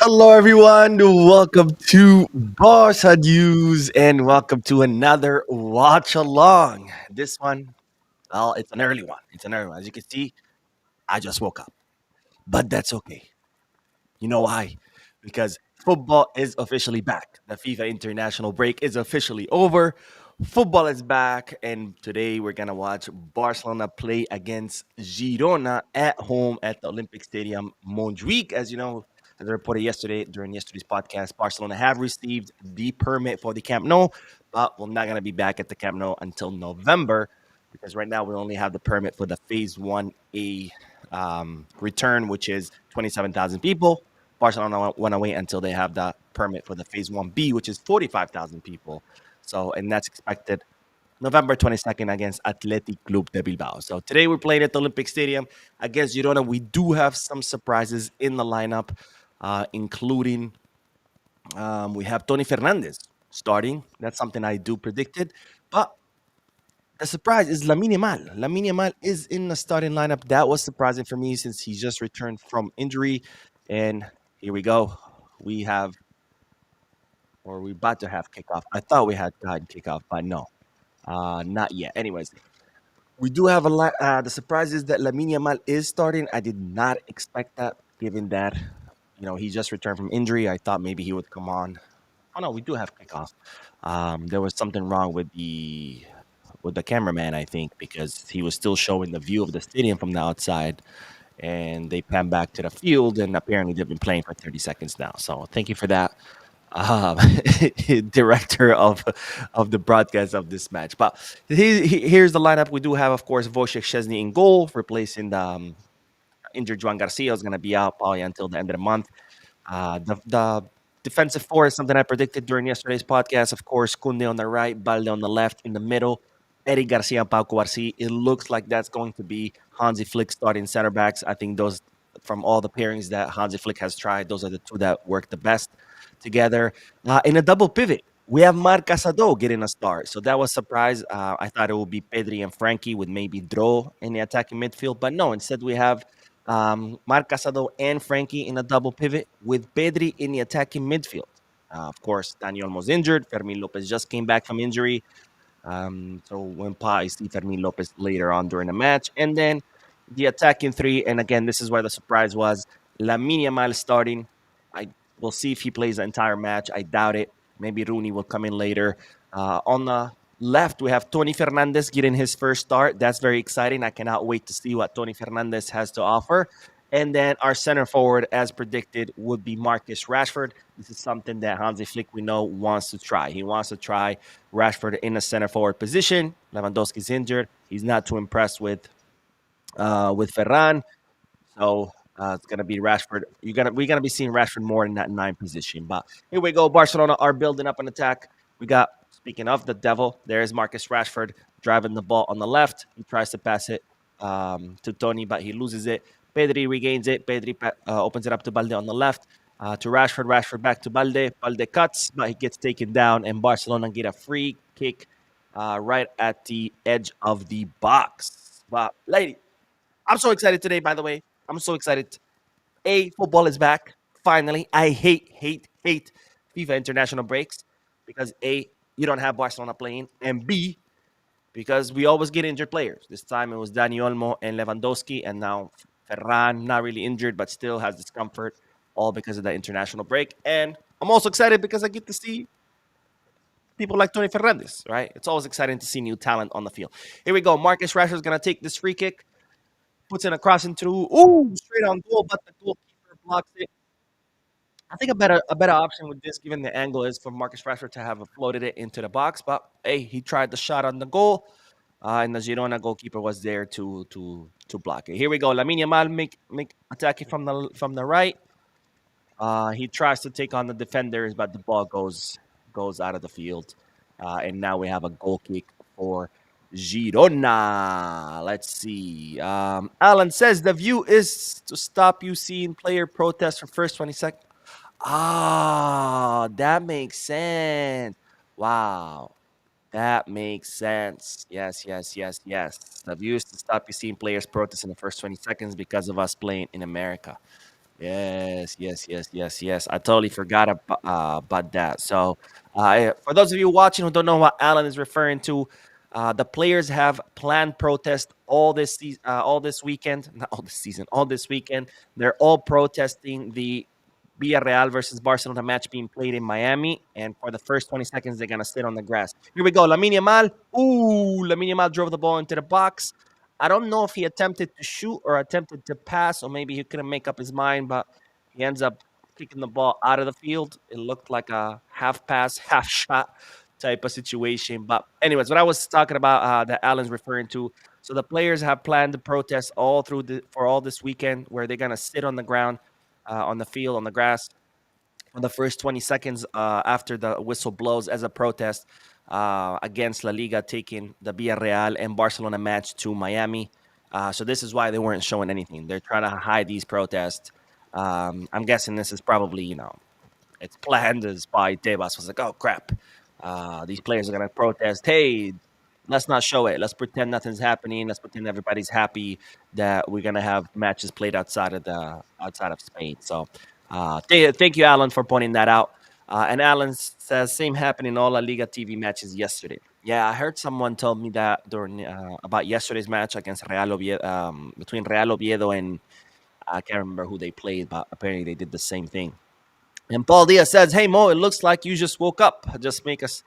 Hello, everyone. Welcome to Barca News and welcome to another watch along. This one, well, it's an early one. It's an early one. As you can see, I just woke up, but that's okay. You know why? Because football is officially back. The FIFA international break is officially over. Football is back, and today we're gonna watch Barcelona play against Girona at home at the Olympic Stadium Montjuic. As you know, as I reported yesterday during yesterday's podcast, Barcelona have received the permit for the Camp Nou, but we're not gonna be back at the Camp Nou until November because right now we only have the permit for the Phase 1A return, which is 27,000 people. Barcelona want to wait until they have the permit for the Phase 1B, which is 45,000 people. So, and that's expected November 22nd against Athletic Club de Bilbao. So today we're playing at the Olympic Stadium against Girona. We do have some surprises in the lineup, including we have Tony Fernandez starting. That's something I do predicted. But the surprise is Lamine Yamal. Lamine Yamal is in the starting lineup. That was surprising for me since he just returned from injury. And here we go. We have, or we about to have kickoff. I thought we had gotten kickoff, but no, not yet. Anyways, we do have a lot. The surprise is that Lamine Yamal is starting. I did not expect that, given that he just returned from injury. I thought maybe he would come on. Oh no, we do have kickoff. There was something wrong with the cameraman, I think, because he was still showing the view of the stadium from the outside, and they pan back to the field, and apparently they've been playing for 30 seconds now. So thank you for that, um, director of the broadcast of this match. But here's the lineup. We do have, of course, Wojciech Szczesny in goal, replacing the injured Juan Garcia. Is going to be out probably until the end of the month. The defensive four is something I predicted during yesterday's podcast. Of course, Kunde on the right, Balde on the left, in the middle, Eric Garcia and Pau Cubarsí. It looks like that's going to be Hansi Flick starting center backs. I think those, from all the pairings that Hansi Flick has tried, those are the two that work the best together. In a double pivot, we have Marc Casado getting a start. So that was a surprise. I thought it would be Pedri and Frankie with maybe Dro in the attacking midfield. But no, instead we have Marc Casado and Frankie in a double pivot with Pedri in the attacking midfield. Of course, Daniel was injured. Fermin Lopez just came back from injury. So when I see Fermin Lopez later on during the match. And then the attacking three. And again, this is where the surprise was. Lamine Yamal starting. I will see if he plays the entire match. I doubt it. Maybe Rooney will come in later. On the left, we have Tony Fernandez getting his first start. That's very exciting. I cannot wait to see what Tony Fernandez has to offer. And then our center forward, as predicted, would be Marcus Rashford. This is something that Hansi Flick, we know, wants to try. He wants to try Rashford in a center forward position. Lewandowski's injured. He's not too impressed with Ferran. So it's gonna be Rashford. We're gonna be seeing Rashford more in that nine position. But here we go. Barcelona are building up an attack. We got, speaking of the devil, there's Marcus Rashford driving the ball on the left. He tries to pass it to Tony, but he loses it. Pedri regains it. Pedri opens it up to Balde on the left. To Rashford. Rashford back to Balde. Balde cuts, but he gets taken down, and Barcelona get a free kick right at the edge of the box. But, lady, I'm so excited today, by the way. I'm so excited. Football is back. Finally. I hate FIFA international breaks because you don't have Barcelona playing, and B, because we always get injured players. This time it was Dani Olmo and Lewandowski, and now Ferran, not really injured, but still has discomfort, all because of the international break. And I'm also excited because I get to see people like Tony Fernandez, right? It's always exciting to see new talent on the field. Here we go. Marcus Rashford is going to take this free kick, puts in a cross into, straight on goal, but the goalkeeper blocks it. I think a better option with this, given the angle, is for Marcus Rashford to have floated it into the box. But hey, he tried the shot on the goal, and the Girona goalkeeper was there to block it. Here we go. Lamine Yamal make attacking from the right. He tries to take on the defenders, but the ball goes out of the field, and now we have a goal kick for Girona. Let's see. Alan says the view is to stop you seeing player protest for first 20 seconds. Ah, that makes sense. Wow. That makes sense. Yes, yes, yes, yes. The view is to stop you seeing players protest in the first 20 seconds because of us playing in America. Yes, yes, yes, yes, yes. I totally forgot about that. So, for those of you watching who don't know what Alan is referring to, the players have planned protest all this weekend, not all this season, all this weekend. They're all protesting the Villarreal versus Barcelona match being played in Miami, and for the first 20 seconds, they're gonna sit on the grass. Here we go, Lamine Yamal. Ooh, Lamine Yamal drove the ball into the box. I don't know if he attempted to shoot or attempted to pass, or maybe he couldn't make up his mind, but he ends up kicking the ball out of the field. It looked like a half pass, half shot type of situation. But, anyways, what I was talking about that Alan's referring to. So the players have planned to protest for all this weekend, where they're gonna sit on the ground, on the field, on the grass, for the first 20 seconds after the whistle blows as a protest against La Liga taking the Villarreal and Barcelona match to Miami. So this is why they weren't showing anything. They're trying to hide these protests. I'm guessing this is probably, it's planned as by Tebas was like, oh crap, these players are gonna protest. Hey, let's not show it. Let's pretend nothing's happening. Let's pretend everybody's happy that we're gonna have matches played outside of Spain. So, thank you, Alan, for pointing that out. And Alan says same happened in all La Liga TV matches yesterday. Yeah, I heard someone told me that during about yesterday's match against Real Oviedo, between Real Oviedo and I can't remember who they played, but apparently they did the same thing. And Paul Diaz says, "Hey Mo, it looks like you just woke up. Just makes us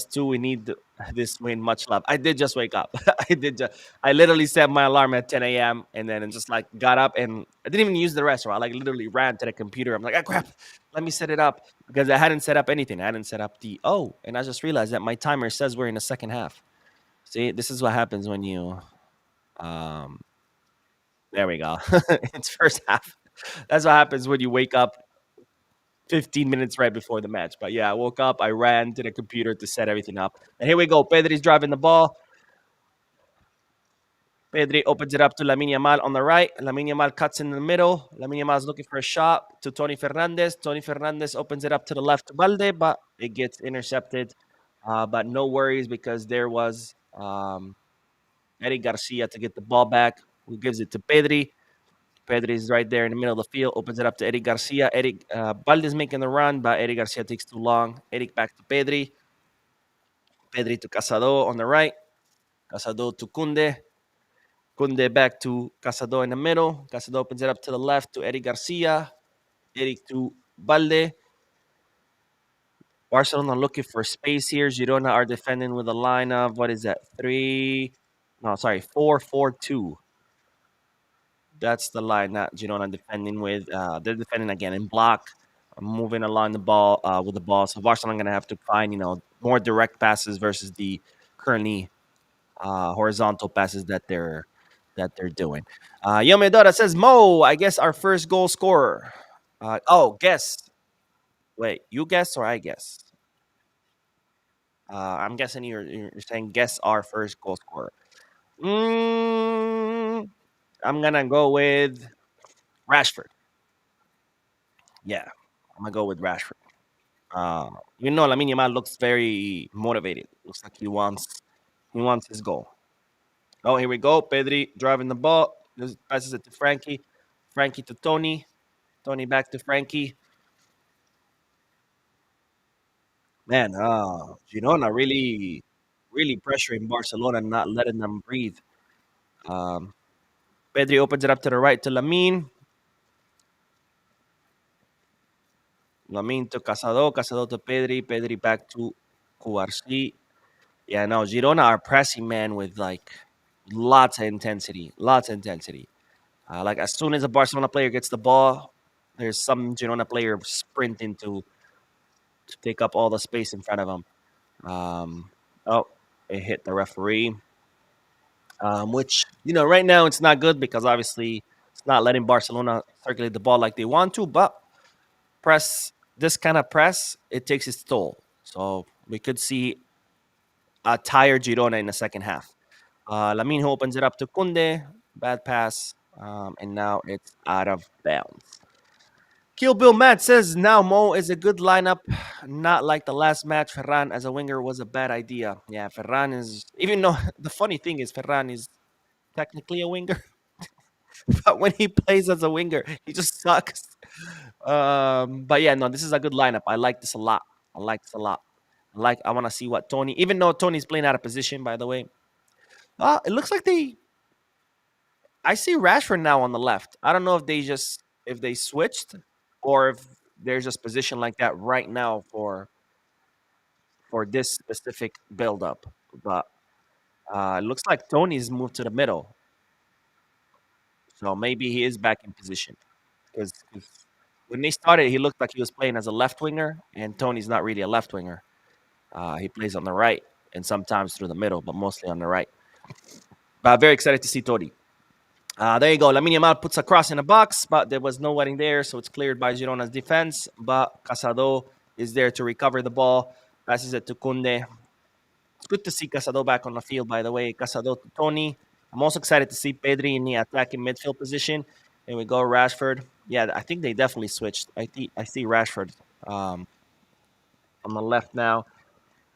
two. We need this win. Much love." I did just wake up. I literally set my alarm at 10 a.m. and then just like got up and I didn't even use the restroom. I like literally ran to the computer. I'm like, ah, crap, let me set it up because I hadn't set up anything. I hadn't set up and I just realized that my timer says we're in the second half. See, this is what happens when you. Um, there we go. It's first half. That's what happens when you wake up 15 minutes right before the match. But yeah, I woke up, I ran to the computer to set everything up. And here we go. Pedri's driving the ball. Pedri opens it up to Lamine Yamal on the right. Lamine Yamal cuts in the middle. Lamine Yamal is looking for a shot to Tony Fernandez. Tony Fernandez opens it up to the left to Balde, but it gets intercepted. But no worries because there was Eric Garcia to get the ball back, who gives it to Pedri. Pedri is right there in the middle of the field, opens it up to Eric Garcia. Eric Balde's making the run, but Eric Garcia takes too long. Eric back to Pedri. Pedri to Casado on the right. Casado to Kunde. Kunde back to Casado in the middle. Casado opens it up to the left to Eric Garcia. Eric to Balde. Barcelona looking for space here. Girona are defending with a line of, what is that? 4-4-2. That's the line that Girona defending with. They're defending again in block, moving along the ball with the ball. So Barcelona going to have to find more direct passes versus the currently horizontal passes that they're doing. Yomedora says, Mo, I guess our first goal scorer. Guess. Wait, you guess or I guess? I'm guessing you're saying guess our first goal scorer. Mm, I'm gonna go with Rashford. Yeah, I'm gonna go with Rashford. Lamine Yamal looks very motivated. Looks like he wants his goal. Oh, here we go. Pedri driving the ball. Just passes it to Frankie. Frankie to Tony. Tony back to Frankie. Man, Girona really, really pressuring Barcelona, not letting them breathe. Um, Pedri opens it up to the right to Lamine. Lamine to Casado. Casado to Pedri. Pedri back to Cuarci. Yeah, no, Girona are pressing, man, with like lots of intensity. Lots of intensity. Like as soon as a Barcelona player gets the ball, there's some Girona player sprinting to take up all the space in front of him. Oh, it hit the referee, which right now it's not good because obviously it's not letting Barcelona circulate the ball like they want to. But this kind of press, it takes its toll. So we could see a tired Girona in the second half. Lamine who opens it up to Kunde, bad pass, and now it's out of bounds. Kill Bill Matt says now Mo is a good lineup, not like the last match. Ferran as a winger was a bad idea. Yeah, Ferran is, even though the funny thing is Ferran is technically a winger. but when he plays as a winger, he just sucks. But yeah, no, this is a good lineup. I like this a lot. I like this a lot. I want to see what Tony, even though Tony's playing out of position, by the way. It looks like I see Rashford now on the left. I don't know if they switched or if there's just position like that right now for this specific build up. But it looks like Tony's moved to the middle, so maybe he is back in position because when they started, he looked like he was playing as a left winger, and Tony's not really a left winger. He plays on the right and sometimes through the middle, but mostly on the right. But I'm very excited to see Tony. There you go. Lamine Yamal puts a cross in the box, but there was nobody there, so it's cleared by Girona's defense. But Casado is there to recover the ball. Passes it to Kunde. It's good to see Casado back on the field, by the way. Casado to Tony. I'm also excited to see Pedri in the attacking midfield position. There we go, Rashford. Yeah, I think they definitely switched. I see Rashford um, on the left now.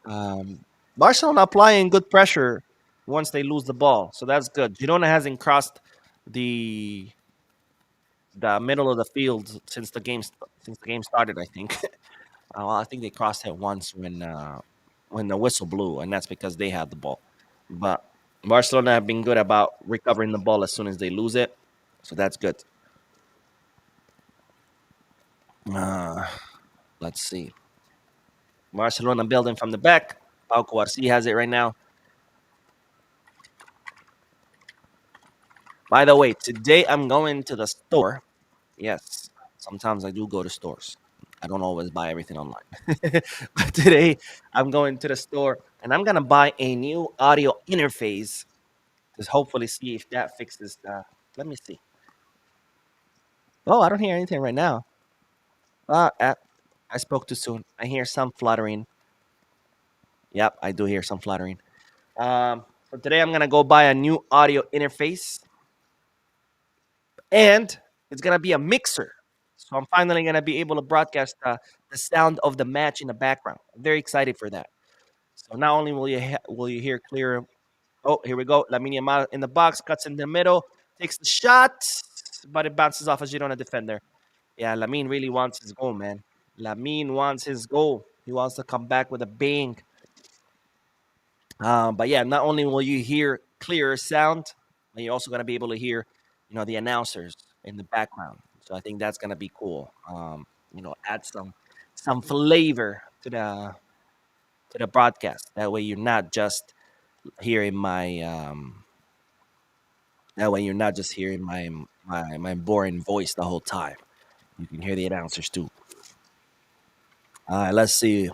Um, Barcelona applying good pressure once they lose the ball, so that's good. Girona hasn't crossed the middle of the field since the game started. I think. Well, I think they crossed it once when the whistle blew, and that's because they had the ball. But Barcelona have been good about recovering the ball as soon as they lose it, so that's good. Uh, let's see. Barcelona building from the back. Pau Cuarci has it right now. By the way, today I'm going to the store. Yes, sometimes I do go to stores. I don't always buy everything online. But today I'm going to the store and I'm gonna buy a new audio interface to hopefully see if that fixes the. Let me see. Oh, I don't hear anything right now. I spoke too soon. I hear some fluttering. Yep, I do hear some fluttering. So today I'm gonna go buy a new audio interface, and it's gonna be a mixer. So I'm finally gonna be able to broadcast the sound of the match in the background. I'm very excited for that. So not only will you hear clear. Oh, here we go. Lamine Yamal in the box, cuts in the middle, takes the shot, but it bounces off a Girona defender. Yeah, Lamine really wants his goal, man. Lamine wants his goal. He wants to come back with a bang. But yeah, not only will you hear clearer sound, but you're also going to be able to hear, the announcers in the background. So I think that's going to be cool. Add some flavor to the broadcast. That way, you're not just hearing my that way you're not just hearing my boring voice the whole time. You can hear the announcers too. Let's see.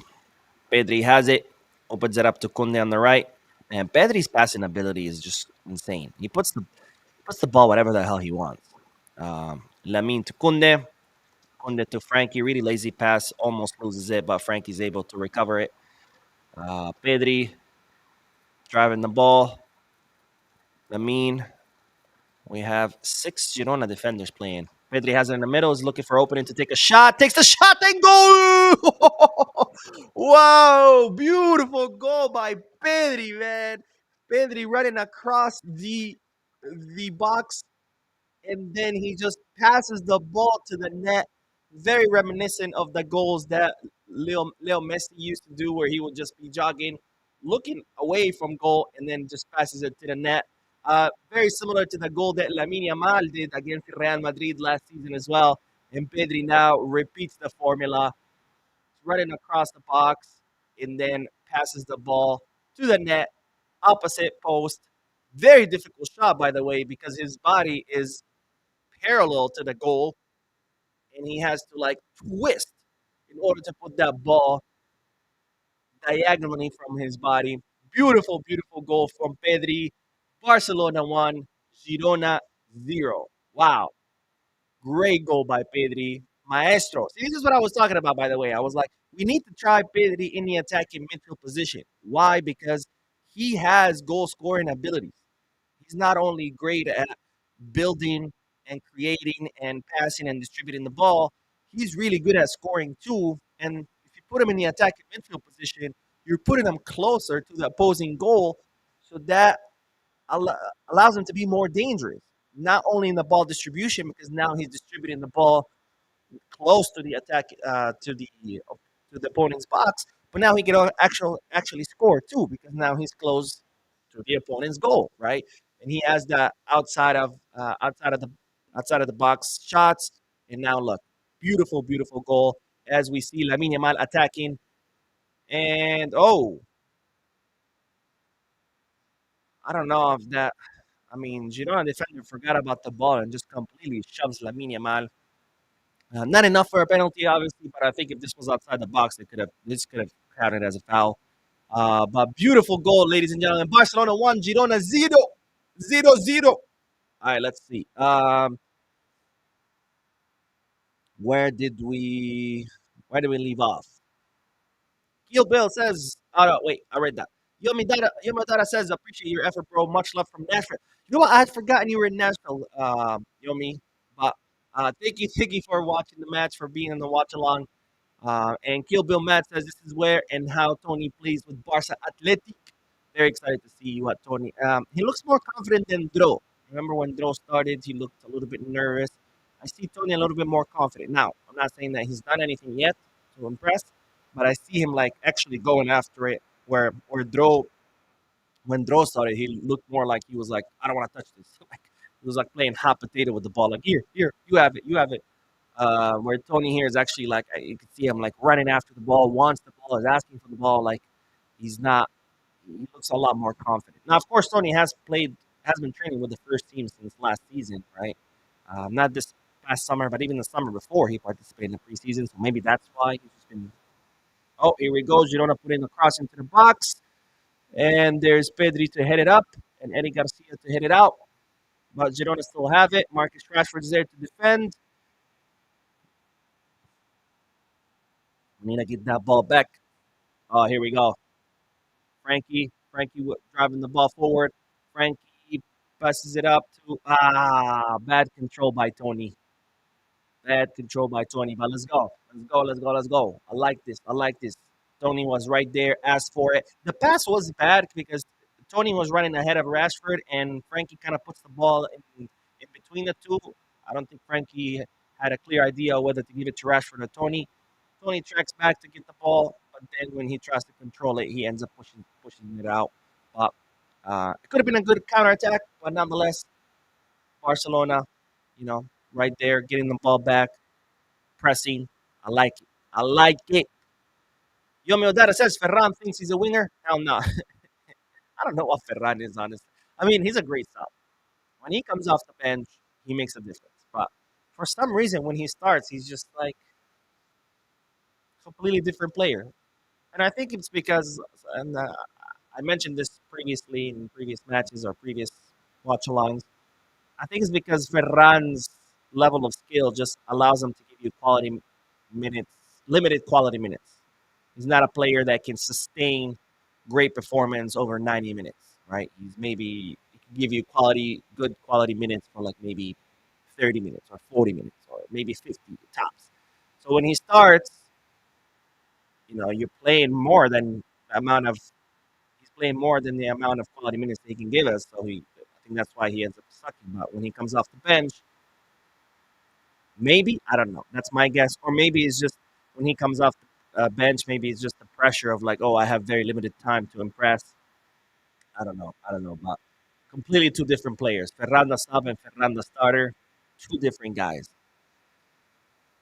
Pedri has it, opens it up to Kunde on the right, and Pedri's passing ability is just insane. He puts the ball whatever the hell he wants. Lamine to Kunde, Kunde to Frankie, really lazy pass, almost loses it, but Frankie's able to recover it. Pedri driving the ball. Lamine, we have 6 Girona defenders playing. Pedri has it in the middle, is looking for opening to take a shot, takes the shot and goal! Wow, beautiful goal by Pedri, man. Pedri running across the box, and then he just passes the ball to the net. Very reminiscent of the goals that Leo Messi used to do, where he would just be jogging, looking away from goal, and then just passes it to the net. Very similar to the goal that Lamine Yamal did against Real Madrid last season as well. And Pedri now repeats the formula, running across the box, and then passes the ball to the net, opposite post. Very difficult shot, by the way, because his body is parallel to the goal, and he has to like twist in order to put that ball diagonally from his body. Beautiful, beautiful goal from Pedri. Barcelona 1, Girona 0. Wow. Great goal by Pedri. Maestro. See, this is what I was talking about, by the way. I was like, we need to try Pedri in the attacking midfield position. Why? Because he has goal scoring abilities. He's not only great at building and creating and passing and distributing the ball, he's really good at scoring too. And if you put him in the attacking midfield position, you're putting him closer to the opposing goal. So that allows him to be more dangerous. not only in the ball distribution because now he's distributing the ball close to the attack to the opponent's box, but now he can actually score too because now he's close to the opponent's goal, right? And he has that outside of the box shots. And now look, beautiful, beautiful goal as we see Lamine Yamal attacking. And oh, I don't know if that. I mean, Girona defender forgot about the ball and just completely shoves Lamine Yamal. Not enough for a penalty, obviously, but I think if this was outside the box, this could have counted as a foul. But beautiful goal, ladies and gentlemen. Barcelona 1, Girona 0. 0 0. All right, let's see. Where did we where did we leave off? Gil Bill says, oh no, wait, I read that. Yomi Dada says, appreciate your effort, bro. Much love from Nashville. You know what? I had forgotten you were in Nashville, Yomi. But thank you for watching the match, for being in the watch along. And Kill Bill Matt says this is where and how Tony plays with Barca Athletic. Very excited to see what Tony. He looks more confident than Dro. Remember when Dro started, he looked a little bit nervous. I see Tony a little bit more confident now. I'm not saying that he's done anything yet to impress, but I see him like actually going after it. Where Dro, when Dro started, he looked more like he was like, I don't want to touch this. Like he was like playing hot potato with the ball. Like here, you have it, you have it. Where Tony here is actually like you can see him like running after the ball, wants the ball, is asking for the ball. Like he's not. He looks a lot more confident. Now, of course, Tony has been training with the first team since last season, right? Not this past summer, but even the summer before he participated in the preseason. So maybe that's why he's just been. Oh, here we go. Girona putting the cross into the box, and there's Pedri to head it up, and Eddie Garcia to hit it out. But Girona still have it. Marcus Rashford is there to defend. We need to get that ball back. Oh, here we go. Frankie driving the ball forward. Frankie passes it up to bad control by Tony. Bad control by Tony. But let's go. Let's go. Let's go. Let's go. I like this. I like this. Tony was right there, asked for it. The pass was bad because Tony was running ahead of Rashford and Frankie kind of puts the ball in between the two. I don't think Frankie had a clear idea whether to give it to Rashford or Tony. Tony tracks back to get the ball, but then when he tries to control it, he ends up pushing it out. But it could have been a good counterattack, but nonetheless, Barcelona, you know, right there, getting the ball back, pressing. I like it. I like it. Yomi Odara says Ferran thinks he's a winger. Hell no. I don't know what Ferran is, honestly. I mean, he's a great sub. When he comes off the bench, he makes a difference. But for some reason, when he starts, he's just like a completely different player. And I think it's because, and I mentioned this previously in previous matches or previous watch alongs. I think it's because Ferran's level of skill just allows him to give you quality minutes, limited quality minutes. He's not a player that can sustain great performance over 90 minutes, right? He can give you good quality minutes for like maybe 30 minutes or 40 minutes or maybe 50 tops. So when he starts, you're playing more than the amount of he's playing more than the amount of quality minutes that he can give us. So I think that's why he ends up sucking. But when he comes off the bench, maybe I don't know. That's my guess, or maybe it's just when he comes off the bench, maybe it's just the pressure of like, oh, I have very limited time to impress. I don't know. I don't know, but completely two different players. Ferran sub and Ferran starter, two different guys.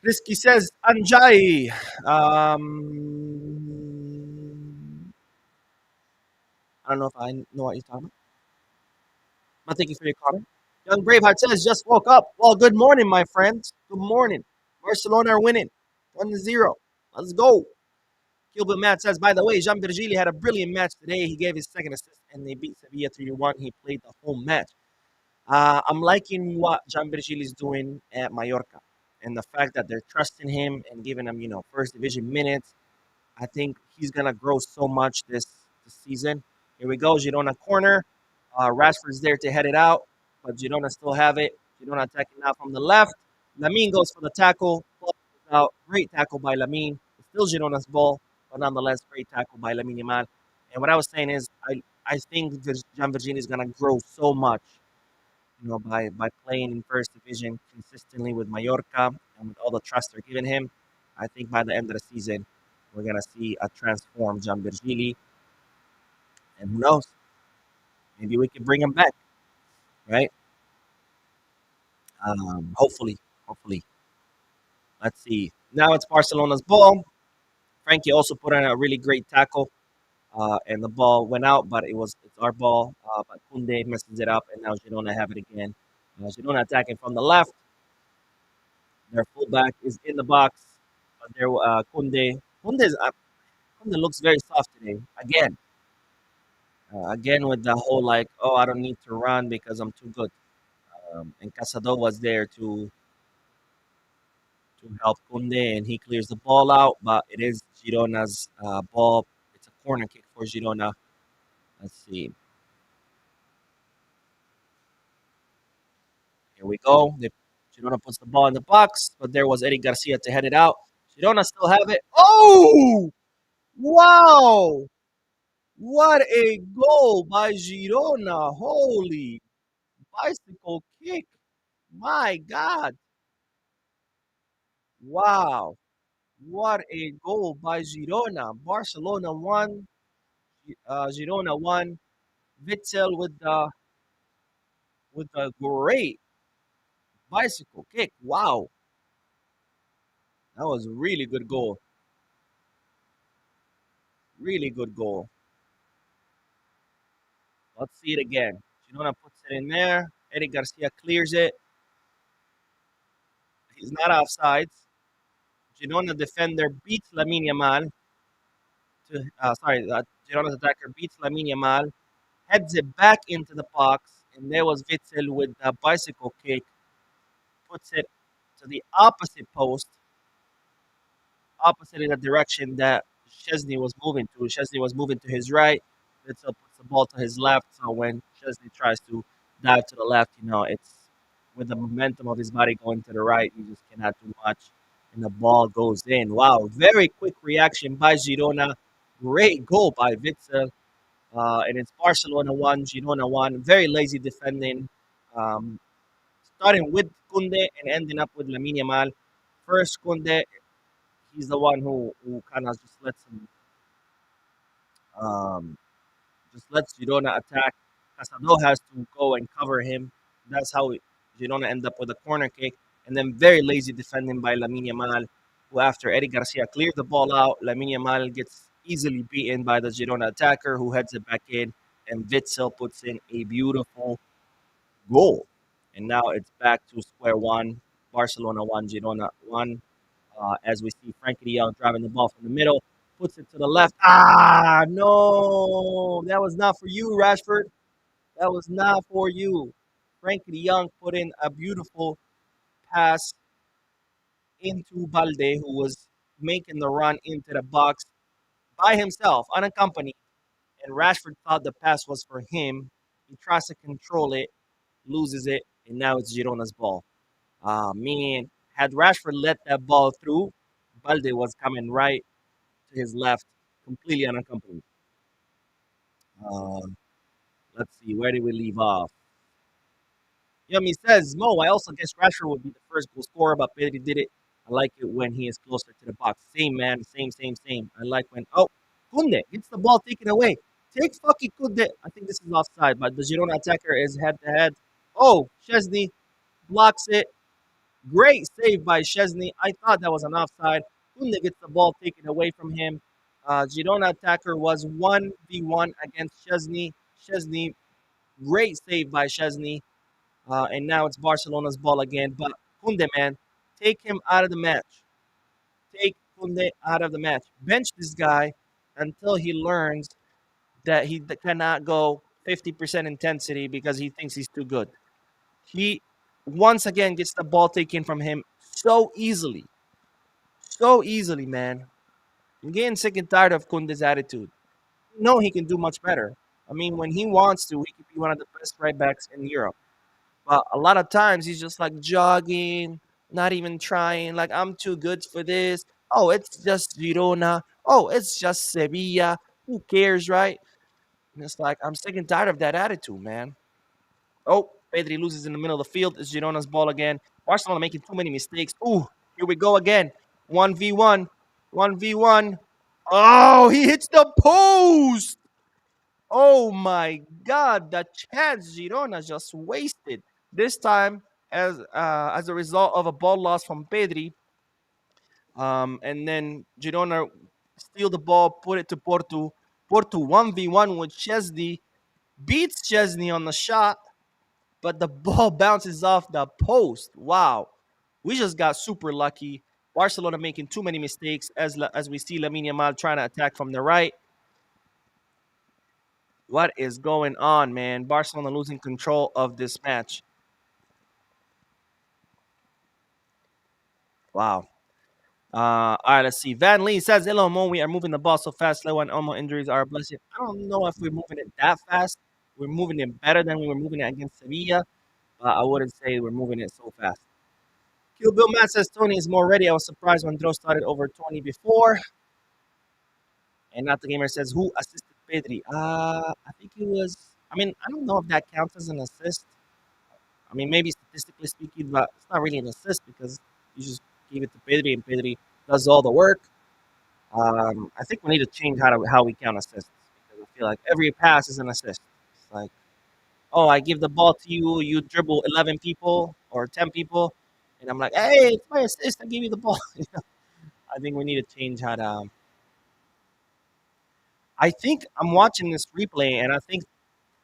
Risky says Anjay. I don't know if I know what you're talking about. But thank you for your comment. Young Braveheart says, just woke up. Well, good morning, my friends. Good morning. Barcelona are winning 1-0. Let's go. Gilbert Matt says, by the way, Jean Virgili had a brilliant match today. He gave his second assist and they beat Sevilla 3-1. He played the whole match. I'm liking what Jean Virgili is doing at Mallorca and the fact that they're trusting him and giving him, first division minutes. I think he's gonna grow so much this season. Here we go, Girona corner. Rashford's there to head it out, but Girona still have it. Girona attacking now from the left. Lamine goes for the tackle. Ball goes out. Great tackle by Lamine. It's still Girona's ball, but nonetheless, great tackle by Lamine Yamal. And what I was saying is, I think Gian Virginia is gonna grow so much by playing in first division consistently with Mallorca and with all the trust they're giving him, I think by the end of the season, we're gonna see a transformed Gian Virgili, and who knows, maybe we can bring him back, right? Hopefully. Let's see. Now it's Barcelona's ball. Frankie also put in a really great tackle, and the ball went out, but it's our ball. But Kunde messes it up, and now Girona have it again. Girona attacking from the left. Their fullback is in the box. There, Kunde looks very soft today. Again with the whole like, oh, I don't need to run because I'm too good. And Casado was there to help Kunde, and he clears the ball out. But it is Girona's ball. It's a corner kick for Girona. Let's see. Here we go. Girona puts the ball in the box, but there was Eddie Garcia to head it out. Girona still have it. Oh, wow! What a goal by Girona. Holy bicycle kick. My God. Wow. What a goal by Girona. Barcelona won. Girona won. Witzel with a great bicycle kick. Wow. That was a really good goal. Really good goal. Let's see it again. Girona puts it in there. Eddie Garcia clears it. He's not offsides. Girona defender beats Lamine Yamal. Girona's attacker beats Lamine Yamal, heads it back into the box, and there was Witzel with a bicycle kick, puts it to the opposite post, opposite in the direction that Chesney was moving to. Chesney was moving to his right. Witzel puts the ball to his left. So when Chesney tries to dive to the left, it's with the momentum of his body going to the right, you just cannot do much. And the ball goes in. Wow, very quick reaction by Girona. Great goal by Witzel. And it's Barcelona 1, Girona 1. Very lazy defending. Um, Starting with Kunde and ending up with Lamine Yamal. First, Kunde, he's the one who kind of um, just lets Girona attack. Casado has to go and cover him. That's how Girona end up with a corner kick. And then very lazy defending by Lamine Yamal, who after Eddie Garcia clears the ball out, Lamine Yamal gets easily beaten by the Girona attacker who heads it back in. And Witzel puts in a beautiful goal. And now it's back to square one. Barcelona 1, Girona 1. As we see Frankie de Jong driving the ball from the middle, puts it to the left. Ah, no, that was not for you, Rashford. That was not for you. Frankie de Jong put in a beautiful pass into Balde, who was making the run into the box by himself, unaccompanied. And Rashford thought the pass was for him. He tries to control it, loses it, and now it's Girona's ball. Man, had Rashford let that ball through, Balde was coming right to his left, completely unaccompanied. Um, let's see, where did we leave off? Yummy says, Mo, I also guess Rashford would be the first goal scorer, but Pedri did it. I like it when he is closer to the box. Same, man. Same. I like when, oh, Kunde gets the ball taken away. Take fucking Kunde. I think this is offside, but the Girona attacker is head to head. Oh, Chesney blocks it. Great save by Chesney. I thought that was an offside. Kunde gets the ball taken away from him. Girona attacker was 1v1 against Chesney. Chesney, great save by Chesney. And now it's Barcelona's ball again. But Kunde, man, take him out of the match. Take Kunde out of the match. Bench this guy until he learns that he cannot go 50% intensity because he thinks he's too good. He once again gets the ball taken from him so easily. So easily, man. I'm getting sick and tired of Kunde's attitude. No, he can do much better. I mean, when he wants to, he could be one of the best right backs in Europe. But a lot of times he's just like jogging, not even trying. Like, I'm too good for this. Oh, it's just Girona. Oh, it's just Sevilla. Who cares, right? And it's like, I'm sick and tired of that attitude, man. Oh, Pedri loses in the middle of the field. It's Girona's ball again. Barcelona making too many mistakes. Ooh, here we go again. 1v1. 1v1. Oh, he hits the post. Oh my God, the chance Girona just wasted. This time, as a result of a ball loss from Pedri, and then Girona steal the ball, put it to Porto. Porto 1v1 with Chesney, beats Chesney on the shot, but the ball bounces off the post. Wow. We just got super lucky. Barcelona making too many mistakes as we see Lamine Yamal trying to attack from the right. What is going on, man? Barcelona losing control of this match. Wow. All right, let's see. Van Lee says, "Hello, Mo. We are moving the ball so fast. Slow and almost injuries are a blessing. I don't know if we're moving it that fast. We're moving it better than we were moving it against Sevilla, but I wouldn't say we're moving it so fast." Kill Bill Matt says, "Tony is more ready. I was surprised when Dro started over 20 before." And Not the Gamer says, "Who assisted Pedri?" I think it was, I mean, I don't know if that counts as an assist. I mean, maybe statistically speaking, but it's not really an assist because you just gave it to Pedri and Pedri does all the work. I think we need to change how we count assists because I feel like every pass is an assist. It's like, oh, I give the ball to you, you dribble 11 people or 10 people, and I'm like, hey, it's my assist. I gave you the ball. I think we need to change how to. I think I'm watching this replay, and I think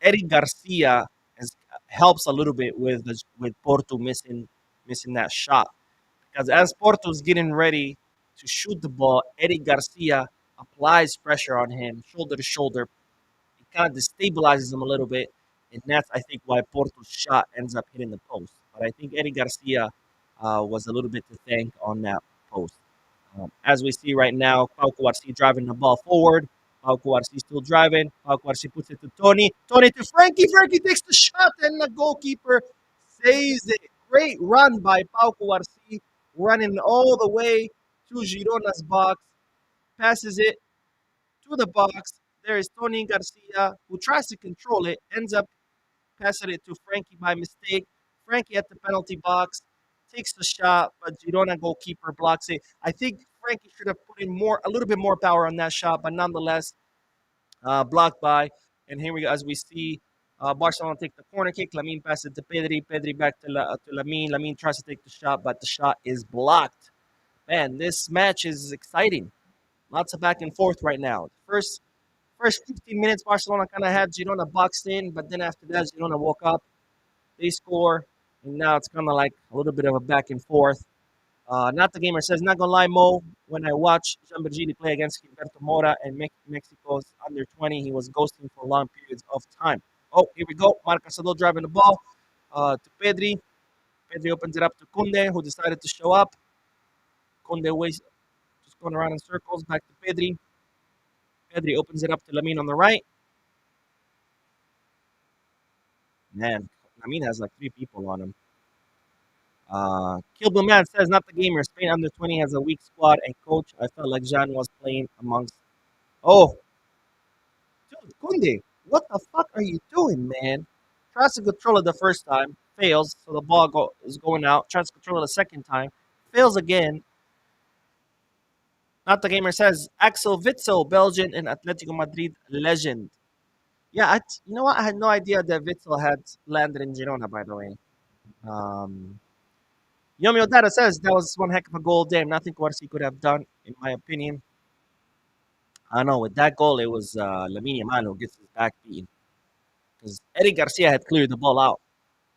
Eddie Garcia helps a little bit with Porto missing that shot because as Porto's getting ready to shoot the ball, Eddie Garcia applies pressure on him, shoulder to shoulder. It kind of destabilizes him a little bit, and that's I think why Porto's shot ends up hitting the post. But I think Eddie Garcia was a little bit to thank on that post. As we see right now, Pau Cuarci driving the ball forward. Pau Cuarci still driving. Pau Cuarci puts it to Tony. Tony to Frankie. Frankie takes the shot, and the goalkeeper saves it. Great run by Pau Cuarci, running all the way to Girona's box. Passes it to the box. There is Tony Garcia, who tries to control it, ends up passing it to Frankie by mistake. Frankie at the penalty box takes the shot, but Girona goalkeeper blocks it. I think Frankie should have put in a little bit more power on that shot, but nonetheless, blocked by. And here we go, as we see Barcelona take the corner kick. Lamine passes it to Pedri. Pedri back to Lamine. Lamine tries to take the shot, but the shot is blocked. Man, this match is exciting. Lots of back and forth right now. First 15 minutes, Barcelona kind of had Girona boxed in, but then after that, Girona woke up. They score, and now it's kind of like a little bit of a back and forth. Not the gamer says, not gonna lie, Mo. When I watched Jean Bergili play against Gilberto Mora and Mexico's under 20, he was ghosting for long periods of time. Oh, here we go. Marc Casador driving the ball to Pedri. Pedri opens it up to Kunde, who decided to show up. Kunde waits, just going around in circles. Back to Pedri. Pedri opens it up to Lamine on the right. Man, Lamine has like three people on him. Kill Man says, not the gamer. Spain under 20 has a weak squad and coach. I felt like Jean was playing amongst. Oh, dude, Kunde, what the fuck are you doing, man? Tries to control it the first time, fails, so the ball is going out. Tries to control it the second time, fails again. Not the gamer says, Axel Witsel, Belgian and Atletico Madrid legend. Yeah, you know what? I had no idea that Witsel had landed in Girona, by the way. Um, Yomi Odara says that was one heck of a goal. Damn, nothing Kwarsi could have done, in my opinion. I don't know. With that goal, it was Lamine Yamal who gets his back beaten because Eddie Garcia had cleared the ball out,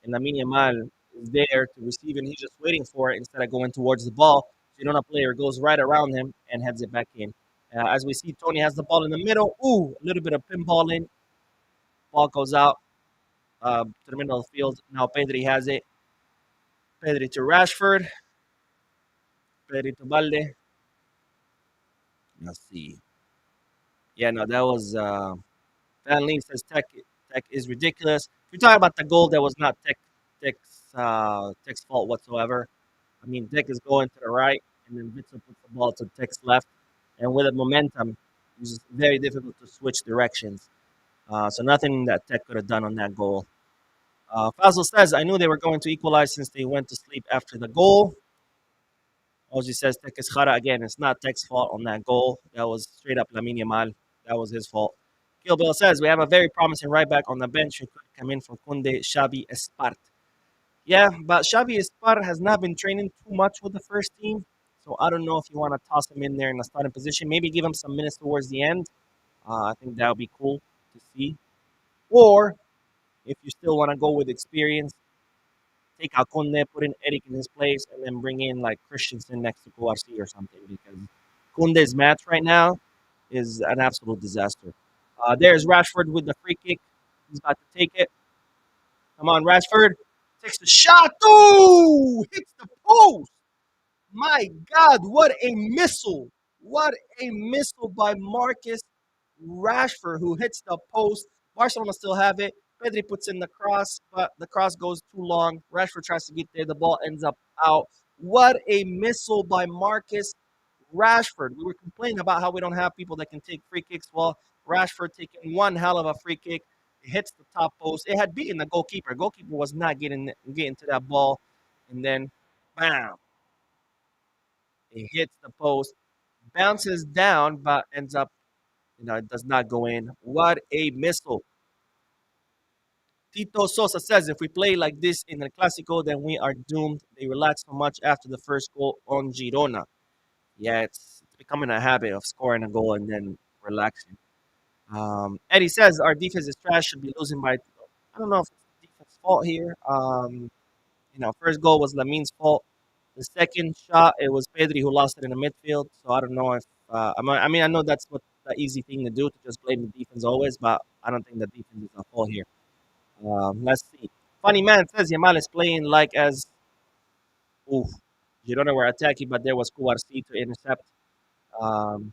and Lamine Yamal is there to receive, and he's just waiting for it instead of going towards the ball. Girona player goes right around him and heads it back in. As we see, Tony has the ball in the middle. Ooh, a little bit of pinballing. Ball goes out to the middle of the field. Now Pedri has it. Pedri to Rashford. Pedri to Balde. Let's see. Yeah, no, that was Van Leen says Tech is ridiculous. If you're talking about the goal, that was not Tech's fault whatsoever. I mean, Tech is going to the right, and then Witzel puts the ball to Tech's left, and with the momentum, it's just very difficult to switch directions. So nothing that Tech could have done on that goal. Fazil says, I knew they were going to equalize since they went to sleep after the goal. Oji says, Tek is Khara again. It's not Tek's fault on that goal. That was straight up Lamine Yamal. That was his fault. Kill Bill says, we have a very promising right back on the bench who could come in for Kunde Xavi Espart. Yeah, but Xavi Espart has not been training too much with the first team. So I don't know if you want to toss him in there in a starting position. Maybe give him some minutes towards the end. I think that would be cool to see. Or if you still want to go with experience, take out Kunde, put in Eric in his place, and then bring in like Christensen next to Kouarsi or something because Kunde's match right now is an absolute disaster. There's Rashford with the free kick. He's about to take it. Come on, Rashford. Takes the shot. Ooh! Hits the post. My God, what a missile. What a missile by Marcus Rashford, who hits the post. Barcelona still have it. Pedri puts in the cross, but the cross goes too long. Rashford tries to get there. The ball ends up out. What a missile by Marcus Rashford. We were complaining about how we don't have people that can take free kicks. Well, Rashford taking one hell of a free kick. It hits the top post. It had beaten the goalkeeper. Goalkeeper was not getting to that ball. And then, bam, it hits the post, bounces down, but ends up, it does not go in. What a missile. Tito Sosa says if we play like this in the Clásico, then we are doomed. They relax so much after the first goal on Girona. Yeah, it's becoming a habit of scoring a goal and then relaxing. Eddie says our defense is trash, should be losing by. I don't know if it's the defense fault here. First goal was Lamin's fault. The second shot, it was Pedri who lost it in the midfield. So I don't know if I know that's what the easy thing to do to just blame the defense always, but I don't think the defense is at fault here. Let's see. Funny man says Yamal is playing like as oof. Girona were attacking, but there was Kouarsi to intercept. Um,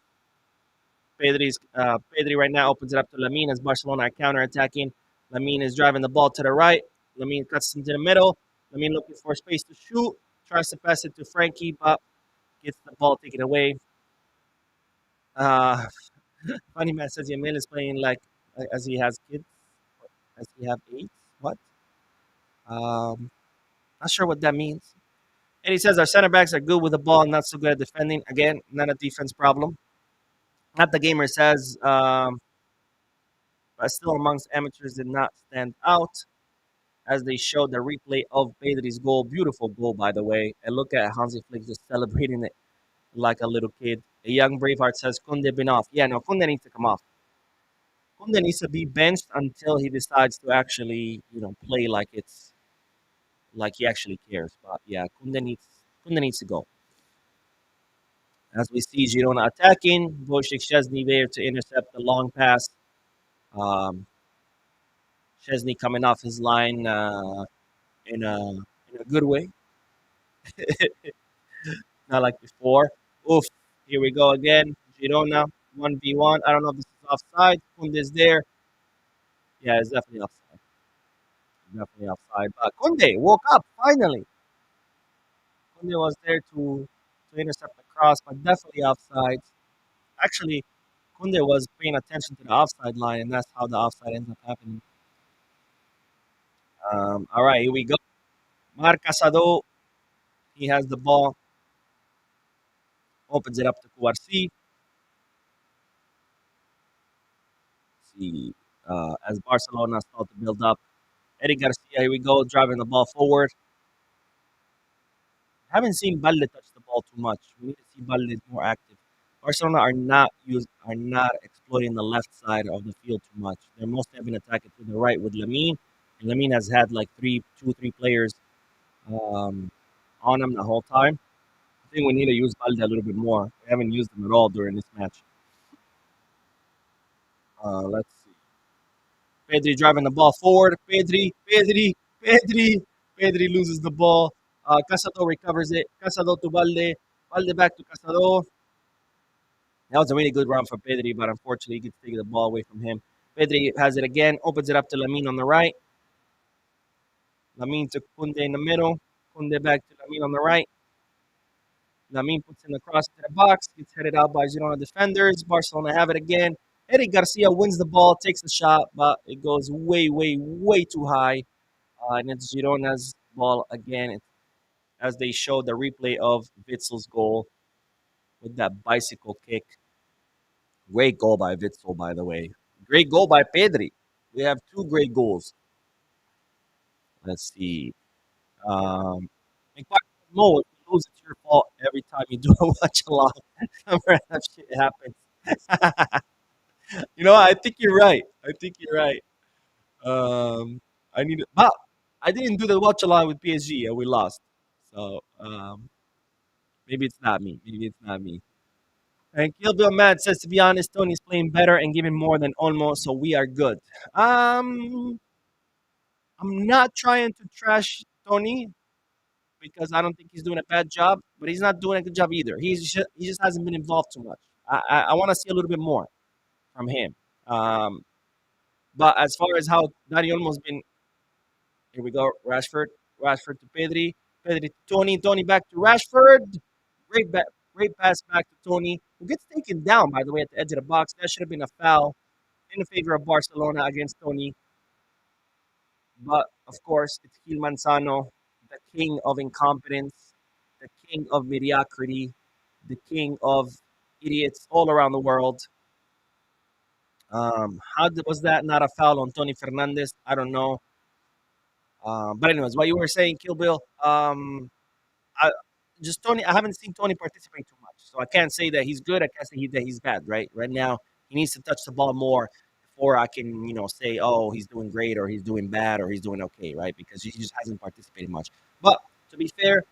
Pedri right now opens it up to Lamine as Barcelona are counter-attacking. Lamine is driving the ball to the right. Lamine cuts into the middle. Lamine looking for space to shoot. Tries to pass it to Frankie, but gets the ball taken away. Uh, Funny man says Yamil is playing like as he has kids, as he have eight. What? Not sure what that means. And he says our center backs are good with the ball, not so good at defending. Again, not a defense problem. Not the gamer says, but still amongst amateurs did not stand out as they showed the replay of Pedri's goal. Beautiful goal, by the way. And look at Hansi Flick just celebrating it like a little kid. A young Braveheart says Kunde been off. Yeah, no, Kunde needs to come off. Kunde needs to be benched until he decides to actually, play like it's like he actually cares. But yeah, Kunde needs to go. As we see Girona attacking, Wojciech Szczesny there to intercept the long pass. Um, Szczesny coming off his line in a good way, not like before. Oof! Here we go again. Girona 1v1. I don't know if this is offside. Kunde's there. Yeah, it's definitely offside. Definitely offside. But Kunde woke up finally. Kunde was there to intercept the cross, but definitely offside. Actually, Kunde was paying attention to the offside line, and that's how the offside ends up happening. All right, here we go. Marc Casado, he has the ball, opens it up to Kouarsi. See, as Barcelona start to build up. Eddie Garcia, here we go, driving the ball forward. Haven't seen Balde touch the ball too much. We need to see Balde more active. Barcelona are not exploiting the left side of the field too much. They're mostly having attacking to the right with Lamine. And Lamine has had like two, three players um, on him the whole time. I think we need to use Balde a little bit more. We haven't used him at all during this match. Let's see. Pedri driving the ball forward. Pedri loses the ball. Casado recovers it. Casado to Balde. Balde back to Casado. That was a really good run for Pedri, but unfortunately, he gets to take the ball away from him. Pedri has it again, opens it up to Lamine on the right. Lamine to Kunde in the middle. Kunde back to Lamine on the right. Lamine puts in the cross to the box, gets headed out by Girona defenders. Barcelona have it again. Eric Garcia wins the ball, takes the shot, but it goes way, way, way too high. And it's Girona's ball again. As they show the replay of Witzel's goal with that bicycle kick. Great goal by Witzel, by the way. Great goal by Pedri. We have two great goals. Let's see. Um, in fact, Mo, if you lose, it's your fault every time you do a watch along. Whenever that shit happens. You know, I think you're right. I think you're right. I need, but I didn't do the watch along with PSG and we lost. So maybe it's not me. Maybe it's not me. And Kill Bill Mad says, to be honest, Tony's playing better and giving more than Olmo, so we are good. Um, I'm not trying to trash Tony because I don't think he's doing a bad job, but he's not doing a good job either. He just hasn't been involved too much. I want to see a little bit more from him. Um, but as far as how Dani Olmo's been, here we go, Rashford to Pedri, Pedri to Tony, Tony back to Rashford. Great, great pass back to Tony, who gets taken down, by the way, at the edge of the box. That should have been a foul in favor of Barcelona against Tony. But of course, it's Gil Manzano, the king of incompetence, the king of mediocrity, the king of idiots all around the world. Was that not a foul on Tony Fernandez? I don't know. But anyways, what you were saying, Kill Bill. I just Tony. I haven't seen Tony participate too much, so I can't say that he's good. I can't say that he's bad. Right now, he needs to touch the ball more before I can, say, oh, he's doing great or he's doing bad or he's doing okay, right? Because he just hasn't participated much. But to be fair,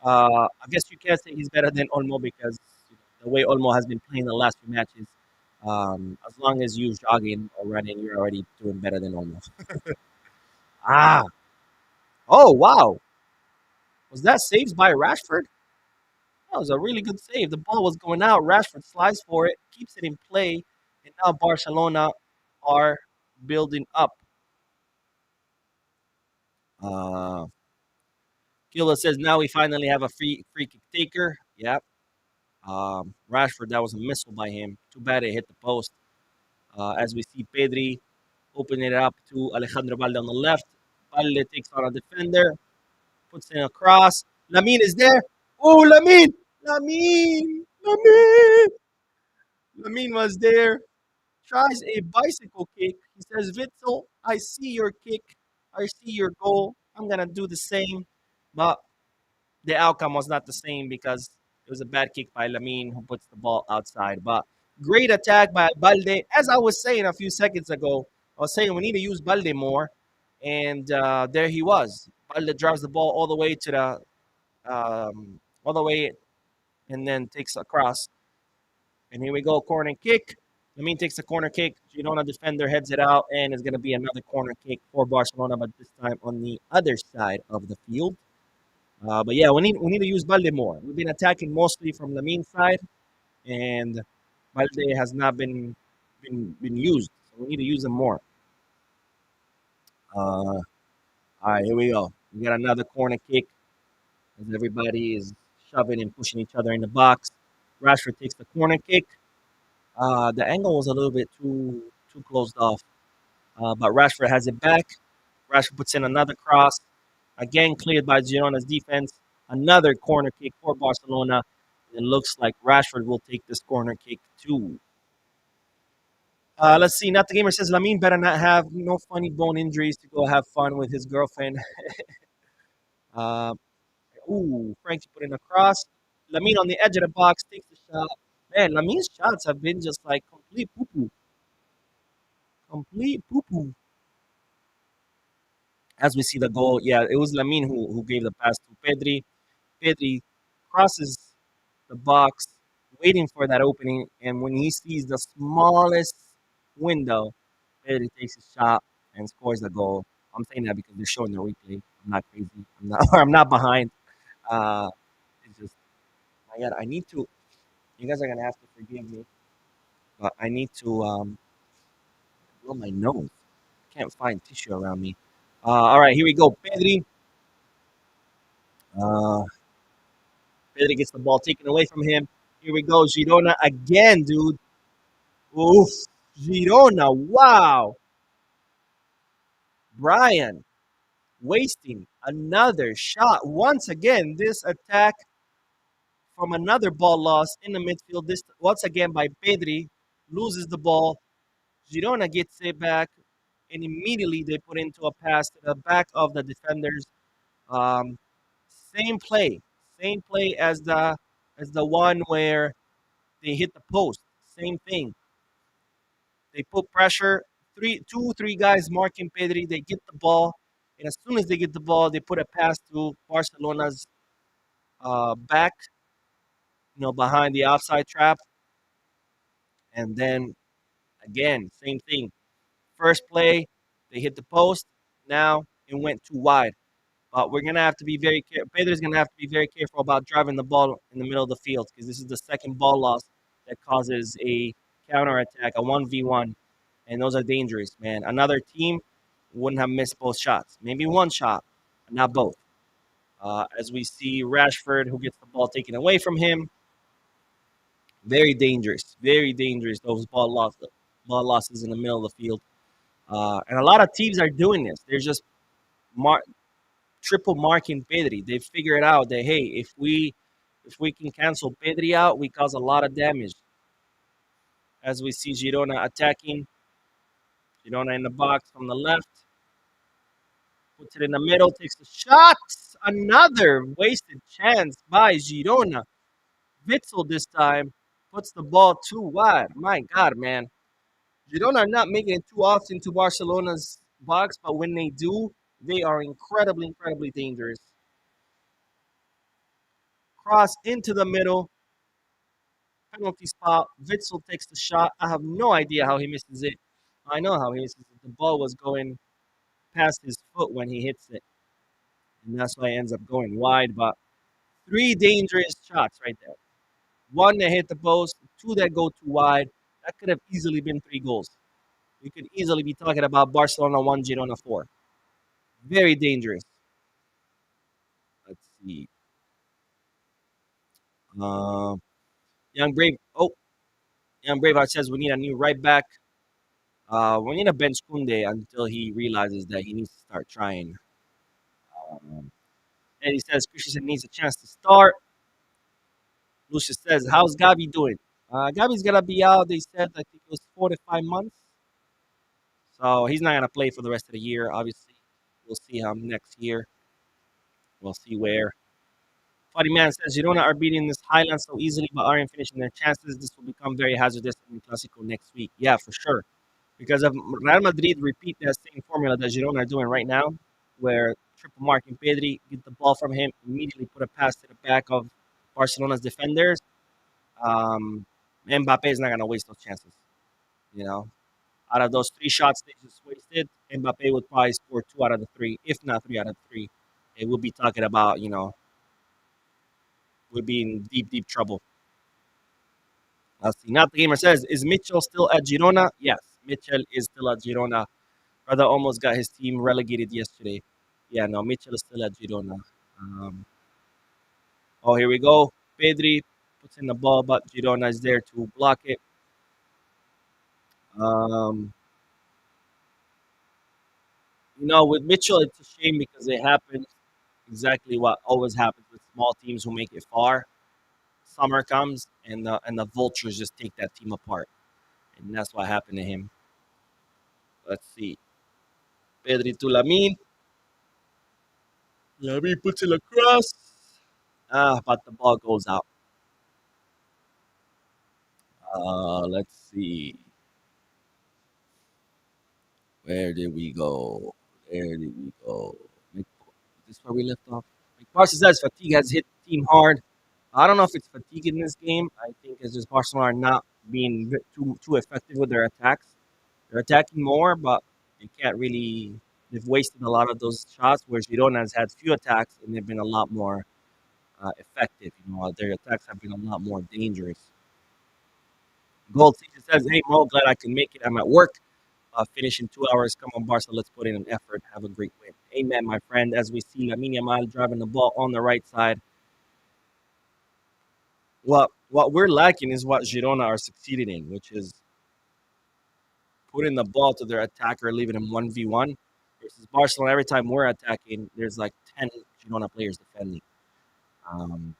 I guess you can't say he's better than Olmo because the way Olmo has been playing the last few matches. As long as you're jogging or running, you're already doing better than Olmo. Ah, oh wow, was that saved by Rashford? That was a really good save. The ball was going out. Rashford slides for it, keeps it in play, and now Barcelona are building up. Uh, Gila says now we finally have a free kick taker. Yep. Rashford, that was a missile by him. Too bad it hit the post. As we see Pedri open it up to Alejandro Balde on the left. Balde takes on a defender, puts in a cross. Lamine is there. Oh, Lamine! Lamine! Lamine! Lamine was there. Tries a bicycle kick. He says, Witzel, I see your kick. I see your goal. I'm going to do the same. But the outcome was not the same because it was a bad kick by Lamine who puts the ball outside. But great attack by Balde. As I was saying a few seconds ago, I was saying we need to use Balde more. And there he was. Balde drives the ball all the way to all the way and then takes a cross. And here we go, corner kick. Lamine takes a corner kick. Girona defender heads it out, and it's going to be another corner kick for Barcelona, but this time on the other side of the field. But yeah, we need to use Balde more. We've been attacking mostly from Lamine's side, and Balde has not been used. So we need to use him more. All right, here we go. We got another corner kick as everybody is shoving and pushing each other in the box. Rashford takes the corner kick. The angle was a little bit too closed off, but Rashford has it back. Rashford puts in another cross, again cleared by Girona's defense. Another corner kick for Barcelona. It looks like Rashford will take this corner kick too. Let's see. Not the gamer says Lamine better not have no funny bone injuries to go have fun with his girlfriend. uh, Frankie put in a cross. Lamine on the edge of the box takes the shot. Man, Lamine's shots have been just like complete poo poo. Complete poo poo. As we see the goal, yeah, it was Lamine who gave the pass to Pedri. Pedri crosses the box, waiting for that opening, and when he sees the smallest window, Pedri takes a shot and scores the goal. I'm saying that because they're showing the replay. I'm not crazy. I'm not. I'm not behind. Uh, it's just, my God, I need to. You guys are gonna have to forgive me, but I need to blow my nose. Can't find tissue around me. All right, here we go. Uh, Pedri gets the ball taken away from him. Here we go. Girona again, dude. Oof. Girona. Wow. Brian. wasting another shot. Once again, this attack from another ball loss in the midfield. This once again by Pedri, loses the ball. Girona gets it back, and immediately they put into a pass to the back of the defenders. Um, same play, same play as the one where they hit the post. Same thing. They put pressure. Three guys marking Pedri. They get the ball, and as soon as they get the ball, they put a pass to Barcelona's back, behind the offside trap, and then again, same thing. First play, they hit the post. Now it went too wide. But we're gonna have to be very careful. Pedro's gonna have to be very careful about driving the ball in the middle of the field because this is the second ball loss that causes a counter attack, a 1v1, and those are dangerous, man. Another team wouldn't have missed both shots, maybe one shot, but not both. As we see Rashford, who gets the ball taken away from him, very dangerous, very dangerous. Those ball losses in the middle of the field, and a lot of teams are doing this. They're just mar- triple marking Pedri. They figured out that hey, if we can cancel Pedri out, we cause a lot of damage. As we see Girona attacking, Girona in the box from the left, puts it in the middle, takes the shot. Another wasted chance by Girona. Witzel this time puts the ball too wide. My God, man. Girona are not making it too often to Barcelona's box, but when they do, they are incredibly, incredibly dangerous. Cross into the middle, penalty spot. Witzel takes the shot. I have no idea how he misses it. I know how he misses it. The ball was going past his foot when he hits it, and that's why it ends up going wide. But three dangerous shots right there. One that hit the post, two that go too wide. That could have easily been three goals. We could easily be talking about Barcelona 1, Girona 4. Very dangerous. Let's see. Um, Young Brave. Oh, Young Braveheart says we need a new right back. We need to bench Kunde until he realizes that he needs to start trying. Um, and he says Christensen needs a chance to start. Lucius says, "How's Gabi doing?" Gabi's gonna be out. They said I think it was 4 to 5 months, so he's not gonna play for the rest of the year. Obviously, we'll see him next year. We'll see where. Funny man says Girona are beating this Highland so easily, but aren't finishing their chances. This will become very hazardous in the Clasico next week. Yeah, for sure. Because if Real Madrid repeat that same formula that Girona are doing right now, where triple marking Pedri, get the ball from him, immediately put a pass to the back of Barcelona's defenders, Mbappe is not going to waste those chances. You know, out of those three shots they just wasted, Mbappe would probably score two out of the three, if not three out of three. It would be talking about, would be in deep, deep trouble. Let's see. Not the gamer says, is Mitchell still at Girona? Yes, Mitchell is still at Girona. Brother almost got his team relegated yesterday. Yeah, no, Mitchell is still at Girona. Um, oh, here we go. Pedri puts in the ball, but Girona is there to block it. Um, with Mitchell, it's a shame because it happens exactly what always happens with small teams who make it far. Summer comes and the vultures just take that team apart, and that's what happened to him. Let's see. Pedri to Lamin. Lamin puts it across. But the ball goes out. Let's see. Where did we go? Where did we go? Is this where we left off? Barca says fatigue has hit the team hard. I don't know if it's fatigue in this game. I think it's just Barcelona are not being too effective with their attacks. They're attacking more, but they can't really. They've wasted a lot of those shots, whereas Girona has had few attacks and they've been a lot more effective. Their attacks have been a lot more dangerous. Gold Season says, "Hey Mo, glad I can make it. I'm at work. Finish in 2 hours. Come on, Barca. Let's put in an effort. Have a great win." Amen, my friend. As we see Lamine Yamal driving the ball on the right side. What we're lacking is what Girona are succeeding in, which is putting the ball to their attacker, leaving him 1v1. versus Barcelona. Every time we're attacking, there's like 10 Girona players defending. Um,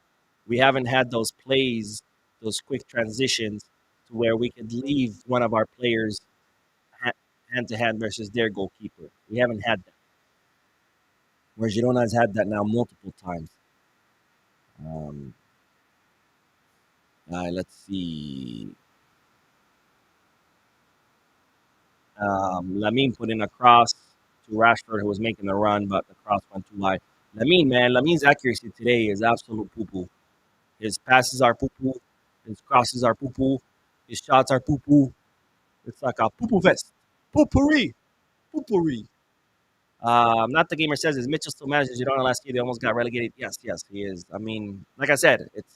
we haven't had those plays, those quick transitions to where we could leave one of our players hand to hand versus their goalkeeper. We haven't had that. Where Girona has had that now multiple times. Um, let's see. Lamine put in a cross to Rashford, who was making the run, but the cross went too wide. Lamine's accuracy today is absolute poo poo. His passes are poo poo. His crosses are poo poo. His shots are poo poo. It's like a poo poo vest. Poopery. Poopery. Not the gamer says, is Mitchell still manages Girona last year? They almost got relegated. Yes, yes, he is. I mean, like I said, it's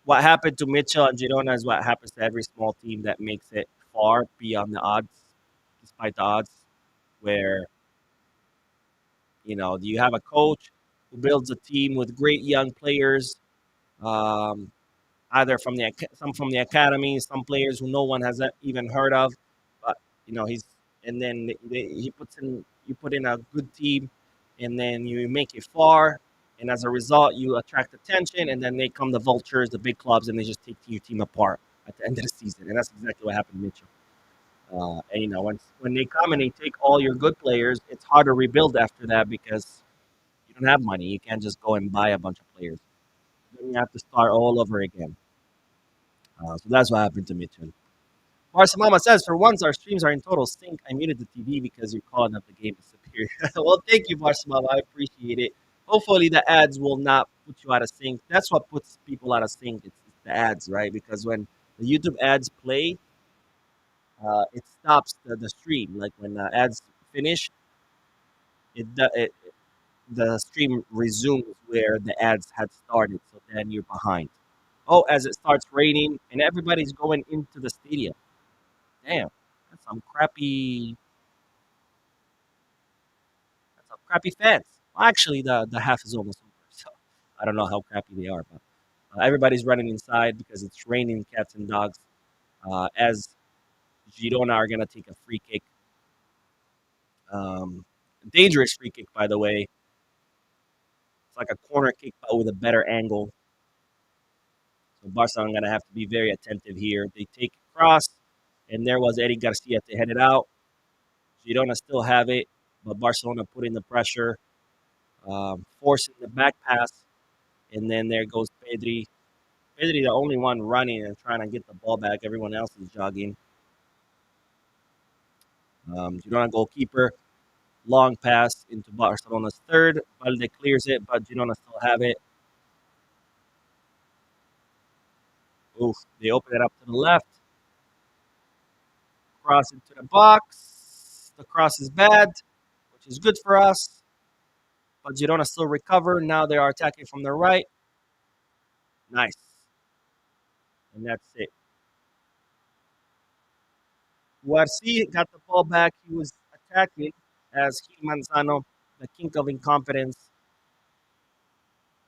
what happened to Mitchell and Girona is what happens to every small team that makes it far beyond the odds, despite the odds, where, you have a coach who builds a team with great young players, um, either some from the academy, some players who no one has even heard of, but he's and then he puts in you put in a good team, and then you make it far, and as a result, you attract attention, and then they come the vultures, the big clubs, and they just take your team apart at the end of the season, and that's exactly what happened to Mitchell. And when they come and they take all your good players, it's hard to rebuild after that because you don't have money. You can't just go and buy a bunch of players. Then you have to start all over again. So that's what happened to Mitchell. Barcelona says, for once, our streams are in total sync. I muted the TV because you're calling up the game is superior. Well, thank you, Barcelona. I appreciate it. Hopefully, the ads will not put you out of sync. That's what puts people out of sync. It's the ads, right? Because when the YouTube ads play, it stops the stream. Like when the ads finish, it the stream resumes where the ads had started. So then you're behind. Oh, as it starts raining and everybody's going into the stadium. Damn, that's some crappy fans. Well, actually, the half is almost over, so I don't know how crappy they are, but everybody's running inside because it's raining cats and dogs. As Girona are gonna take a free kick, um, dangerous free kick, by the way. It's like a corner kick, but with a better angle. So Barca are gonna have to be very attentive here. They take a cross, and there was Eddie Garcia to head it out. Girona still have it, but Barcelona put in the pressure, forcing the back pass, and then there goes Pedri. Pedri, the only one running and trying to get the ball back. Everyone else is jogging. Girona goalkeeper, long pass into Barcelona's third. Valde clears it, but Girona still have it. Oof, they open it up to the left. Cross into the box. The cross is bad, which is good for us. But Girona still recover. Now they are attacking from the right. Nice. And that's it. Guarci got the ball back. He was attacking as Gil Manzano, the king of incompetence,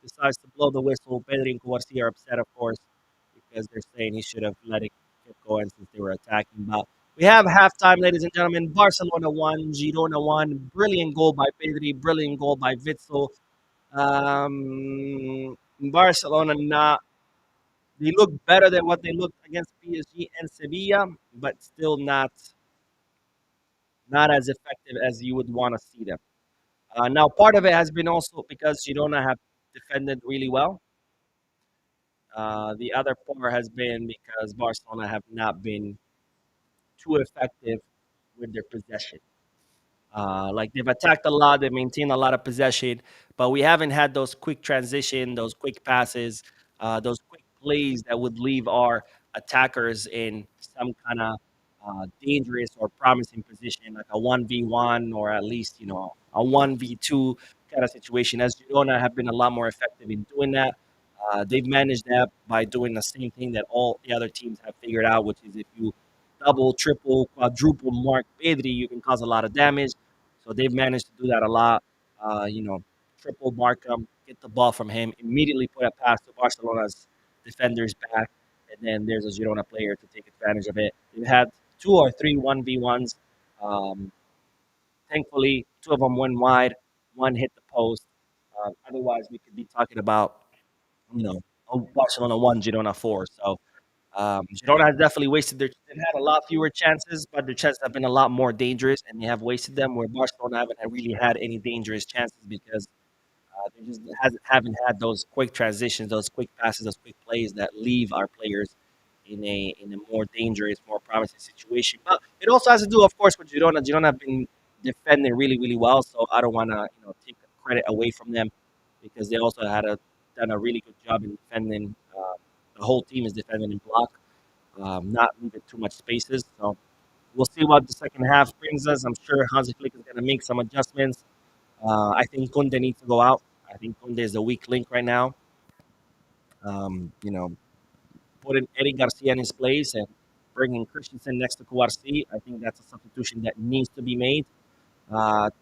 decides to blow the whistle. Pedri and Guarci are upset, of course, because they're saying he should have let it keep going since they were attacking. But we have halftime, ladies and gentlemen. Barcelona won, Girona won. Brilliant goal by Pedri, brilliant goal by Witsel. Barcelona not. They look better than what they looked against PSG and Sevilla, but still not as effective as you would want to see them. Now, part of it has been also because Girona have defended really well. The other part has been because Barcelona have not been too effective with their possession. Like they've attacked a lot, they maintain a lot of possession, but we haven't had those quick transition, those quick passes, those quick plays that would leave our attackers in some kind of dangerous or promising position, like a 1v1 or at least a 1v2 kind of situation. As Girona have been a lot more effective in doing that. They've managed that by doing the same thing that all the other teams have figured out, which is if you double, triple, quadruple mark Pedri, you can cause a lot of damage. So they've managed to do that a lot. Uh, you know, Triple mark him, get the ball from him, immediately put a pass to Barcelona's defenders back, and then there's a Girona player to take advantage of it. They've had two or three 1v1s. Thankfully, two of them went wide, one hit the post. Otherwise, we could be talking about, you know, Barcelona 1, Girona 4. So Girona has definitely wasted their. They've had a lot fewer chances, but their chances have been a lot more dangerous, and they have wasted them. Where Barcelona haven't really had any dangerous chances because they just haven't had those quick transitions, those quick passes, those quick plays that leave our players in a more dangerous, more promising situation. But it also has to do, of course, with Girona. Girona have been defending really, really well, so I don't want to take credit away from them because they also done a really good job in defending. The whole team is defending in block, not leaving too much spaces. So we'll see what the second half brings us. I'm sure Hansi Flick is going to make some adjustments. I think Kunde needs to go out. I think Kunde is a weak link right now. You know, putting Eddie Garcia in his place and bringing Christensen next to Kouarsi, I think that's a substitution that needs to be made.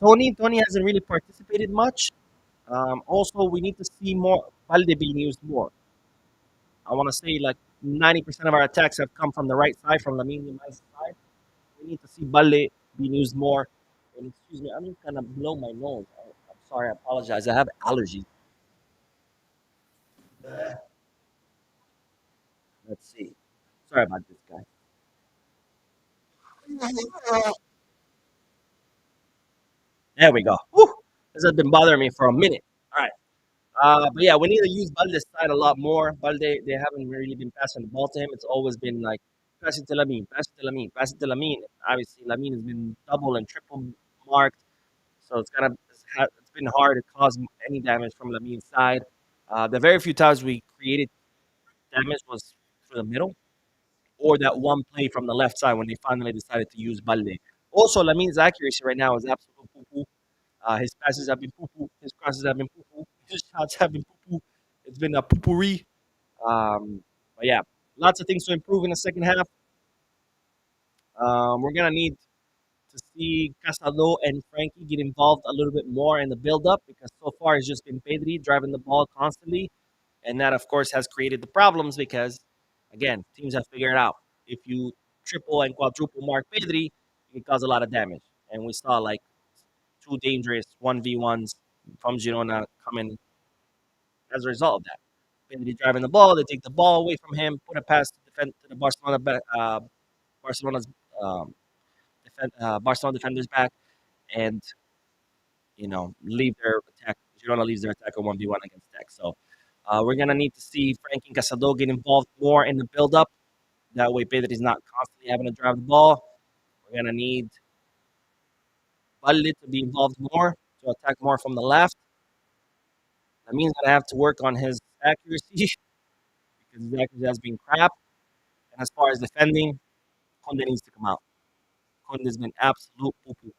Tony hasn't really participated much. Also, we need to see more Balde being used more. I want to say like 90% of our attacks have come from the right side, from Lamine Yamal's side. We need to see Balde being used more. And excuse me, I'm just gonna blow my nose. I'm sorry, I apologize. I have allergies. Let's see. Sorry about this, guy. There we go. Whew. This has been bothering me for a minute. All right. But yeah, we need to use Balde's side a lot more. Balde, they haven't really been passing the ball to him. It's always been like, pass it to Lamine, pass it to Lamine, pass it to Lamine. Obviously, Lamine has been double and triple marked. So it's been hard to cause any damage from Lamine's side. The very few times we created damage was through the middle or that one play from the left side when they finally decided to use Balde. Also, Lamine's accuracy right now is absolute poo-poo. His passes have been poo-poo. His crosses have been poo-poo. His shots have been poo-poo. It's been a poo-pourri. But yeah, lots of things to improve in the second half. We're going to need to see Casado and Frankie get involved a little bit more in the build-up because so far it's just been Pedri driving the ball constantly. And that, of course, has created the problems because, again, teams have figured out if you triple and quadruple mark Pedri, it can cause a lot of damage. And we saw like two dangerous 1v1s from Girona coming as a result of that. Pedri driving the ball, they take the ball away from him, put a pass to the Barcelona's um, Barcelona defenders back, and leave their attack. Girona leaves their attack on 1v1 against Tech. So we're gonna need to see Frank and Casado get involved more in the build-up. That way, Pedri's not constantly having to drive the ball. We're gonna need Balde to be involved more to attack more from the left. That means gonna have to work on his accuracy because his accuracy has been crap. And as far as defending, Conde needs to come out. Conde's been absolute poo-poo.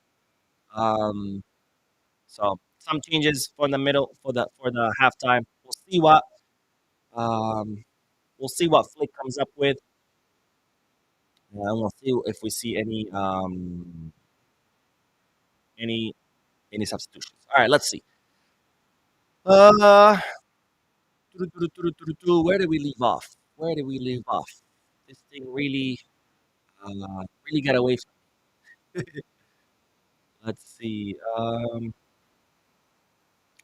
Um, so some changes for the middle for the halftime. Um, we'll see what Flick comes up with, and we'll see if we see any any substitutions. All right, let's see. Uh, where did we leave off? Where did we leave off? This thing really got away from. Let's see. I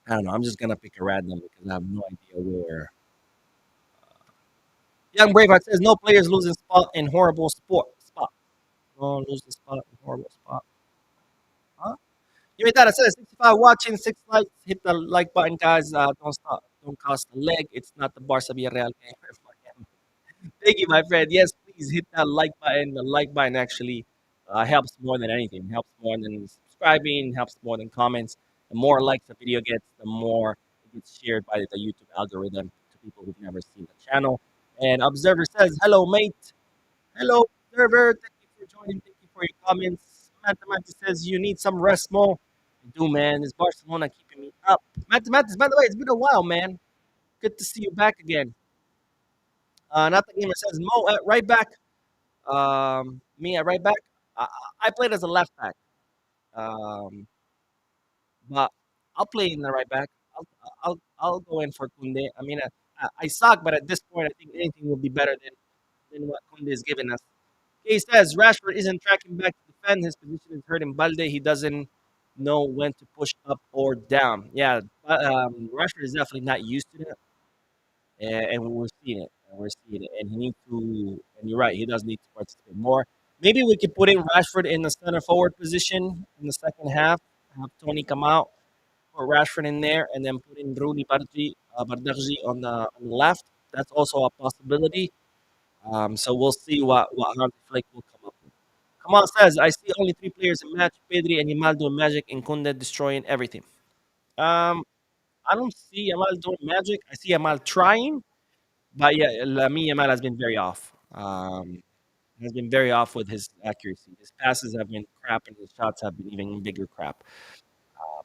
don't know. I'm just gonna pick a random because I have no idea where. Young Braveheart says no players losing spot in horrible spot. No losing spot in horrible spot. Huh? You made that. It says 65 watching, 6 likes. Hit the like button, guys. Don't stop. Don't cost a leg. It's not the Barca Villarreal game. Thank you, my friend. Yes, please hit that like button. The like button actually helps more than anything. Helps more than subscribing. Helps more than comments. The more likes the video gets, the more it gets shared by the YouTube algorithm to people who've never seen the channel. And Observer says, "Hello, mate. Hello, Observer. Thank you for joining. Thank you for your comments." Mathematics says, "You need some rest, Mo." I do, man. Is Barcelona keeping me up? Mathematics, by the way, it's been a while, man. Good to see you back again. Not the gamer says, "Mo at right back." Me at right back. I, I played as a left back, um, but I'll play in the right back. I'll go in for Kunde. I mean, I suck, but at this point, I think anything will be better than what Kunde is giving us. He says Rashford isn't tracking back to defend. His position is hurting Balde. He doesn't. know when to push up or down. Yeah, but Rashford is definitely not used to that, and we're seeing it. And we're seeing it, and he needs to. And you're right, he does need to participate more. Maybe we could put in Rashford in the center forward position in the second half. Have Tony come out, put Rashford in there, and then put in Rooney Bardaji on the left. That's also a possibility. So we'll see what Hansi Flick will come up with. Kamal says, I see only three players in match: Pedri and Yamal doing magic, and Kunde destroying everything. Um, I don't see Yamal doing magic. I see Yamal trying, but yeah, Lamine Yamal has been very off. Has been very off with his accuracy. His passes have been crap, and his shots have been even bigger crap.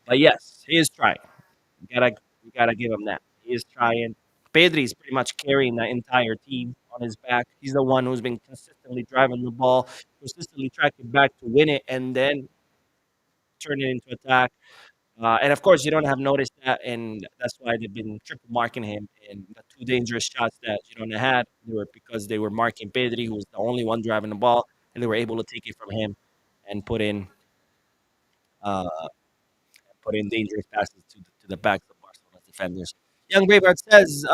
But yes, he is trying. You gotta you gotta give him that. He is trying. Pedri is pretty much carrying that entire team on his back. He's the one who's been consistently driving the ball, consistently tracking back to win it, and then turn it into attack. And of course, you don't have noticed that, and that's why they've been triple marking him. And the two dangerous shots that Girona had, they were because they were marking Pedri, who was the only one driving the ball, and they were able to take it from him and uh, put in dangerous passes to the backs of Barcelona's defenders. Young Braveheart says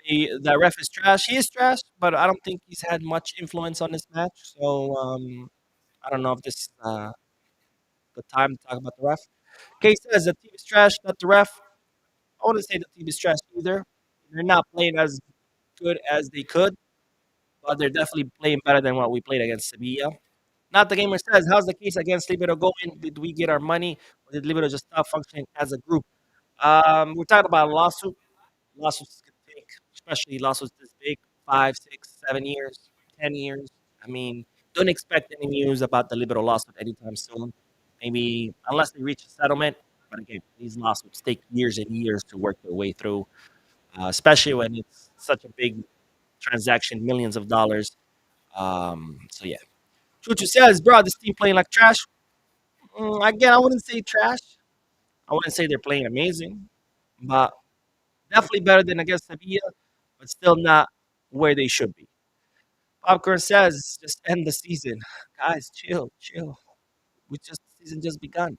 the ref is trash. He is trash, but I don't think he's had much influence on this match. So I don't know if this is the time to talk about the ref. Kay says the team is trash, not the ref. I wouldn't say the team is trash either. They're not playing as good as they could, but they're definitely playing better than what we played against Sevilla. Not the gamer says, how's the case against Libero going? Did we get our money, or did Libero just stop functioning as a group? We're talking about a lawsuit. Lawsuits can take, especially lawsuits this big, 5, 6, 7 years, 10 years. I mean, don't expect any news about the Libero lawsuit anytime soon. Maybe unless they reach a settlement. But again, these lawsuits take years and years to work their way through, especially when it's such a big transaction, millions of dollars. So yeah. Chuchu says, bro, this team playing like trash. Again, I wouldn't say trash. I wouldn't say they're playing amazing, but definitely better than against Sevilla, but still not where they should be. Popcorn says, just end the season. Guys, chill, chill. The season just begun.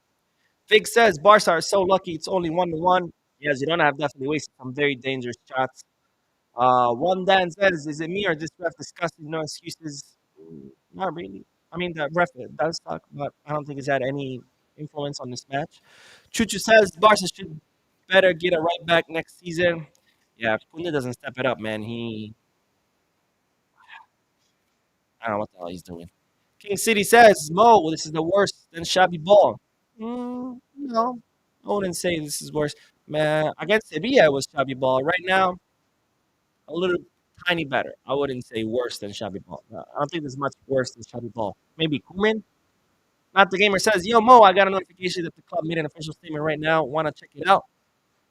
Fig says, Barca are so lucky it's only 1-1. Yes, you don't have definitely wasted some very dangerous shots. One Dan says, is it me or this ref disgusting? No excuses. Not really. I mean, the ref does talk, but I don't think it's had any influence on this match. Chuchu says, Barca should better get it right back next season. Yeah, if Kunde doesn't step it up, man, I don't know what the hell he's doing. King City says, Mo, this is the worst than Shabby Ball. No, I wouldn't say this is worse. Man, against Sevilla, it was Shabby Ball. Right now, a little tiny better. I wouldn't say worse than Shabby Ball. I don't think there's much worse than Shabby Ball. Maybe Kuman. Not the gamer says, Yo, Mo, I got a notification that the club made an official statement right now. Want to check it out?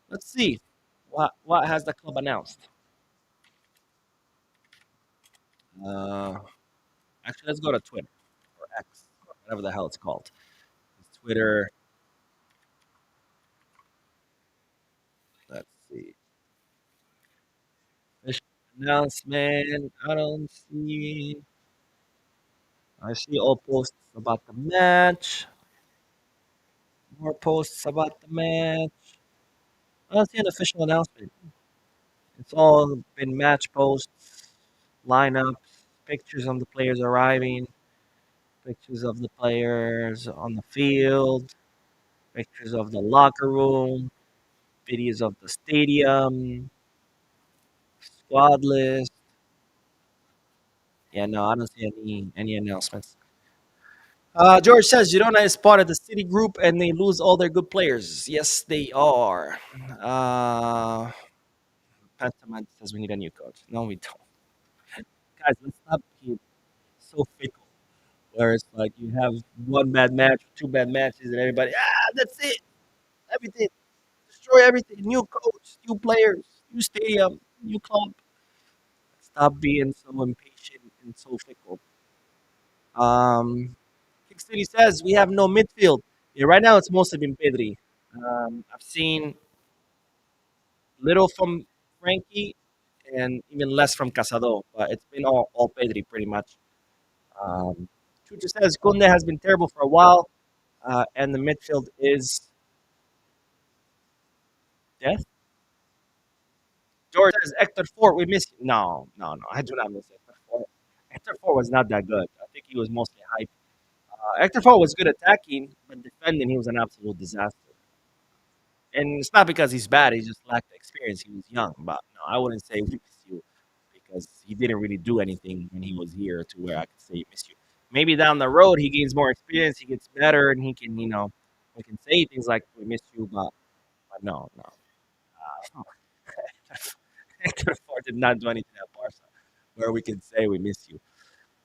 Let's see. What has the club announced? Uh, Actually, let's go to Twitter or X, or whatever the hell it's called. Twitter. Let's see. Official announcement. I don't see. I see all posts about the match. More posts about the match. I don't see an official announcement. It's all been match posts, lineups, pictures of the players arriving, pictures of the players on the field, pictures of the locker room, videos of the stadium, squad list. Yeah, no, I don't see any announcements. George says Girona is part of the City Group and they lose all their good players. Yes, they are. Uh, Pantaman says we need a new coach. No, we don't. Guys, let's not be so fickle. Where it's like you have one bad match, two bad matches, and everybody, that's it. Everything. Destroy everything. New coach, new players, new stadium, new club. Stop being so impatient and so fickle. Kick City says we have no midfield. Yeah, right now it's mostly been Pedri. I've seen little from Frankie and even less from Casado, but it's been all Pedri pretty much. Chucho says Kunde has been terrible for a while. And the midfield is Death. George says Hector Fort, we miss you. No, no, no. I do not miss Hector Fort. Hector Fort was not that good. I think he was mostly hype. Hector Fort was good attacking, but defending, he was an absolute disaster. And it's not because he's bad; he just lacked the experience. He was young, but no, I wouldn't say we miss you because he didn't really do anything when he was here to where I could say miss you. Maybe down the road he gains more experience, he gets better, and he can, we can say things like we miss you, but no, no. Hector Ford did not do anything at Barca where we can say we miss you.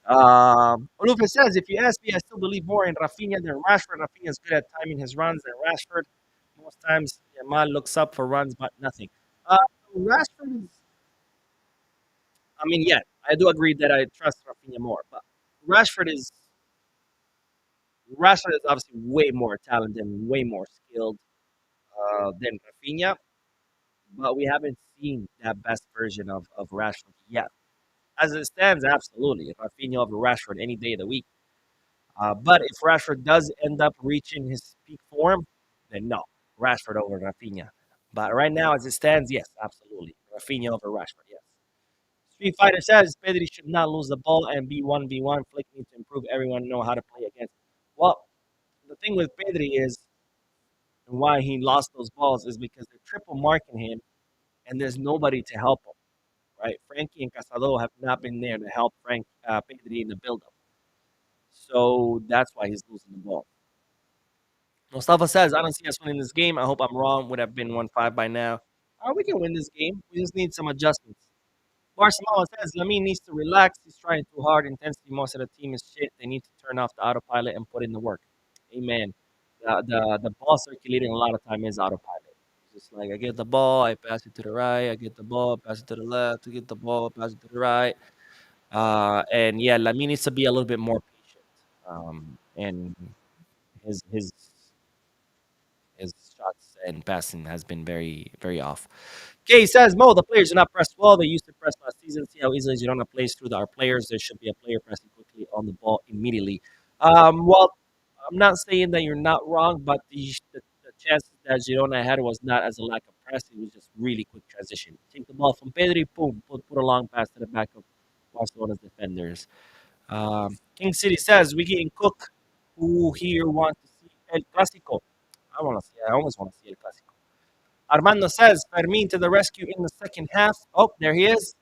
Olufe says, if you ask me, I still believe more in Rafinha than Rashford. Rafinha is good at timing his runs than Rashford. Most times, Yamal looks up for runs, but nothing. Uh, Rashford is, I mean, yeah, I do agree that I trust Rafinha more, but Rashford is Rashford is obviously way more talented and way more skilled than Rafinha, but we haven't seen that best version of Rashford yet. As it stands, absolutely. Rafinha over Rashford any day of the week. But if Rashford does end up reaching his peak form, then no, Rashford over Rafinha. But right now, as it stands, yes, absolutely. Rafinha over Rashford, yes. Street Fighter says Pedri should not lose the ball and be 1v1. Flick needs to improve. Everyone know how to play against. Well, the thing with Pedri is, and why he lost those balls is because they're triple marking him and there's nobody to help him, right? Frankie and Casado have not been there to help Pedri in the build-up. So that's why he's losing the ball. Mustafa says, I don't see us winning this game. I hope I'm wrong. Would have been 1-5 by now. We can win this game. We just need some adjustments. Barcelona says, Lamine needs to relax. He's trying too hard. Intensity, most of the team is shit. They need to turn off the autopilot and put in the work. Amen. The ball circulating a lot of time is autopilot. It's just like, I get the ball, I pass it to the right. I get the ball, pass it to the left. I get the ball, pass it to the right. And yeah, Lamine needs to be a little bit more patient. And his his his shots and passing has been very, very off. Kay says, Mo, the players do not press well. They used to press last season. See how easily Girona plays through our players. There should be a player pressing quickly on the ball immediately. Well, I'm not saying that you're not wrong, but the chances that Girona had was not as a lack of press. It was just really quick transition. Take the ball from Pedri, boom, put a long pass to the back of Barcelona's defenders. King City says, we getting Cook, who here wants to see El Clásico. I almost want to see El Clásico. Armando says, Fermin to the rescue in the second half. Oh, there he is.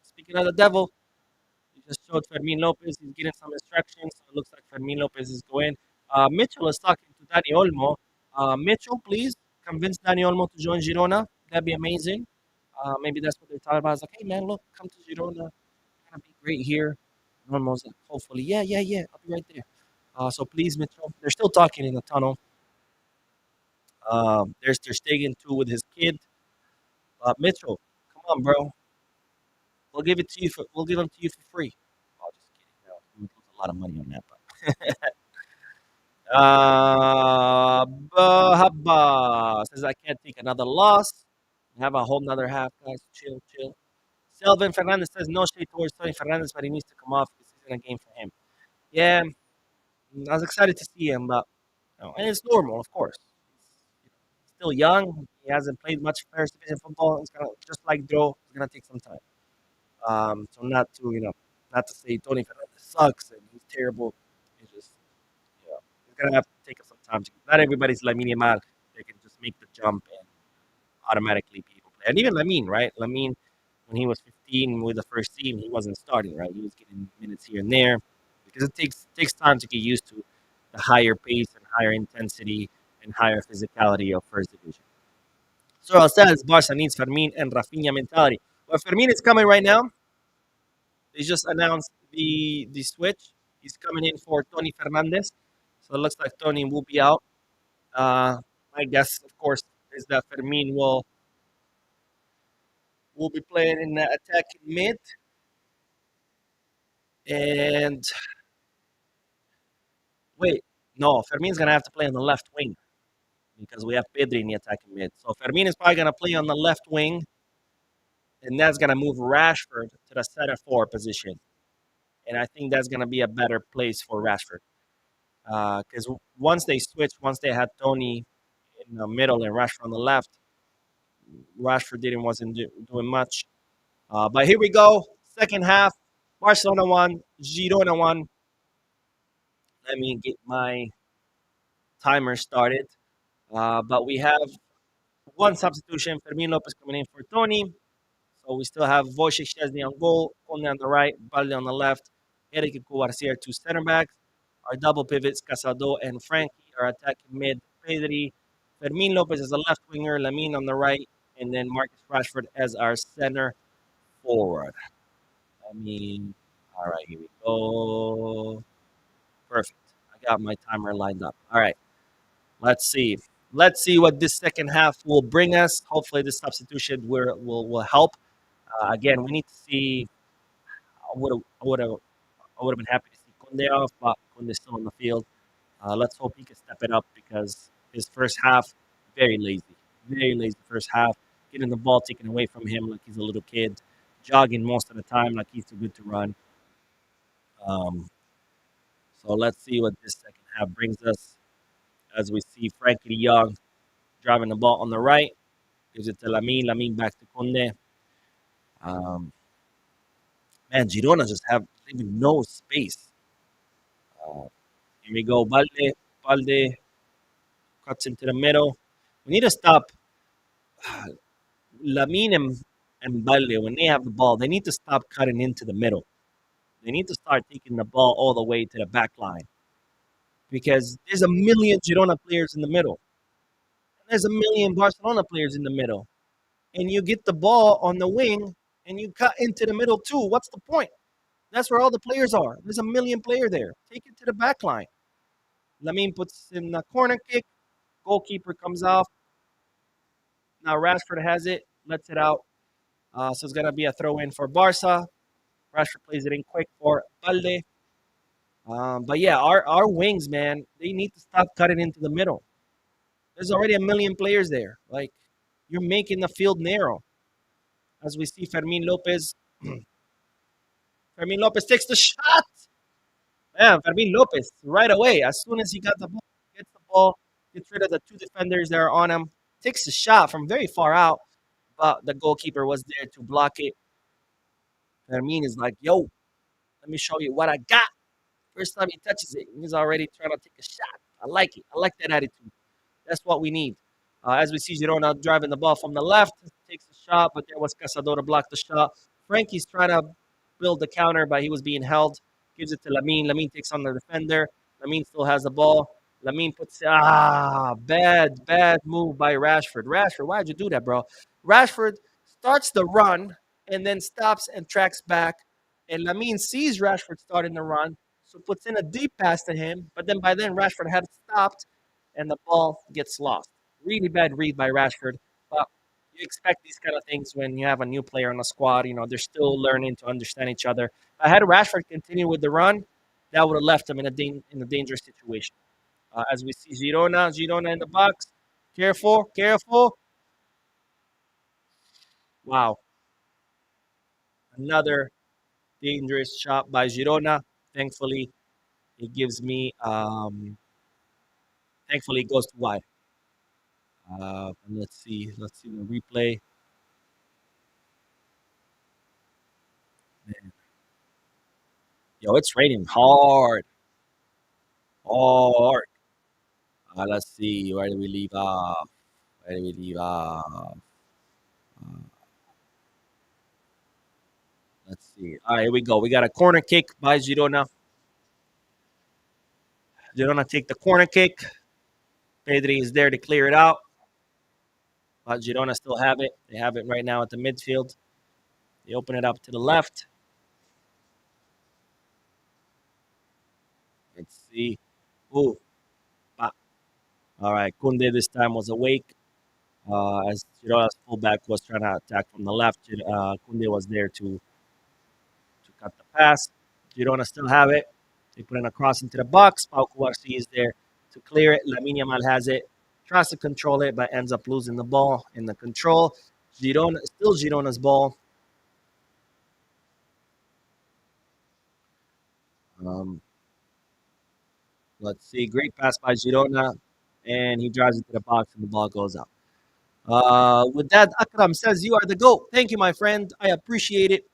Speaking of the devil, he just showed Fermin Lopez. He's getting some instructions. So it looks like Fermin Lopez is going. Mitchell is talking to Dani Olmo. Mitchell, please convince Dani Olmo to join Girona. That'd be amazing. Maybe that's what they're talking about. It's like, hey, man, look, come to Girona. It's going to be great here. And Olmo's like, hopefully, yeah, yeah, yeah. I'll be right there. So please, Mitchell. They're still talking in the tunnel. There's Ter Stegen too with his kid. Mitchell, come on, bro. We'll give them to you for free. Oh, just kidding. No, we lose a lot of money on that. Bahaba says I can't take another loss. Have a whole nother half, guys. Chill, chill. Selvin Fernandez says no shade towards Tony Fernandez, but he needs to come off. This isn't a game for him. Yeah, I was excited to see him, but and it's normal, of course. He's still young. He hasn't played much first division football. It's gonna just like Joe. It's gonna take some time. So not to say Tony Fernandez sucks and he's terrible. It's just, he's gonna have to take us some time. Not everybody's Lamine Yamal. They can just make the jump and automatically be able to play. And even Lamine, right? Lamine, when he was 15 with the first team, he wasn't starting, right? He was getting minutes here and there because it takes time to get used to the higher pace and higher intensity and higher physicality of first division. So says Barca needs Fermin and Rafinha mentality. Well, Fermin is coming right now. They just announced the switch. He's coming in for Tony Fernandez. So it looks like Tony will be out. My guess, of course, is that Fermin will be playing in the attacking mid. And wait, no, Fermin's gonna have to play on the left wing because we have Pedri in the attacking mid. So Fermin is probably gonna play on the left wing, and that's gonna move Rashford to the center forward position. And I think that's gonna be a better place for Rashford. Because once they switched, once they had Tony in the middle and Rashford on the left, Rashford didn't wasn't doing much. But here we go, second half. Barcelona won, Girona won. Let me get my timer started. But we have one substitution, Fermin Lopez coming in for Tony. So we still have Wojciech Szczesny on goal, Conde on the right, Balde on the left, Eric and Cuarcia, two center backs. Our double pivots, Casado and Frankie, are attacking mid, Pedri, Fermin Lopez as a left winger, Lamine on the right, and then Marcus Rashford as our center forward. I mean, all right, here we go. Perfect. I got my timer lined up. All right, let's see. Let's see what this second half will bring us. Hopefully, this substitution will help. Again, we need to see. I would have been happy to see Conde off, but Conde's still on the field. Let's hope he can step it up because his first half very lazy first half, getting the ball taken away from him like he's a little kid, jogging most of the time like he's too good to run. Um, so let's see what this second half brings us as we see Frankie de Jong driving the ball on the right, gives it to Lamine back to Conde. Um, man, Girona just have even no space. Uh, Here we go, Balde cuts into the middle. We need to stop Lamine and Balde when they have the ball. They need to stop cutting into the middle. They need to start taking the ball all the way to the back line because there's a million Girona players in the middle. And there's a million Barcelona players in the middle. And you get the ball on the wing and you cut into the middle too. What's the point? That's where all the players are. There's a million player there. Take it to the back line. Lamine puts in the corner kick. Goalkeeper comes off. Now Rashford has it, lets it out. So it's gonna be a throw in for Barca. Rashford plays it in quick for Balde. But yeah, our wings, man, they need to stop cutting into the middle. There's already a million players there. Like you're making the field narrow. As we see Fermin Lopez. Fermin Lopez takes the shot. Man, Fermin Lopez right away. As soon as he got the ball, gets the ball, gets rid of the two defenders that are on him, takes the shot from very far out. But the goalkeeper was there to block it. Fermin is like, yo, let me show you what I got. First time he touches it, he's already trying to take a shot. I like it. I like that attitude. That's what we need. As we see Girona driving the ball from the left, takes a shot, but there was Casado to block the shot. Frankie's trying to build the counter, but he was being held. Gives it to Lamine. Lamine takes on the defender. Lamine still has the ball. Lamine puts bad move by Rashford. Rashford, why'd you do that, bro? Rashford starts the run and then stops and tracks back. And Lamine sees Rashford starting the run, so puts in a deep pass to him. But then by then Rashford had stopped and the ball gets lost. Really bad read by Rashford. But you expect these kind of things when you have a new player on the squad. You know, they're still learning to understand each other. If I had Rashford continue with the run, that would have left him in a dangerous situation. As we see Girona in the box. Careful, careful. Wow. Another dangerous shot by Girona. Thankfully, it gives me, thankfully, it goes to wide. And let's see the replay. Man, yo, it's raining hard, hard. Let's see. Where do we leave off? Where do we leave off? Uh, let's see. All right, here we go. We got a corner kick by Girona. Girona take the corner kick. Pedri is there to clear it out. But Girona still have it. They have it right now at the midfield. They open it up to the left. Let's see. Ooh. Ah. All right. Kunde this time was awake. As Girona's fullback was trying to attack from the left. Kunde was there to cut the pass. Girona still have it. They put it across into the box. Pau Cuarci is there to clear it. Lamine Yamal has it. Tries to control it, but ends up losing the ball in the control. Girona's ball. Um, Let's see. Great pass by Girona, and he drives into the box, and the ball goes out. With that, Akram says, "You are the GOAT." Thank you, my friend. I appreciate it.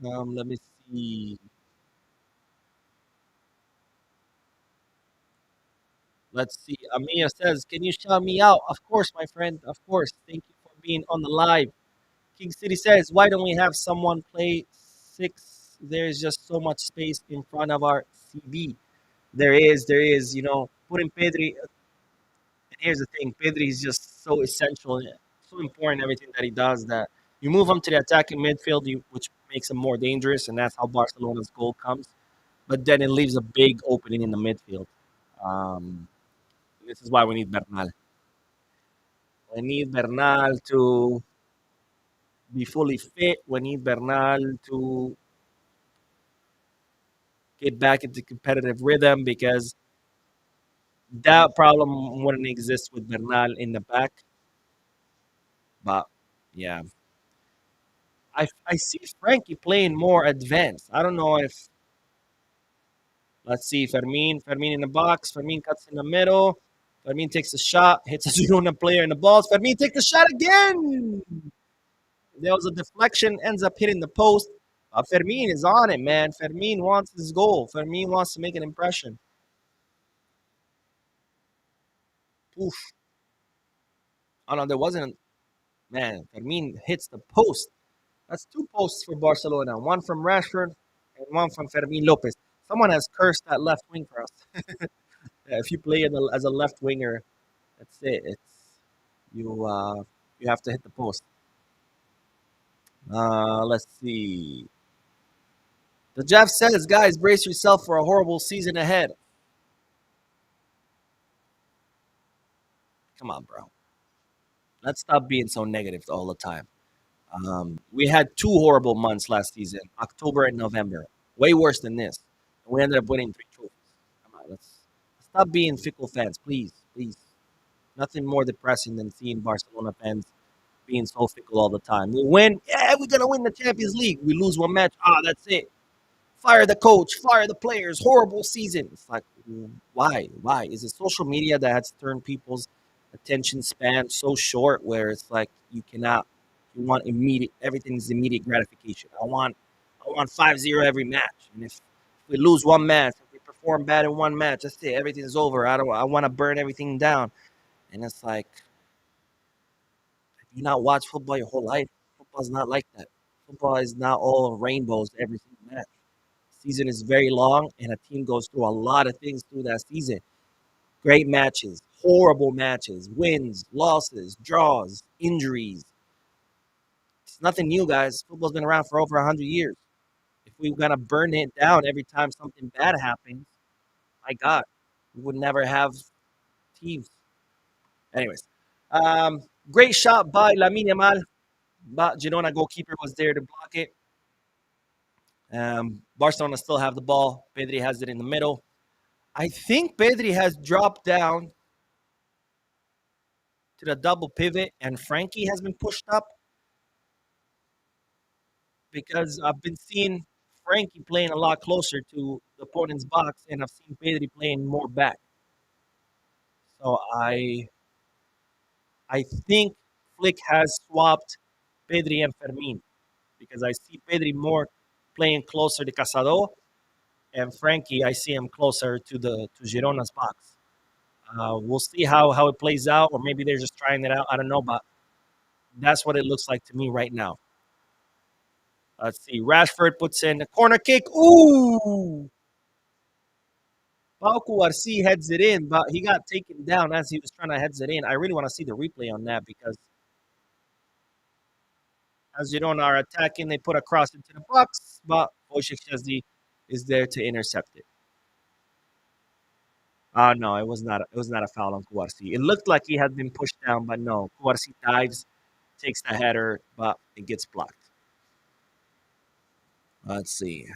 Let me see. Let's see. Amir says, "Can you shout me out?" Of course, my friend. Of course. Thank you for being on the live. King City says, "Why don't we have someone play six? There's just so much space in front of our CB." There is. Putting Pedri. And here's the thing: Pedri is just so essential, so important in everything that he does that you move him to the attacking midfield, which makes him more dangerous, and that's how Barcelona's goal comes. But then it leaves a big opening in the midfield. Um, this is why we need Bernal. We need Bernal to be fully fit. We need Bernal to get back into competitive rhythm because that problem wouldn't exist with Bernal in the back. But yeah, I see Frankie playing more advanced. I don't know if let's see Fermin in the box. Fermin cuts in the middle. Fermin takes a shot, hits a Girona player in the balls. Fermin takes a shot again. There was a deflection, ends up hitting the post. Fermin is on it, man. Fermin wants his goal. Fermin wants to make an impression. Oof. Oh no, there wasn't. Man, Fermin hits the post. That's two posts for Barcelona. One from Rashford and one from Fermin Lopez. Someone has cursed that left wing for us. Yeah, if you play as a left winger, that's it. You uh, you have to hit the post. Let's see. The Jeff says, guys, brace yourself for a horrible season ahead. Come on, bro. Let's stop being so negative all the time. We had two horrible months last season, October and November. Way worse than this. And we ended up winning three trophies. Come on, let's stop being fickle fans, please, please. Nothing more depressing than seeing Barcelona fans being so fickle all the time. We win, yeah, we're gonna win the Champions League. We lose one match, that's it. Fire the coach, fire the players, horrible season. It's like, why? Why? Is it social media that has turned people's attention span so short where it's like you want immediate, everything's immediate gratification. I want 5-0 every match. And if we lose one match, if we perform bad in one match, that's it, everything's over. I want to burn everything down. And it's like, if you not watch football your whole life, football's not like that. Football is not all rainbows every single match. Season is very long, and a team goes through a lot of things through that season. Great matches, horrible matches, wins, losses, draws, injuries. It's nothing new, guys. Football's been around for over 100 years. If we were going to burn it down every time something bad happens, my God, we would never have teams. Anyways, great shot by Lamine Yamal, but Girona goalkeeper was there to block it. Barcelona still have the ball. Pedri has it in the middle. I think Pedri has dropped down to the double pivot, and Frankie has been pushed up because I've been seeing Frankie playing a lot closer to the opponent's box, and I've seen Pedri playing more back. So I think Flick has swapped Pedri and Fermin because I see Pedri more playing closer to Casado, and Frankie I see him closer to Girona's box. We'll see how it plays out, or maybe they're just trying it out. I don't know, but that's what it looks like to me right now. Let's see. Rashford puts in a corner kick. Ooh! Pau Cuarci heads it in, but he got taken down as he was trying to heads it in. I really want to see the replay on that because as you don't are attacking, they put a cross into the box, but Wojciech Szczesny is there to intercept it. No, it was not. It was not a foul on Cuarci. It looked like he had been pushed down, but no. Cuarci dives, takes the header, but it gets blocked. Let's see.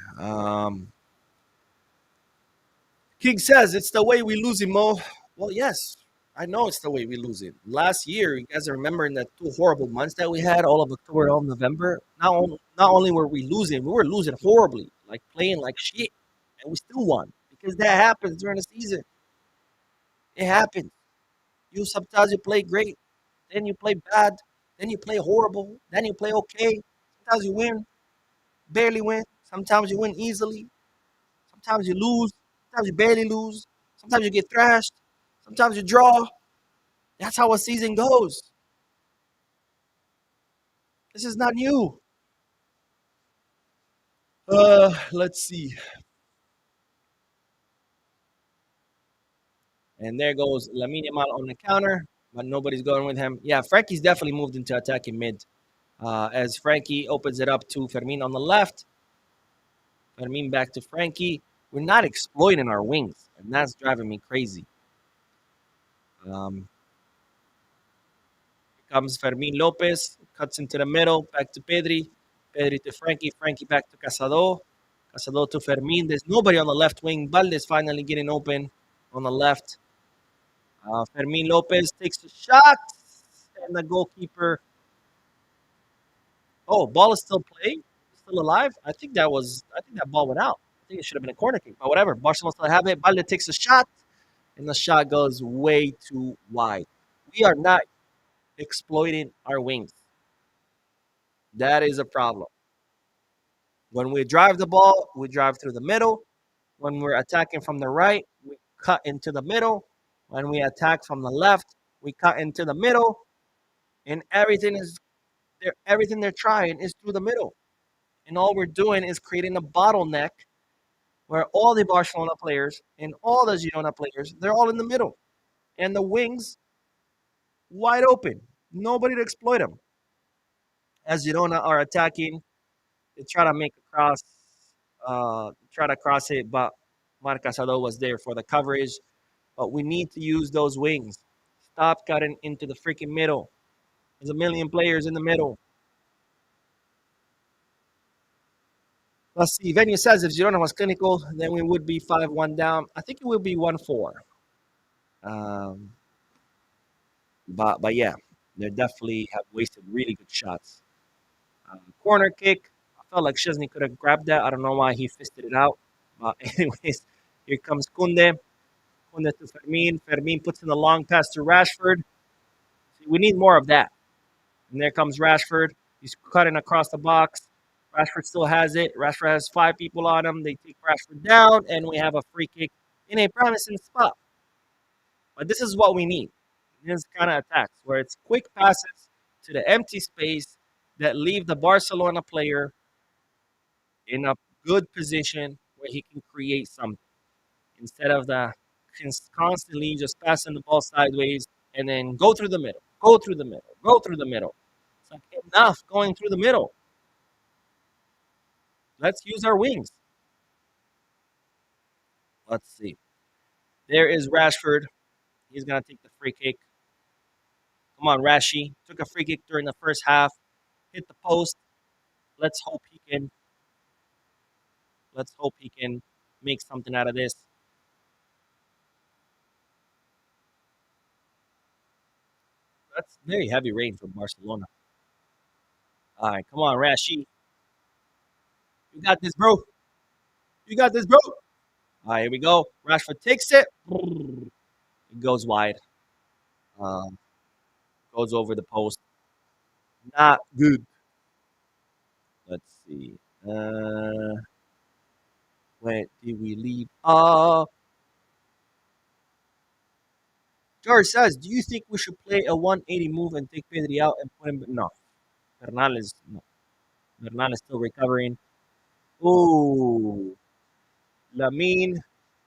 King says it's the way we lose it, Mo. Well, yes, I know it's the way we lose it. Last year, you guys are remembering that two horrible months that we had, all of October, all of November. Not only were we losing horribly, like playing like shit, and we still won because that happens during the season. It happens. You sometimes you play great, then you play bad, then you play horrible, then you play okay. Sometimes you win, barely win. Sometimes you win easily. Sometimes you lose. Sometimes you barely lose. Sometimes you get thrashed. Sometimes you draw. That's how a season goes. This is not new. Let's see. And there goes Lamine Yamal on the counter, but nobody's going with him. Yeah, Frankie's definitely moved into attacking mid. As Frankie opens it up to Fermin on the left. Fermin back to Frankie. We're not exploiting our wings, and that's driving me crazy. Here comes Fermin Lopez, cuts into the middle, back to Pedri. Pedri to Frankie. Frankie back to Casado. Casado to Fermin. There's nobody on the left wing. Balde's finally getting open on the left. Fermin Lopez takes a shot, and the goalkeeper. Oh, ball is still playing, still alive. I think that was. I think that ball went out. I think it should have been a corner kick, but whatever. Barcelona still have it. Balde takes a shot, and the shot goes way too wide. We are not exploiting our wings. That is a problem. When we drive the ball, we drive through the middle. When we're attacking from the right, we cut into the middle. When we attack from the left, we cut into the middle. And everything they're trying is through the middle. And all we're doing is creating a bottleneck where all the Barcelona players and all the Girona players, they're all in the middle. And the wings wide open. Nobody to exploit them. As Girona are attacking, they try to make a cross, try to cross it, but Marc Casado was there for the coverage. But we need to use those wings. Stop cutting into the freaking middle. There's a million players in the middle. Let's see. Venue says if Girona was clinical, then we would be 5-1 down. I think it would be 1-4. Um, but yeah, they definitely have wasted really good shots. Corner kick. I felt like Chesney could have grabbed that. I don't know why he fisted it out. But anyways, here comes Kunde. Kunde to Fermin. Fermin puts in the long pass to Rashford. See, we need more of that. And there comes Rashford. He's cutting across the box. Rashford still has it. Rashford has 5 people on him. They take Rashford down, and we have a free kick in a promising spot. But this is what we need. This kind of attacks where it's quick passes to the empty space that leave the Barcelona player in a good position where he can create something instead of the constantly just passing the ball sideways and then go through the middle, go through the middle, go through the middle. It's like enough going through the middle. Let's use our wings. Let's see. There is Rashford. He's gonna take the free kick. Come on, Rashi. Took a free kick during the first half. Hit the post. Let's hope he can. Let's hope he can make something out of this. That's very heavy rain from Barcelona. All right, come on, Rashi. You got this, bro. You got this, bro. All right, here we go. Rashford takes it. It goes wide. Um, goes over the post. Not good. Let's see. Where did we leave? George says, do you think we should play a 180 move and take Pedri out and put him? No. Bernal is no. Bernal is still recovering. Ooh. Lamine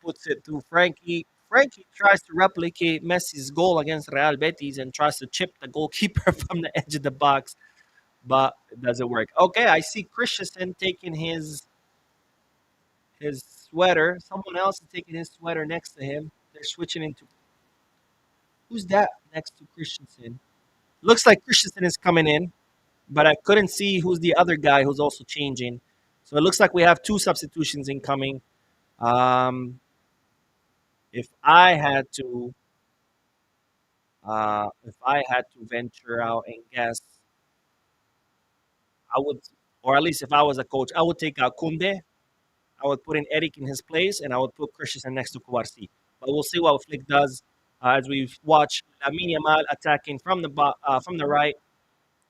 puts it to Frankie. Frankie tries to replicate Messi's goal against Real Betis and tries to chip the goalkeeper from the edge of the box, but it doesn't work. Okay, I see Christensen taking his sweater. Someone else is taking his sweater next to him. They're switching into who's that next to Christensen? Looks like Christensen is coming in, but I couldn't see who's the other guy who's also changing. So it looks like we have two substitutions incoming. Um, if I had to venture out and guess, I would, or at least if I was a coach, I would take out Kunde. I would put in Eric in his place, and I would put Christensen next to Kouarsi. But we'll see what Flick does as we watch Lamine Yamal attacking from the right,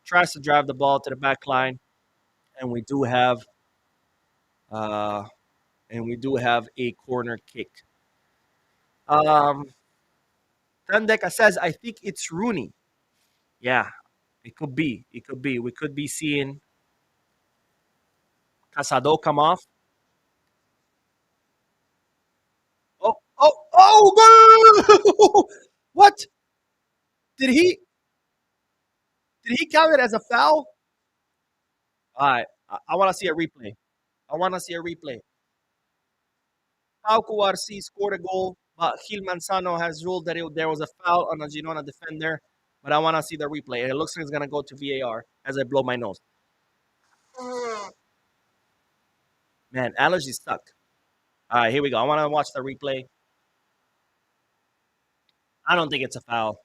tries to drive the ball to the back line, and uh, we do have a corner kick. Um, Tandeka says, I think it's Rooney. Yeah, it could be. It could be. We could be seeing Casado come off. Oh! What did he count it as a foul? All right, I want to see a replay. I want to see a replay. Pau Cuarci scored a goal, but Gil Manzano has ruled that there was a foul on a Girona defender. But I want to see the replay. It looks like it's going to go to VAR as I blow my nose. Man, allergies suck. All right, here we go. I want to watch the replay. I don't think it's a foul.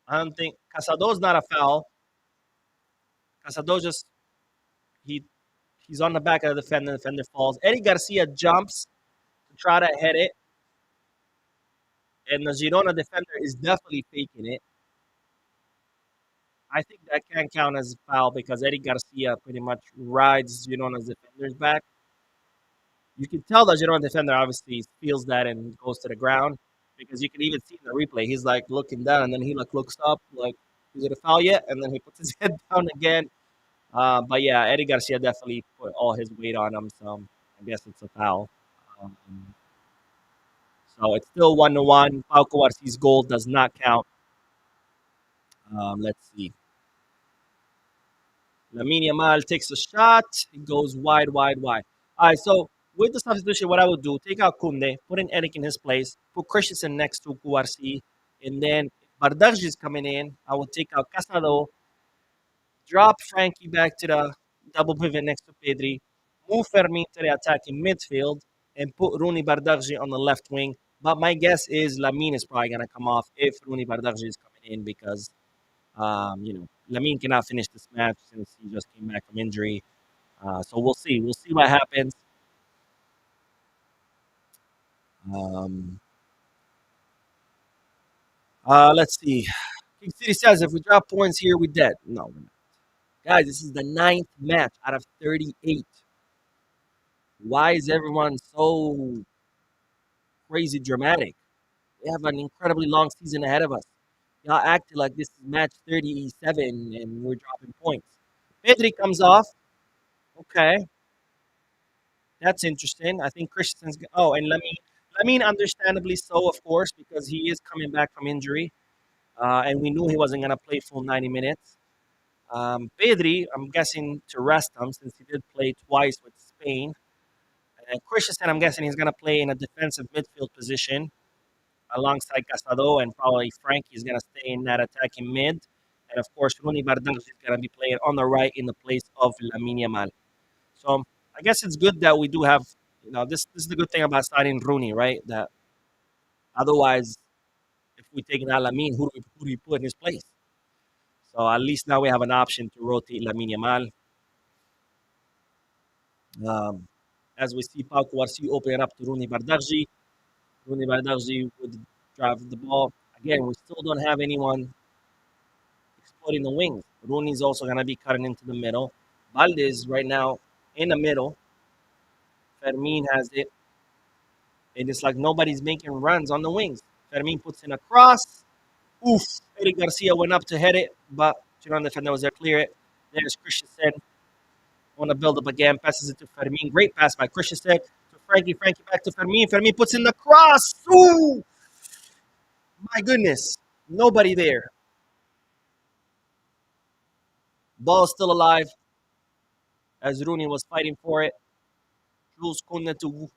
I don't think Casado's not a foul. Casado just he he's on the back of the defender. The defender falls. Eddie Garcia jumps to try to head it, and the Girona defender is definitely faking it. I think that can count as a foul because Eddie Garcia pretty much rides Girona's defenders back. You can tell the Girona defender obviously feels that and goes to the ground because you can even see in the replay. He's like looking down and then he like looks up like, is it a foul yet? And then he puts his head down again. But yeah, Eddie Garcia definitely put all his weight on him, so I guess it's a foul. Um, so it's still 1-1. Pau Cuarci's goal does not count. Let's see. Lamine Yamal takes a shot. It goes wide, wide, wide. All right, so with the substitution, what I would do, take out Kunde, put in Eric in his place, put Christensen next to Cuarci, and then Bardaj is coming in. I would take out Casado, drop Frankie back to the double pivot next to Pedri, move Fermin to the attacking midfield, and put Rooney Bardghji on the left wing. But my guess is Lamine is probably going to come off if Rooney Bardghji is coming in because, Lamine cannot finish this match since he just came back from injury. So we'll see. We'll see what happens. Um, let's see. King City says if we drop points here, we dead. No, we're not. Guys, this is the ninth match out of 38. Why is everyone so crazy dramatic? We have an incredibly long season ahead of us. Y'all acted like this is match 37 and we're dropping points. Pedri comes off. Okay, that's interesting. I think Christensen's. Oh, and Lamine, understandably so, of course, because he is coming back from injury, and we knew he wasn't going to play full 90 minutes. Pedri, I'm guessing to rest him since he did play twice with Spain. And Christensen, I'm guessing he's going to play in a defensive midfield position alongside Casado, and probably Frankie is going to stay in that attacking mid. And of course, Rooney Bardghji is going to be playing on the right in the place of Lamine Yamal. So I guess it's good that we do have, this is the good thing about signing Rooney, right? That otherwise, if we take out Lamine, who do we put in his place? So at least now we have an option to rotate Lamine Yamal. Um, as we see Pau Cuarci opening up to Rooney Bardghji. Rooney Bardghji would drive the ball. Again, we still don't have anyone exploiting the wings. Rooney's also going to be cutting into the middle. Valdez right now in the middle. Fermin has it. And it's like nobody's making runs on the wings. Fermin puts in a cross. Oof. Eric Garcia went up to head it, but Chiron defender was there to clear it. There's Christensen. Want to build up again. Passes it to Fermin. Great pass by Christensen to Frankie. Frankie back to Fermin. Fermin puts in the cross. Ooh. My goodness. Nobody there. Ball still alive as Rooney was fighting for it. Jules Koundé to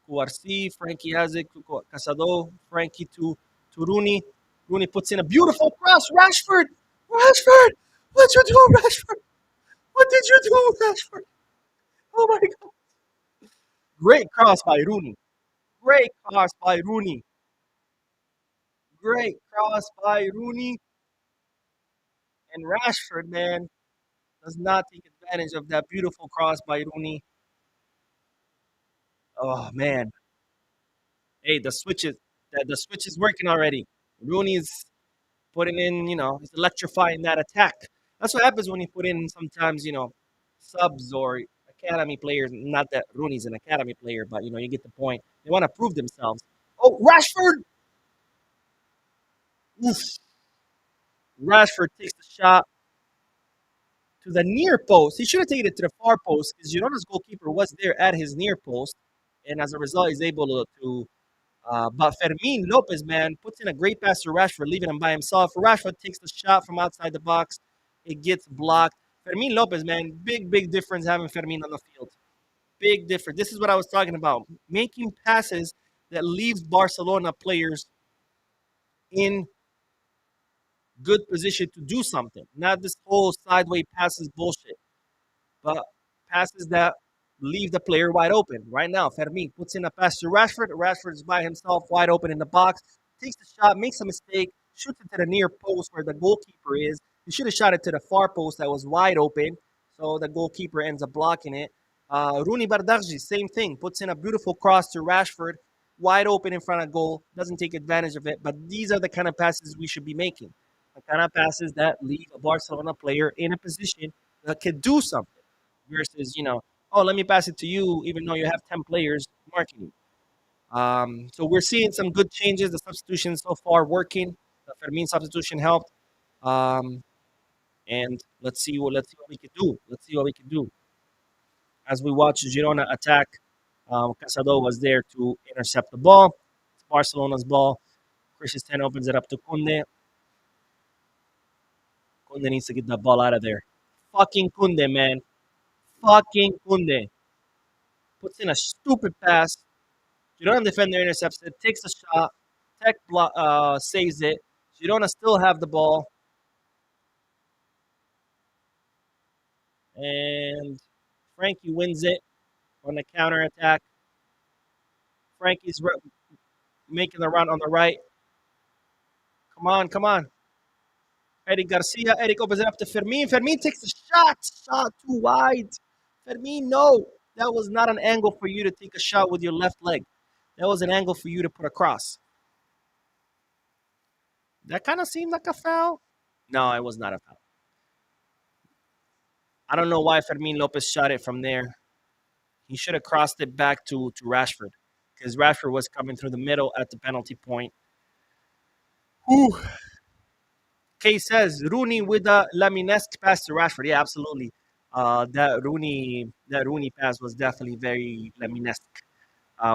Cuarci. Frankie has it to Casado. Frankie to Rooney. Rooney puts in a beautiful cross. Rashford! Rashford! What you do, Rashford? What did you do, Rashford? Oh my God. Great cross by Rooney. Great cross by Rooney. Great cross by Rooney. And Rashford, man, does not take advantage of that beautiful cross by Rooney. Oh man, hey, the switch is working already. Rooney's putting in, he's electrifying that attack. That's what happens when you put in sometimes, subs or academy players. Not that Rooney's an academy player, but you get the point. They want to prove themselves. Oh, Rashford! Oof. Rashford takes the shot to the near post. He should have taken it to the far post because Girona's goalkeeper was there at his near post, and as a result, he's able to but Fermin Lopez, man, puts in a great pass to Rashford, leaving him by himself. Rashford takes the shot from outside the box. It gets blocked. Fermin Lopez, man, big difference having Fermin on the field. Big difference. This is what I was talking about. Making passes that leaves Barcelona players in good position to do something. Not this whole sideways passes bullshit, but passes that leave the player wide open. Right now, Fermin puts in a pass to Rashford. Rashford is by himself, wide open in the box, takes the shot, makes a mistake, shoots it to the near post where the goalkeeper is. He should have shot it to the far post that was wide open, so the goalkeeper ends up blocking it. Rooney Bardghji, same thing, puts in a beautiful cross to Rashford, wide open in front of goal, doesn't take advantage of it. But these are the kind of passes we should be making. The kind of passes that leave a Barcelona player in a position that can do something versus, oh, let me pass it to you, even though you have 10 players marking you. So we're seeing some good changes. The substitution so far working. The Fermin substitution helped. Um, and let's see what we can do. Let's see what we can do. As we watch Girona attack, Casado was there to intercept the ball. It's Barcelona's ball. Christensen opens it up to Kunde. Kunde needs to get that ball out of there. Fucking Kunde, man. Fucking Kunde. Puts in a stupid pass. Girona defender intercepts it, takes a shot. Tech saves it. Girona still have the ball. And Frankie wins it on the counter attack. Frankie's making the run on the right. Come on, come on. Eric Garcia. Eric opens it up to Fermin. Fermin takes the shot. Shot too wide. Fermin, no. That was not an angle for you to take a shot with your left leg. That was an angle for you to put across. That kind of seemed like a foul. No, it was not a foul. I don't know why Fermin Lopez shot it from there. He should have crossed it back to Rashford because Rashford was coming through the middle at the penalty point. Whew. Kay says Rooney with a Laminesque pass to Rashford. Yeah, absolutely. That Rooney pass was definitely very Laminesque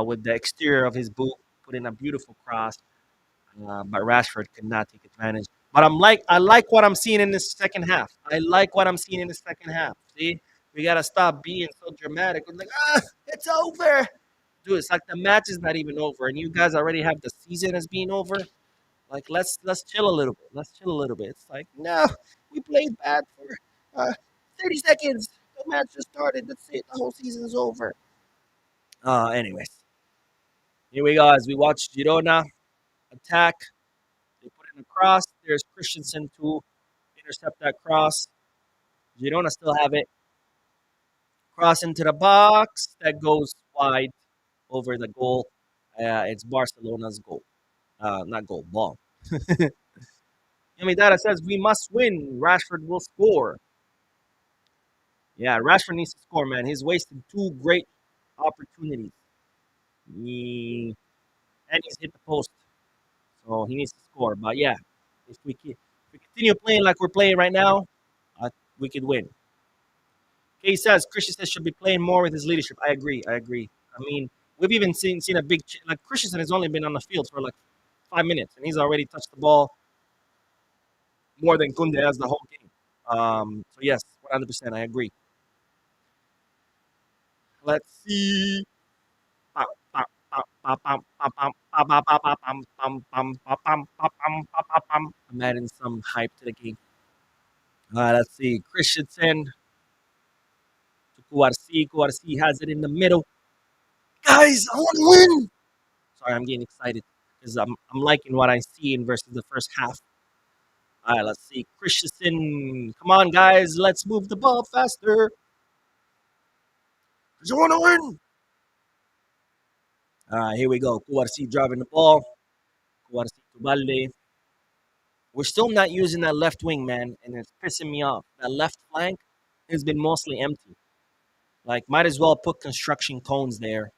with the exterior of his boot, put in a beautiful cross. But Rashford could not take advantage. But I like what I'm seeing in this second half. I like what I'm seeing in the second half. See, we gotta stop being so dramatic. We're like, it's over, dude. It's like the match is not even over, and you guys already have the season as being over. Like, let's chill a little bit. Let's chill a little bit. It's like, no, we played bad for 30 seconds. The match just started. That's it. The whole season's over. Anyways, here we go as we watch Girona attack. They put in a cross. There's Christensen to intercept that cross. Girona still have it. Cross into the box. That goes wide over the goal. It's Barcelona's goal. Not goal, ball. Yamidara says, we must win. Rashford will score. Yeah, Rashford needs to score, man. He's wasted two great opportunities. And he's hit the post. So he needs to score. But yeah, if we continue playing like we're playing right now, we could win. Kay says Christensen should be playing more with his leadership. I agree. I mean, we've even seen a big like Christensen has only been on the field for like 5 minutes, and he's already touched the ball more than Kunde has the whole game. So yes, 100%, I agree. Let's see. I'm adding some hype to the game. Let's see. Christensen to Kuarsi. Kuarsi has it in the middle. Guys, I want to win. Sorry, I'm getting excited because I'm liking what I see in versus the first half. All right, let's see. Christensen. Come on, guys. Let's move the ball faster. You want to win? All right, here we go. Kuwarsi driving the ball. Kuwarsi to Balde. We're still not using that left wing, man, and it's pissing me off. That left flank has been mostly empty. Like, might as well put construction cones there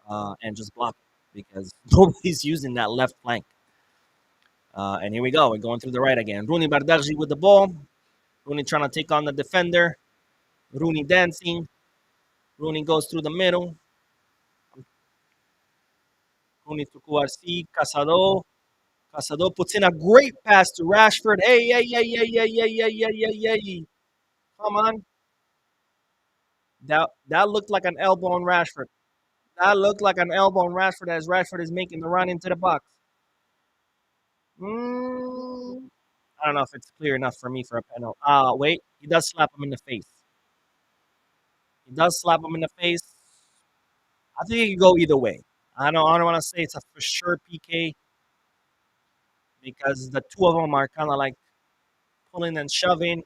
and just block it because nobody's using that left flank. And here we go. We're going through the right again. Rooney Bardagji with the ball. Rooney trying to take on the defender. Rooney dancing. Rooney goes through the middle. Rooney to Kuarsi. Casado. Casado puts in a great pass to Rashford. Hey, hey, hey, hey, hey, hey, hey, hey, hey, hey, hey. Come on. That looked like an elbow on Rashford. That looked like an elbow on Rashford as Rashford is making the run into the box. I don't know if it's clear enough for me for a penalty. Wait. He does slap him in the face. He does slap him in the face. I think it could go either way. I don't want to say it's a for sure PK because the two of them are kind of like pulling and shoving,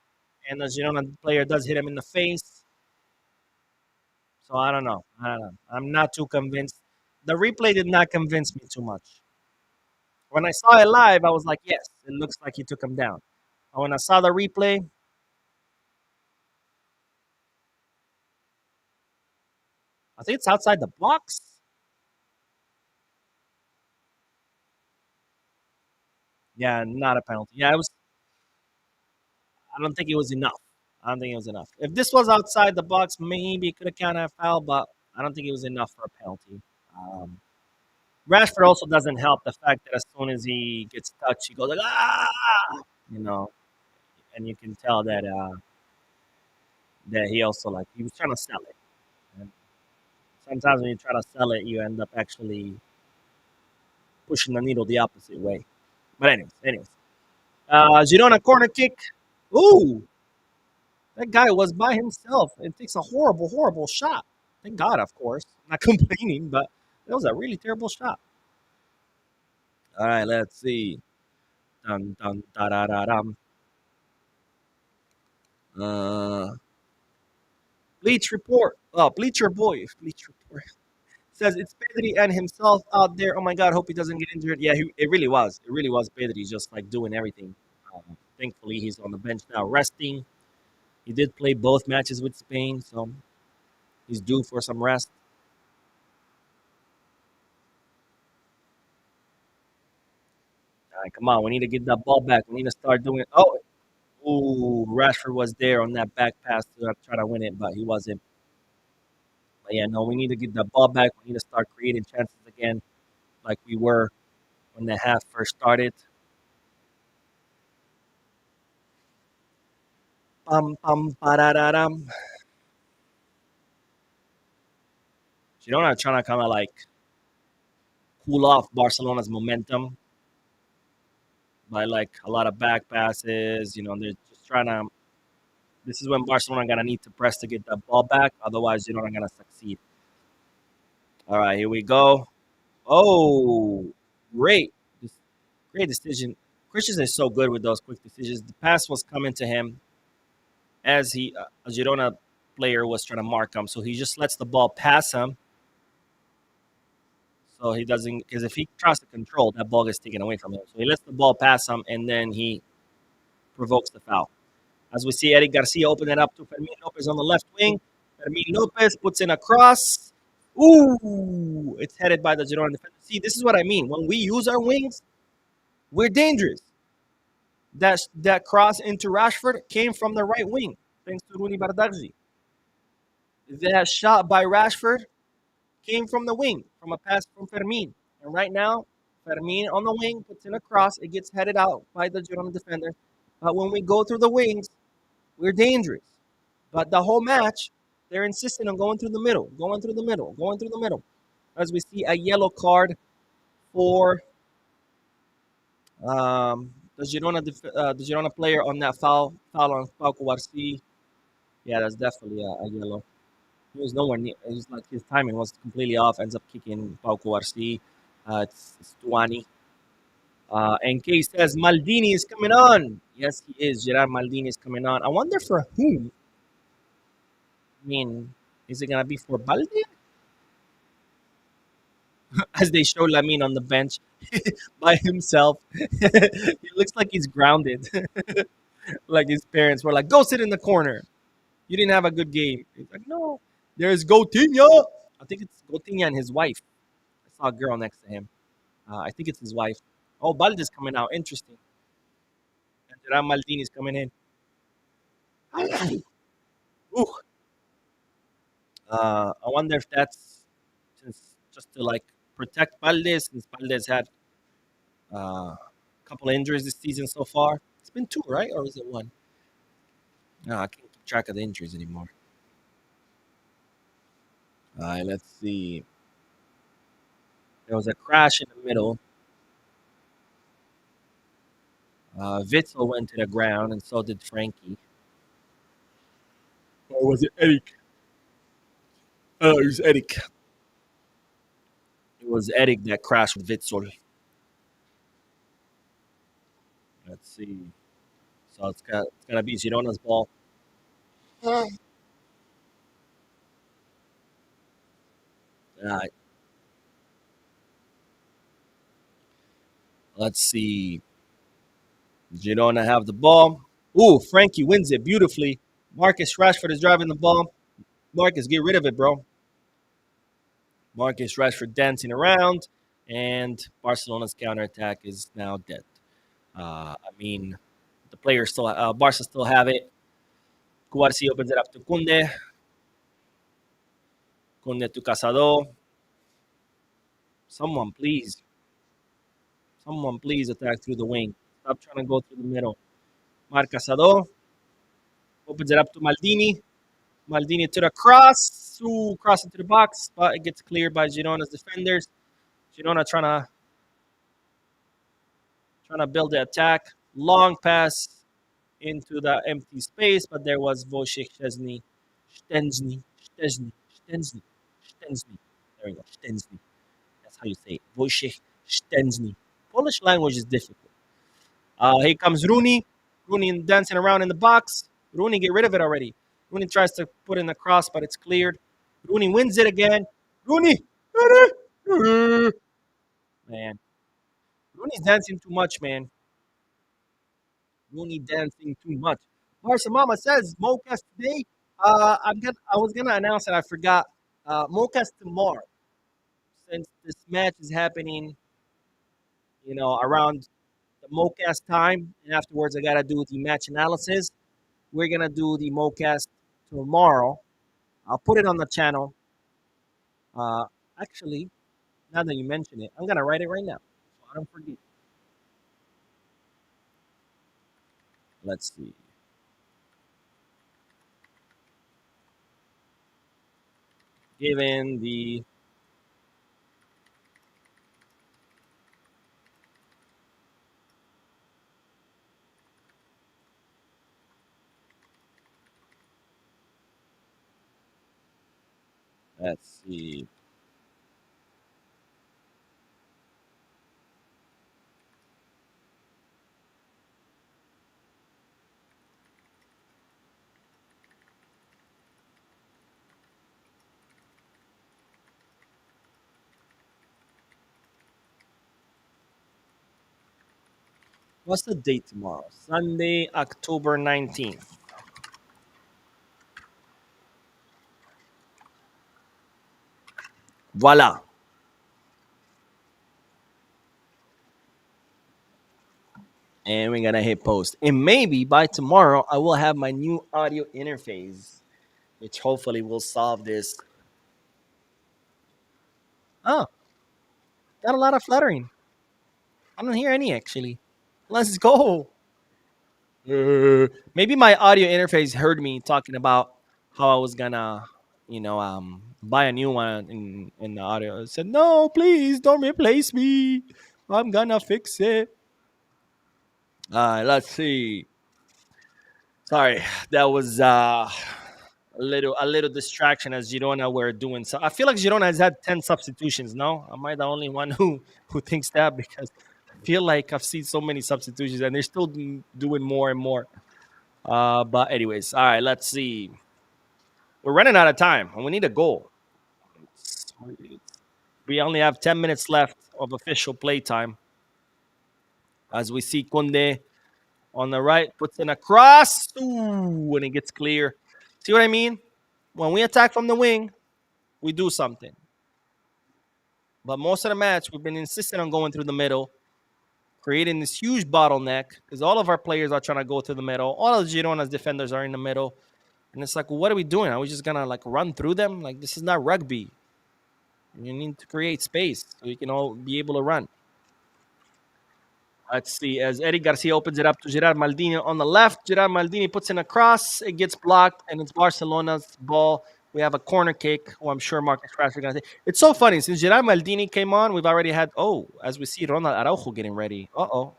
and the Girona player does hit him in the face. So I don't know. I don't know. I'm not too convinced. The replay did not convince me too much. When I saw it live, I was like, yes, it looks like he took him down. But when I saw the replay, I think it's outside the box. Yeah, not a penalty. Yeah, it was. I don't think it was enough. I don't think it was enough. If this was outside the box, maybe it could have counted a foul, but I don't think it was enough for a penalty. Um, Rashford also doesn't help the fact that as soon as he gets touched, he goes like you know, and you can tell that he also like he was trying to sell it. And sometimes when you try to sell it, you end up actually pushing the needle the opposite way. But anyways, Girona corner kick. Ooh, that guy was by himself. It takes a horrible, horrible shot. Thank God, of course. I'm not complaining, but that was a really terrible shot. All right, let's see. Dun, dun, da, da, da, dum. Uh, Bleach report. Oh, Bleacher boy. Bleach report says it's Pedri and himself out there. Oh my God, hope he doesn't get injured. Yeah, it really was. It really was Pedri just like doing everything. Thankfully, he's on the bench now resting. He did play both matches with Spain, so he's due for some rest. All right, come on. We need to get that ball back. We need to start doing it. Oh, ooh, Rashford was there on that back pass to try to win it, but he wasn't. But yeah, no, we need to get the ball back. We need to start creating chances again, like we were when the half first started. Pam pam parararam. Girona are trying to kind of like cool off Barcelona's momentum by like a lot of back passes. They're just trying to. This is when Barcelona gonna need to press to get the ball back. Otherwise, Girona gonna succeed. All right, here we go. Oh, great. Great decision. Christian is so good with those quick decisions. The pass was coming to him as a Girona player was trying to mark him. So he just lets the ball pass him. So he doesn't, because if he tries to control, that ball gets taken away from him. So he lets the ball pass him and then he provokes the foul. As we see, Eric Garcia open it up to Fermin Lopez on the left wing. Fermin Lopez puts in a cross. Ooh, it's headed by the Girona defender. See, this is what I mean. When we use our wings, we're dangerous. That cross into Rashford came from the right wing, thanks to Rooney Bardagji. That shot by Rashford came from the wing, from a pass from Fermin. And right now, Fermin on the wing puts in a cross. It gets headed out by the Girona defender. But when we go through the wings, we're dangerous. But the whole match, they're insisting on going through the middle, going through the middle, going through the middle. As we see a yellow card for the Girona player on that foul on Pau Kuarsi. Yeah, that's definitely a yellow. He was nowhere near. It was like his timing was completely off. Ends up kicking Pau Kuarsi. It's Tuani. And Kay says Maldini is coming on. Yes, he is. Gerard Maldini is coming on. I wonder for whom. I mean, is it gonna be for Balde? As they show Lamine on the bench by himself. He looks like he's grounded. Like his parents were like, "Go sit in the corner. You didn't have a good game." He's like, "No, there's Gotinha." I think it's Gotinha and his wife. I saw a girl next to him. I think it's his wife. Oh, Balde's coming out. Interesting. And Gerard Maldini's coming in. Ooh. I wonder if that's since just to like protect Balde, since Balde's had a couple of injuries this season so far. It's been two, right? Or is it one? No, I can't keep track of the injuries anymore. All right, let's see. There was a crash in the middle. Witzel went to the ground, and so did Frankie. Or was it Eric? Oh, it was Eric. It was Eric that crashed with Witzel. Let's see. So it's gonna be Girona's ball. Uh, let's see. Girona have the ball. Ooh, Frankie wins it beautifully. Marcus Rashford is driving the ball. Marcus, get rid of it, bro. Marcus Rashford dancing around, and Barcelona's counterattack is now dead. I mean, the players still, Barca still have it. Cuarsi opens it up to Kunde. Kunde to Casado. Someone, please. Someone, please attack through the wing. Stop trying to go through the middle. Marc Casado opens it up to Maldini. Maldini to the cross. Ooh, cross into the box, but it gets cleared by Girona's defenders. Girona trying to build the attack. Long pass into the empty space, but there was Wojciech Szczesny. Szczęsny. Szczesny. Szczęsny. Szczęsny. There we go. Szczęsny. That's how you say it. Wojciech Szczęsny. Polish language is difficult. Here comes Rooney. Rooney dancing around in the box. Rooney, get rid of it already. Rooney tries to put in the cross, but it's cleared. Rooney wins it again. Rooney! Man. Rooney's dancing too much, man. Rooney dancing too much. Barca Mama says Mocas today. I was gonna announce it. I forgot. Mocas tomorrow, since this match is happening, around the Mocas time, and afterwards I gotta do the match analysis. We're gonna do the Mocas tomorrow. I'll put it on the channel. Uh, Actually, now that you mention it, I'm gonna write it right now, so I don't forget. Let's see. Given the let's see. What's the date tomorrow? Sunday, October 19th. Voila. And we're gonna hit post. And maybe by tomorrow I will have my new audio interface, which hopefully will solve this. Oh, got a lot of fluttering. I don't hear any actually. Let's go. Maybe my audio interface heard me talking about how I was gonna, buy a new one in the audio. It said, "No, please don't replace me. I'm gonna fix it." Let's see. Sorry, that was a little distraction as Girona were doing. So I feel like Girona has had 10 substitutions. No, am I the only one who thinks that? Because feel like I've seen so many substitutions, and they're still doing more and more. But anyways, all right. Let's see. We're running out of time, and we need a goal. We only have 10 minutes left of official play time. As we see Kunde on the right puts in a cross. Ooh, when it gets clear. See what I mean? When we attack from the wing, we do something. But most of the match, we've been insistent on going through the middle, creating this huge bottleneck because all of our players are trying to go through the middle. All of Girona's defenders are in the middle. And it's like, well, what are we doing? Are we just going to like run through them? Like, this is not rugby. You need to create space so you can all be able to run. Let's see. As Eddie Garcia opens it up to Gerard Maldini on the left, Gerard Maldini puts in a cross. It gets blocked, and it's Barcelona's ball. We have a corner kick, who I'm sure Marcus Rashford going to take. It's so funny. Since Gerard Maldini came on, we've already had, as we see, Ronald Araujo getting ready. Uh-oh.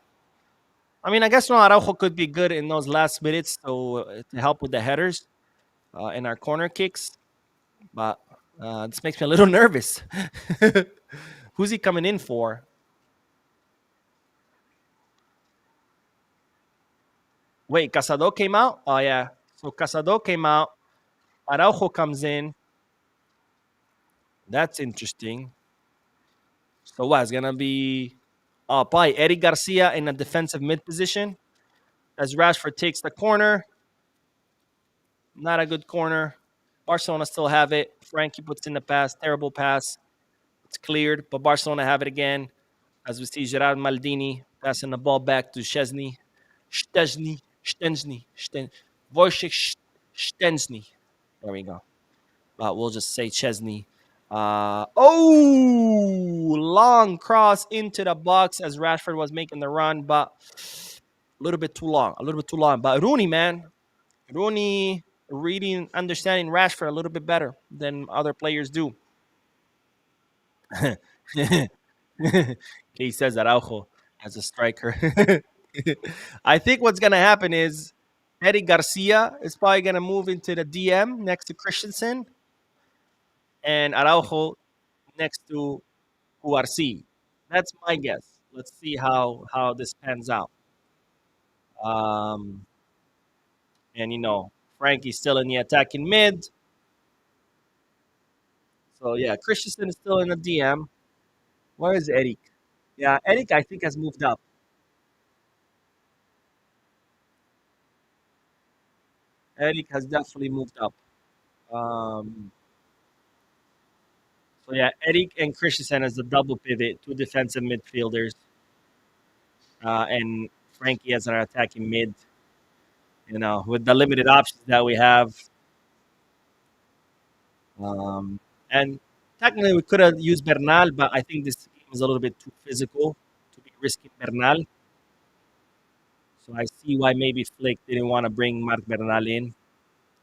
I mean, I guess Ronald Araujo could be good in those last minutes to help with the headers and our corner kicks. But this makes me a little nervous. Who's he coming in for? Wait, Casado came out? Oh, yeah. So Casado came out. Araujo comes in. That's interesting. So what? It's going to be probably Eddie Garcia in a defensive mid position as Rashford takes the corner. Not a good corner. Barcelona still have it. Frankie puts in the pass. Terrible pass. It's cleared, but Barcelona have it again. As we see Gerard Maldini passing the ball back to Szczesny. Wojciech Szczesny. There we go. We'll just say Chesney. Long cross into the box as Rashford was making the run, but a little bit too long. But Rooney, man, Rooney reading, understanding Rashford a little bit better than other players do. He says Araujo as a striker. I think what's going to happen is Eddie Garcia is probably going to move into the DM next to Christensen and Araujo next to URC. That's my guess. Let's see how this pans out. Um, and Frankie's still in the attacking mid. So yeah, Christensen is still in the DM. Where is Eric? Yeah, Eric I think has moved up. Eric has definitely moved up. Um, so yeah, Eric and Christensen as the double pivot, two defensive midfielders, and Frankie as an attacking mid. With the limited options that we have, and technically we could have used Bernal, but I think this game is a little bit too physical to be risking Bernal. So I see why maybe Flick didn't want to bring Marc Bernal in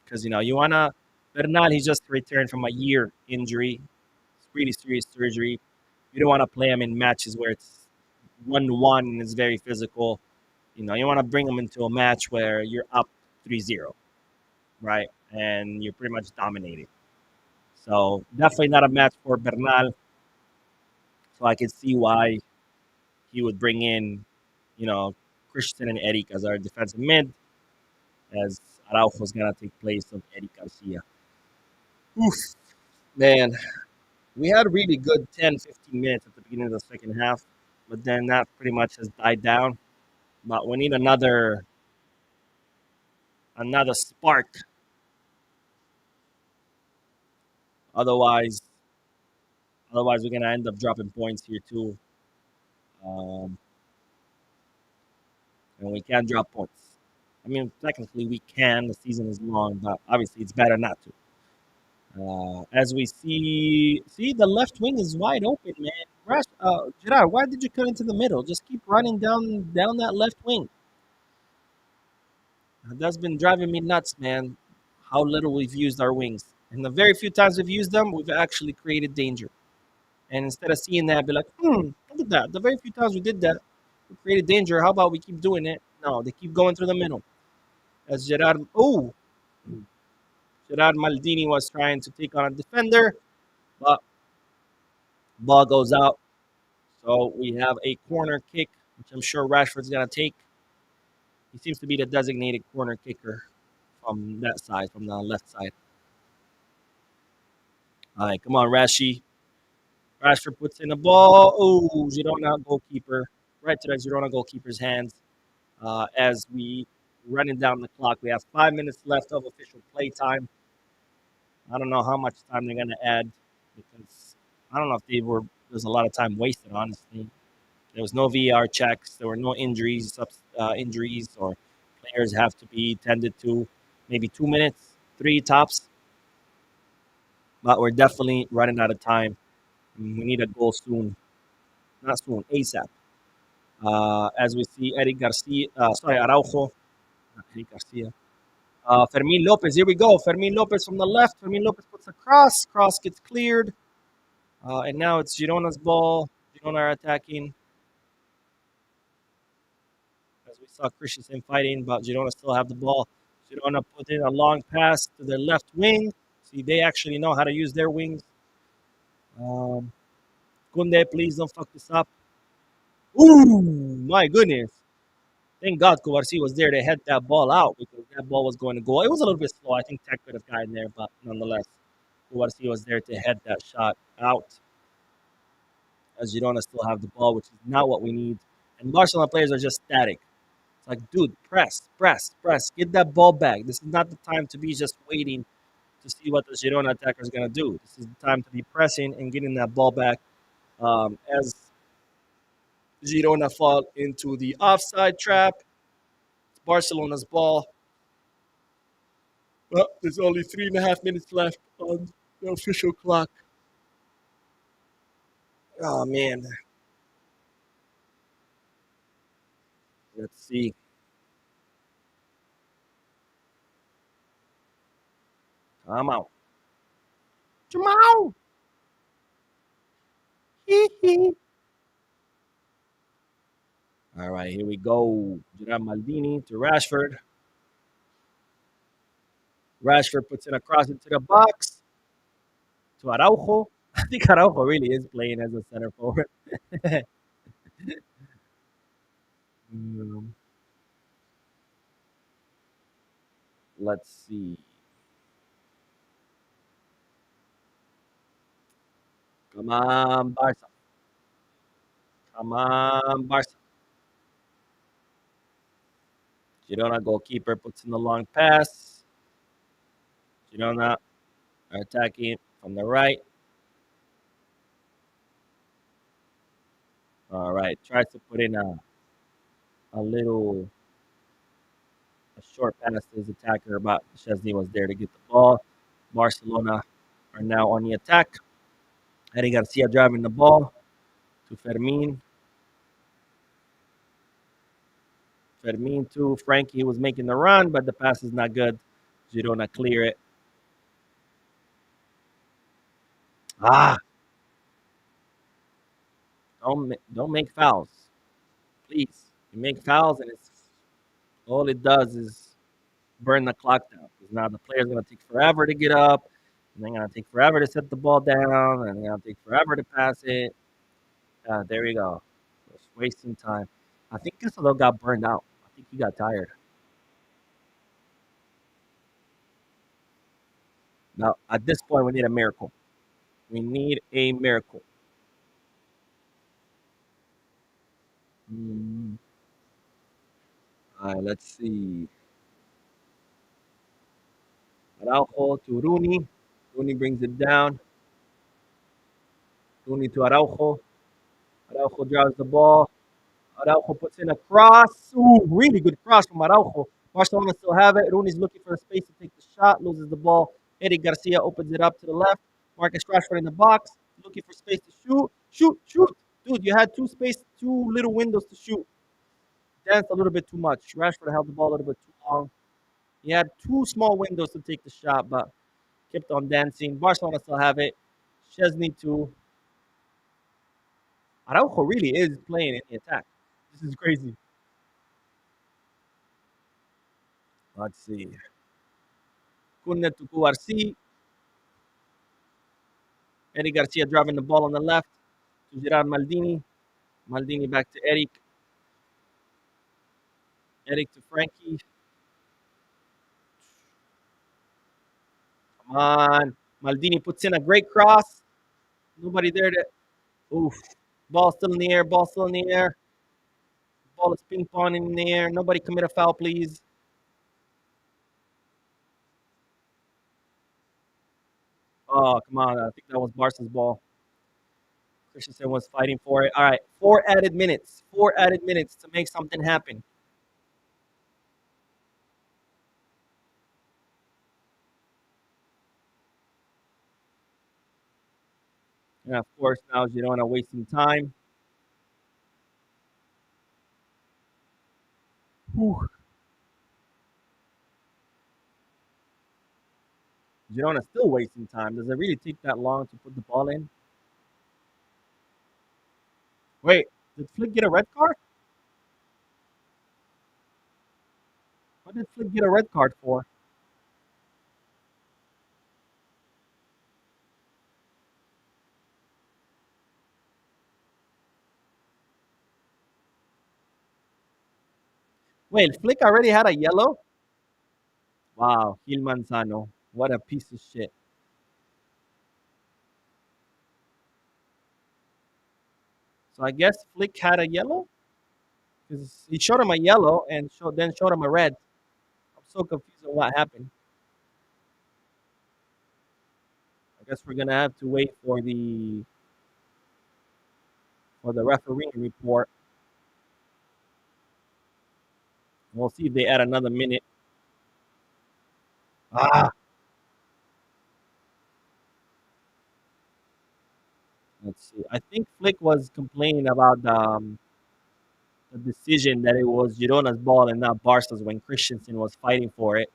because you wanna Bernal. He just returned from a year injury. It's really serious surgery. You don't want to play him in matches where it's 1-1 and it's very physical. You want to bring him into a match where you're up 3-0, right? And you're pretty much dominating. So definitely not a match for Bernal. So I can see why he would bring in, Christian and Eric as our defensive mid, as Araujo is gonna take place of Eric Garcia. Oof, man, we had a really good 10, 15 minutes at the beginning of the second half, but then that pretty much has died down. But we need another spark. Otherwise, we're gonna end up dropping points here too, um, and we can't drop points. I mean, technically we can. The season is long, but obviously it's better not to. As we see the left wing is wide open, man. Gerard, why did you cut into the middle? Just keep running down that left wing. That's been driving me nuts, man. How little we've used our wings, and the very few times we've used them, we've actually created danger. And instead of seeing that, be like, look at that. The very few times we did that, we created danger. How about we keep doing it? No, they keep going through the middle. As Gerard Maldini was trying to take on a defender, but ball goes out. So we have a corner kick which I'm sure Rashford's gonna take. He seems to be the designated corner kicker from that side, from the left side. All right, come on, Rashi. Rashford puts in the ball. Oh, Girona goalkeeper. Right to the Girona goalkeeper's hands. As we running down the clock. We have 5 minutes left of official play time. I don't know how much time they're gonna add because I don't know if they were. There's a lot of time wasted. Honestly, there was no VAR checks. There were no injuries, or players have to be tended to. Maybe 2 minutes, three tops. But we're definitely running out of time. We need a goal soon, not soon, ASAP. As we see, Eric Garcia, Araujo, not Eric Garcia. Fermin Lopez, here we go. Fermin Lopez from the left. Fermin Lopez puts a cross. Cross gets cleared. And now it's Girona's ball. Girona are attacking. As we saw Christensen fighting, but Girona still have the ball. Girona put in a long pass to their left wing. See, they actually know how to use their wings. Um, Kunde, please don't fuck this up. Ooh, my goodness. Thank God Kubarsi was there to head that ball out because that ball was going to go. It was a little bit slow. I think Tech could have gotten there, but nonetheless, Kubarsi was there to head that shot out as Girona still have the ball, which is not what we need. And Barcelona players are just static. It's like, dude, press, press, press. Get that ball back. This is not the time to be just waiting to see what the Girona attacker is going to do. This is the time to be pressing and getting that ball back as Girona fall into the offside trap. It's Barcelona's ball. Well, there's only 3.5 minutes left on the official clock. Oh, man. Let's see. I'm out. Jamal! All right, here we go. Gerard Maldini to Rashford. Rashford puts it across into the box to Araujo. I think Araujo really is playing as a center forward. Um, let's see. Come on, Barca. Come on, Barca. Girona goalkeeper puts in the long pass. Girona are attacking from the right. All right, tries to put in a little a short pass to his attacker, but Chesney was there to get the ball. Barcelona are now on the attack. Eddie Garcia driving the ball to Fermin. Fermin to Frankie was making the run, but the pass is not good. Girona clear it. Ah, don't make fouls, please. You make fouls, and it's all it does is burn the clock down. Because now the player's gonna take forever to get up, and they're gonna take forever to set the ball down, and they're gonna take forever to pass it. There we go. Just wasting time. I think Kessler got burned out. I think he got tired. Now, at this point, we need a miracle. We need a miracle. Mm. All right, let's see. Araujo to Rooney. Rooney brings it down. Rooney to Araujo. Araujo drives the ball. Araujo puts in a cross. Ooh, really good cross from Araujo. Barcelona still have it. Rooney's looking for the space to take the shot, loses the ball. Eddie Garcia opens it up to the left. Marcus Rashford in the box, looking for space to shoot. Shoot, shoot. Dude, you had two little windows to shoot. Danced a little bit too much. Rashford held the ball a little bit too long. He had two small windows to take the shot, but kept on dancing. Barcelona still have it. Chesney to Araujo really is playing in the attack. This is crazy. Let's see. Kunde to Kuarsi. Eric Garcia driving the ball on the left to Gerard Maldini. Maldini back to Eric. Eric to Frankie. Come on. Maldini puts in a great cross. Nobody there to. Oof. Ball still in the air. Ball still in the air. Ball is ping pong in the air. Nobody commit a foul, please. Oh, come on. I think that was Barca's ball. Christensen was fighting for it. All right. 4 added minutes. 4 added minutes to make something happen. And of course, now Girona wasting time. Whew. Girona still wasting time. Does it really take that long to put the ball in? Wait, did Flick get a red card? What did Flick get a red card for? Wait, Flick already had a yellow? Wow, Gil Manzano. What a piece of shit. So I guess Flick had a yellow? Because he showed him a yellow and then showed him a red. I'm so confused on what happened. I guess we're gonna have to wait for the referee report. We'll see if they add another minute. Ah, let's see. I think Flick was complaining about the decision that it was Girona's ball and not Barca's when Christensen was fighting for it.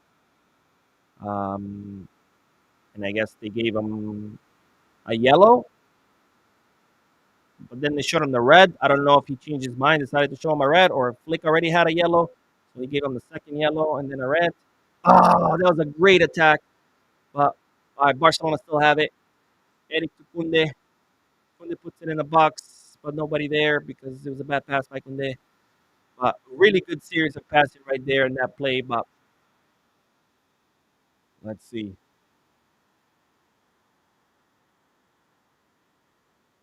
Um, and I guess they gave him a yellow, but then they showed him the red. I don't know if he changed his mind, decided to show him a red, or if Flick already had a yellow, so he gave him the second yellow and then a red. Oh, that was a great attack, but all right, Barcelona still have it. Eric to Kunde. Kunde puts it in the box, but nobody there because it was a bad pass by Kunde. But really good series of passing right there in that play. But let's see.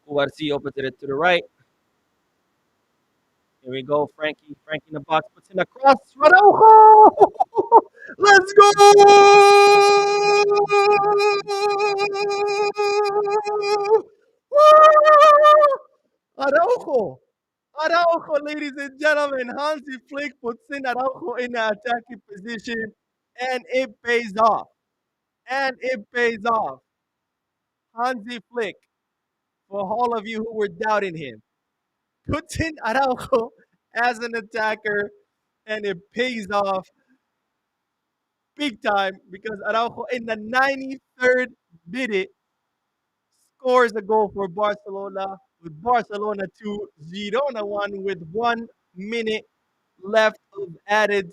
Cubarsí opens it to the right. Here we go. Frankie. Frankie in the box. Puts in a cross. Araujo! Let's go! Woo! Araujo. Araujo, ladies and gentlemen. Hansi Flick puts in Araujo in the attacking position, and it pays off. And it pays off. Hansi Flick, for all of you who were doubting him, puts in Araujo as an attacker, and it pays off big time because Araujo in the 93rd minute scores a goal for Barcelona with Barcelona 2, Girona 1 with 1 minute left of added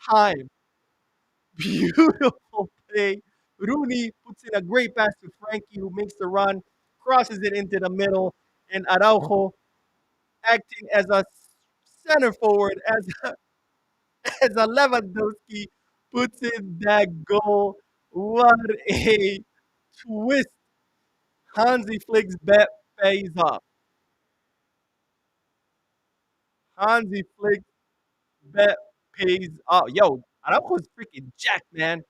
time. Beautiful play. Rooney puts in a great pass to Frankie, who makes the run, crosses it into the middle, and Araujo acting as a center forward, as a Lewandowski puts in that goal. What a twist. Hansi Flick's bet pays off. Hansi Flick's bet pays off. Yo, Araujo's freaking jacked, man.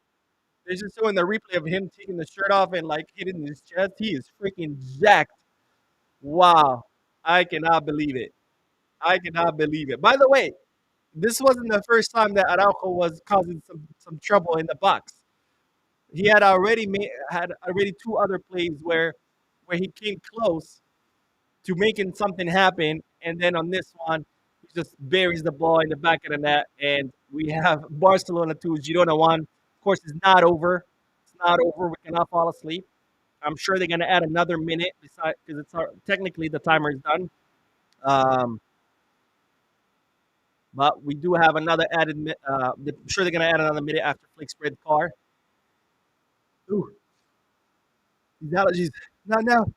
They're just showing the replay of him taking the shirt off and like hitting his chest. He is freaking jacked. Wow. I cannot believe it. I cannot believe it. By the way, this wasn't the first time that Araujo was causing some trouble in the box. He had already two other plays where he came close to making something happen, and then on this one, he just buries the ball in the back of the net, and we have Barcelona 2, Girona 1. Of course, it's not over. It's not over. We cannot fall asleep. I'm sure they're gonna add another minute because technically the timer is done. Um, but we do have another added. I'm sure they're gonna add another minute after Flick's red card. Ooh, these allergies. No, no,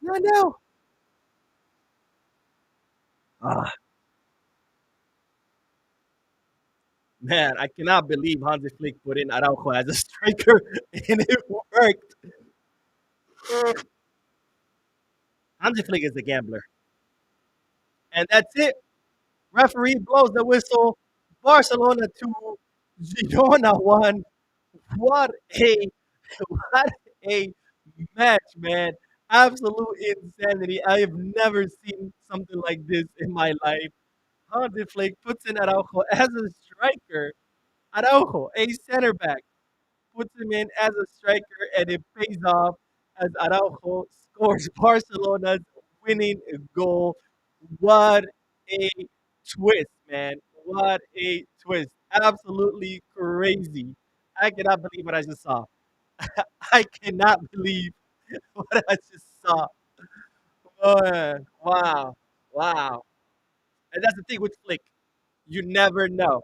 no, no. Ah, Man, I cannot believe Hansi Flick put in Araujo as a striker and it worked. Hansi Flick is a gambler. And that's it. Referee blows the whistle. Barcelona 2, Girona 1. What a what a match, man. Absolute insanity. I have never seen something like this in my life. Hansi Flick puts in Araujo as a striker. Araujo, a center back, puts him in as a striker, and it pays off as Araujo scores Barcelona's winning goal. What a twist, man. What a twist. Absolutely crazy. I cannot believe what I just saw. I cannot believe what I just saw. Oh, man. Wow. Wow. And that's the thing with Flick. You never know.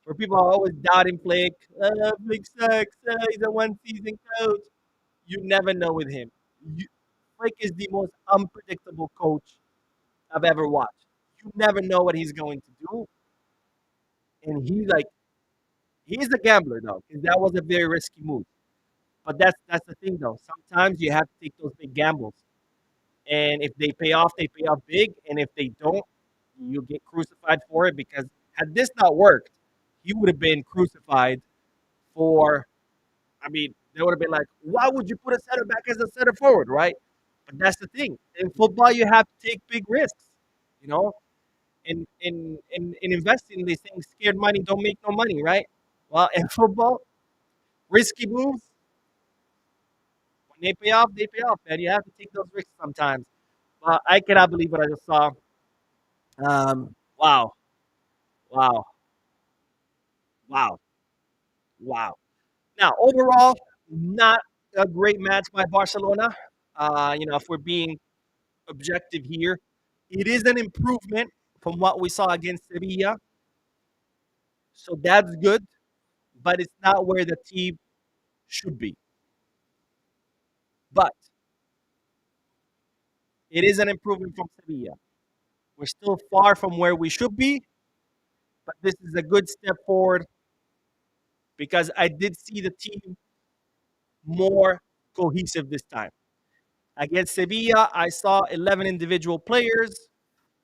For people are always doubting Flick, Flick sucks. He's a one season coach. You never know with him. Flick is the most unpredictable coach I've ever watched. You never know what he's going to do. And he's a gambler though, because that was a very risky move. But that's the thing though. Sometimes you have to take those big gambles. And if they pay off big. And if they don't, you get crucified for it because had this not worked, he would have been crucified for I mean, they would have been like, why would you put a center back as a center forward, right? But that's the thing. In football, you have to take big risks. You know, in investing, they saying scared money don't make no money, right? Well, in football, risky moves when they pay off, man. You have to take those risks sometimes. I cannot believe what I just saw. Wow, wow, wow, wow. Now, overall, not a great match by Barcelona. If we're being objective here. It is an improvement from what we saw against Sevilla, so that's good, but it's not where the team should be. But it is an improvement from Sevilla. We're still far from where we should be, but this is a good step forward because I did see the team more cohesive this time. Against Sevilla, I saw 11 individual players,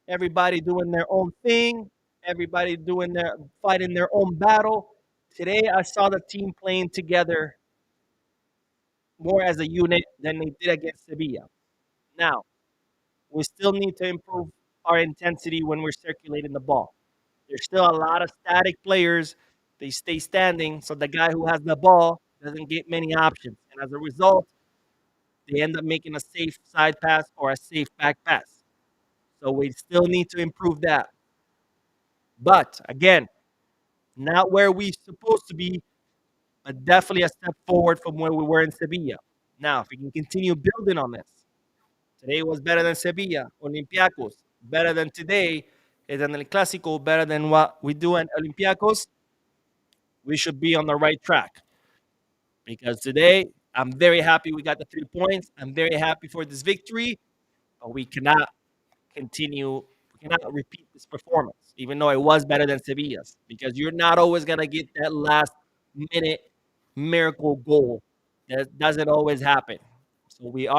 everybody doing their own thing, everybody doing their fighting their own battle. Today, I saw the team playing together more as a unit than they did against Sevilla. Now, we still need to improve our intensity when we're circulating the ball. There's still a lot of static players. They stay standing, so the guy who has the ball doesn't get many options. And as a result, they end up making a safe side pass or a safe back pass. So we still need to improve that. But again, not where we supposed to be, but definitely a step forward from where we were in Sevilla. Now, if we can continue building on this, today was better than Sevilla, Olympiacos, better than today, is an El Clásico, better than what we do at Olympiacos, we should be on the right track. Because today, I'm very happy we got the 3 points. I'm very happy for this victory, but we cannot continue, we cannot repeat this performance, even though it was better than Sevilla's, because you're not always going to get that last minute miracle goal. That doesn't always happen. So we're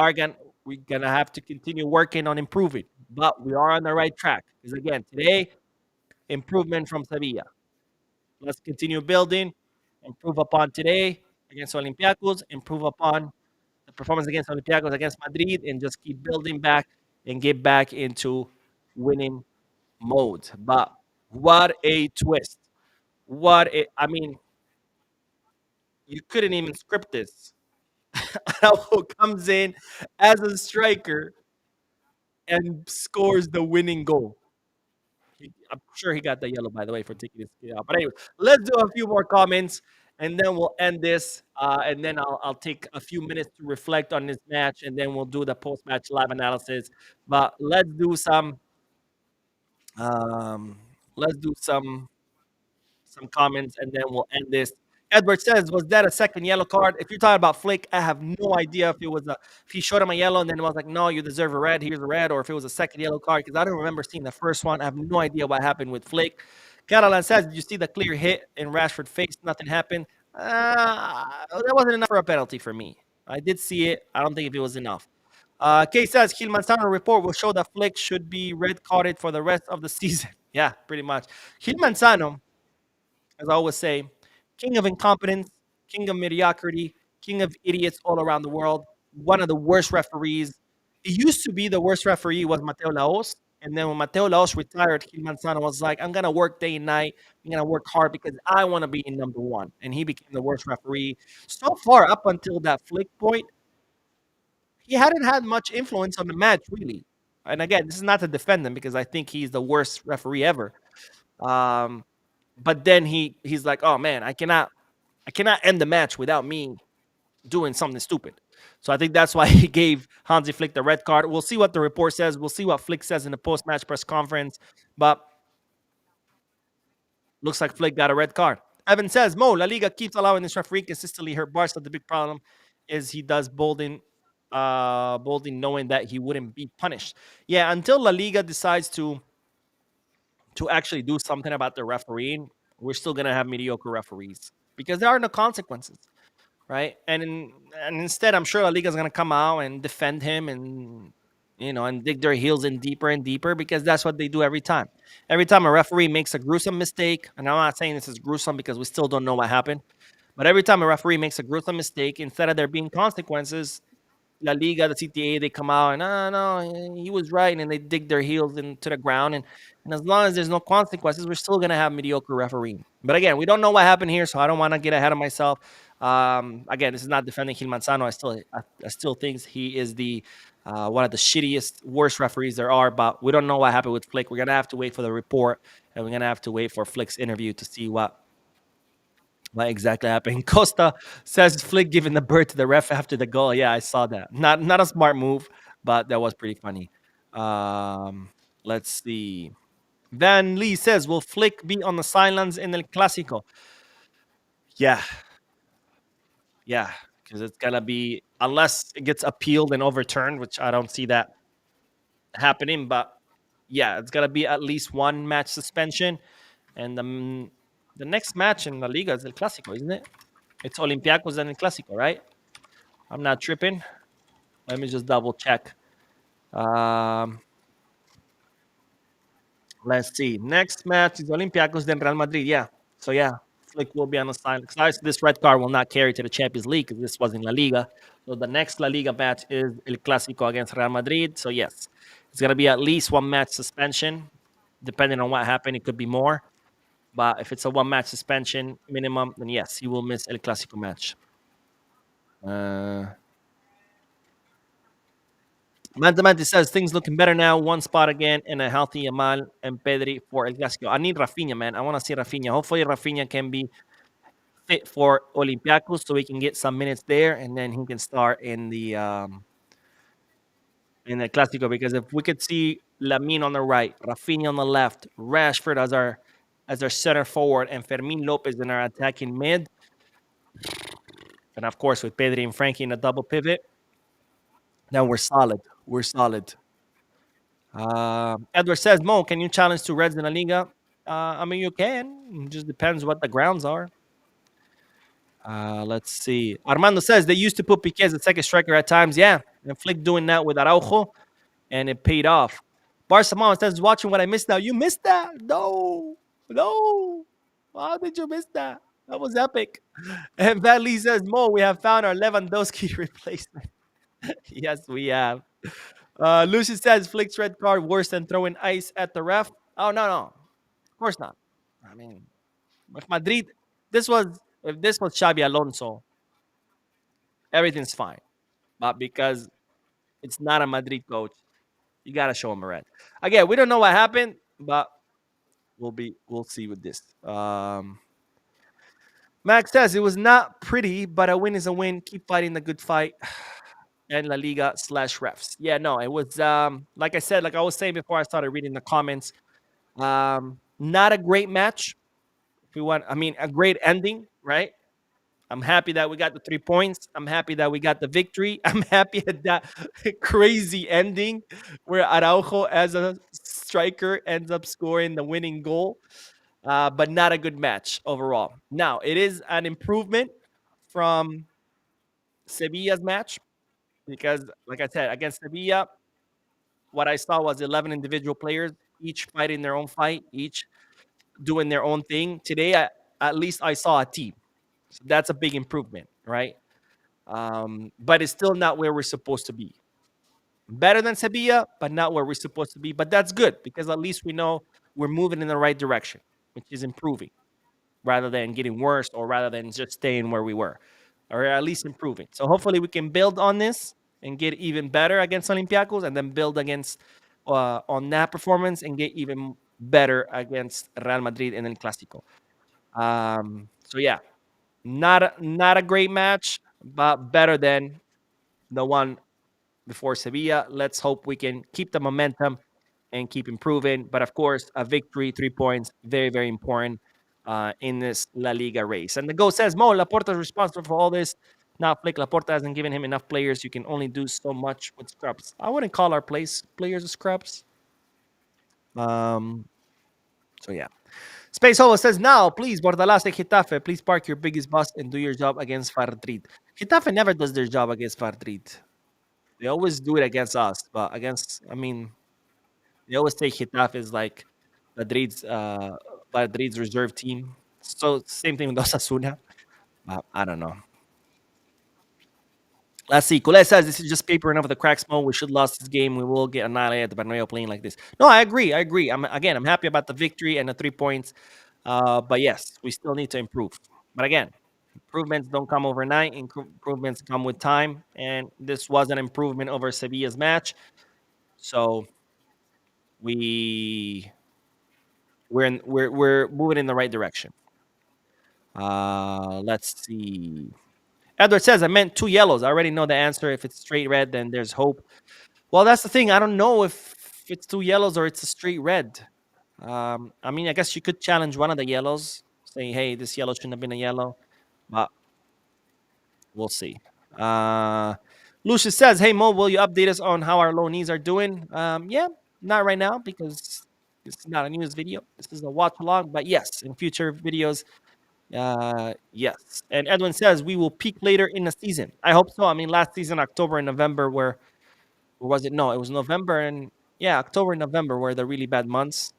gonna have to continue working on improving, but we are on the right track. Because again, today improvement from Sevilla. Let's continue building, improve upon today against Olympiacos, improve upon the performance against Olympiacos, against Madrid, and just keep building back and get back into winning mode. But what a twist! I mean, you couldn't even script this. Araujo comes in as a striker and scores the winning goal. I'm sure he got the yellow, by the way, for taking his kid out. But anyway, let's do a few more comments, and then we'll end this. And then I'll take a few minutes to reflect on this match, and then we'll do the post-match live analysis. But um, let's do some comments, and then we'll end this. Edward says, "Was that a second yellow card?" If you're talking about Flick, I have no idea if he showed him a yellow and then it was like, "No, you deserve a red. Here's a red," or if it was a second yellow card because I don't remember seeing the first one. I have no idea what happened with Flick Caroline says, "Did you see the clear hit in Rashford face? Nothing happened. That wasn't enough for a penalty for me. I did see it. I don't think if it was enough." Kay says, "Gil Manzano report will show that Flick should be red carded for the rest of the season." Yeah, pretty much. Gil Manzano, as I always say, king of incompetence, king of mediocrity, king of idiots all around the world. One of the worst referees. It used to be the worst referee was Mateo Laos. And then when Mateo Laos retired, Gil Manzano was like, I'm going to work day and night. I'm going to work hard because I want to be in number one. And he became the worst referee. So far, up until that Flick point, he hadn't had much influence on the match, really. And again, this is not to defend him because I think he's the worst referee ever. Um, but then he's like, oh man, I cannot end the match without me doing something stupid. So I think that's why he gave Hansi Flick the red card. We'll see what the report says. We'll see what Flick says in the post-match press conference. But looks like Flick got a red card. Evan says, Mo, La Liga keeps allowing this referee consistently hurt Barca. The big problem is he does bolding knowing that he wouldn't be punished. Yeah, until La Liga decides to actually do something about the refereeing, we're still gonna have mediocre referees because there are no consequences, right? And instead, I'm sure La Liga is gonna come out and defend him and and dig their heels in deeper and deeper because that's what they do every time. Every time a referee makes a gruesome mistake, and I'm not saying this is gruesome because we still don't know what happened, but every time a referee makes a gruesome mistake, instead of there being consequences, La Liga, the CTA, they come out and no, he was right, and they dig their heels into the ground. And as long as there's no consequences, we're still gonna have mediocre refereeing. But again, we don't know what happened here, so I don't want to get ahead of myself. Again, this is not defending Gil Manzano. I still think he is the one of the shittiest, worst referees there are. But we don't know what happened with Flick. We're gonna have to wait for the report, and we're gonna have to wait for Flick's interview to see what exactly happened? Costa says Flick giving the bird to the ref after the goal. Yeah, I saw that. Not a smart move, but that was pretty funny. Um, let's see. Van Lee says, "Will Flick be on the sidelines in El Clásico?" Yeah, yeah, because it's gonna be unless it gets appealed and overturned, which I don't see that happening. But yeah, it's gonna be at least one match suspension, and the next match in La Liga is El Clásico, isn't it? It's Olympiacos and El Clásico, right? I'm not tripping. Let me just double check. Um, let's see. Next match is Olympiacos then Real Madrid. Yeah. So yeah, Flick will be on the side. This red card will not carry to the Champions League because this was in La Liga. So the next La Liga match is El Clásico against Real Madrid. So yes, it's gonna be at least one match suspension. Depending on what happened, it could be more. But if it's a one match suspension minimum, then yes, he will miss El Clásico match. Uh, Mantamante says things looking better now. One spot again and a healthy Yamal and Pedri for El Clásico. I need Rafinha, man. I want to see Rafinha. Hopefully, Rafinha can be fit for Olympiacos so we can get some minutes there and then he can start in the Clásico. Because if we could see Lamine on the right, Rafinha on the left, Rashford as our center forward, and Fermin Lopez in our attacking mid, and of course with Pedri and Frankie in a double pivot, then we're solid. We're solid. Edward says, Mo, can you challenge two Reds in La Liga? I mean, you can. It just depends what the grounds are. Let's see. Armando says they used to put Piqué as the second striker at times. Yeah, and Flick doing that with Araujo, and it paid off. Barca Mama says, watching what I missed now. You missed that? No. No. How did you miss that? That was epic. And Van Lee says, Mo, we have found our Lewandowski replacement. Yes, we have. Lucius says Flick's red card worse than throwing ice at the ref. Oh no, of course not. I mean, if Madrid, this was if this was Xabi Alonso, everything's fine. But because it's not a Madrid coach, you gotta show him a red. Again, we don't know what happened, but we'll see with this. Max says it was not pretty, but a win is a win. Keep fighting the good fight. And La Liga slash refs. Yeah, no, it was like I said, like I was saying before I started reading the comments. Not a great match. If we want, I mean, a great ending, right? I'm happy that we got the 3 points. I'm happy that we got the victory. I'm happy at that crazy ending where Araujo, as a striker, ends up scoring the winning goal. but not a good match overall. Now, it is an improvement from Sevilla's match because, like I said, against Sevilla, what I saw was 11 individual players, each fighting their own fight, each doing their own thing. Today, at least I saw a team. So that's a big improvement, right? But it's still not where we're supposed to be. Better than Sevilla, but not where we're supposed to be. But that's good because at least we know we're moving in the right direction, which is improving rather than getting worse or rather than just staying where we were or at least improving. So hopefully we can build on this and get even better against Olympiacos and then build against on that performance and get even better against Real Madrid in El Clásico. So yeah, not a great match, but better than the one before Sevilla. Let's hope we can keep the momentum and keep improving. But of course, a victory, 3 points, very, very important in this La Liga race. And the Go says, Mo, Laporta is responsible for all this. Not Flick. Laporta hasn't given him enough players. You can only do so much with scrubs. I wouldn't call our players scrubs. Um, so yeah. Space Holo says, now, please, Bordalás and Getafe, please park your biggest bus and do your job against Madrid. Getafe never does their job against Madrid. They always do it against us, but against, I mean, they always take Getafe as like Madrid's Madrid's reserve team. So same thing with Osasuna. I don't know. Let's see. Colette says this is just paper enough of the cracks mode. We should lost this game. We will get annihilated by Bernabeu playing like this. No, I agree. I agree. I'm happy about the victory and the 3 points. But yes, we still need to improve. But again, improvements don't come overnight. Improvements come with time, and this was an improvement over Sevilla's match. So we we're moving in the right direction. Let's see. Edward says I meant two yellows. I already know the answer. If it's straight red, then there's hope. Well, that's the thing. I don't know if it's two yellows or it's a straight red. I mean, I guess you could challenge one of the yellows, saying, "Hey, this yellow shouldn't have been a yellow," but we'll see. Uh, Lucius says, "Hey Mo, will you update us on how our low knees are doing?" Yeah, not right now because this is not a news video. This is a watch along. But yes, in future videos, yes. And Edwin says we will peak later in the season. I hope so. I mean, last season, October and November were, or was it? No, it was November and yeah, October and November were the really bad months.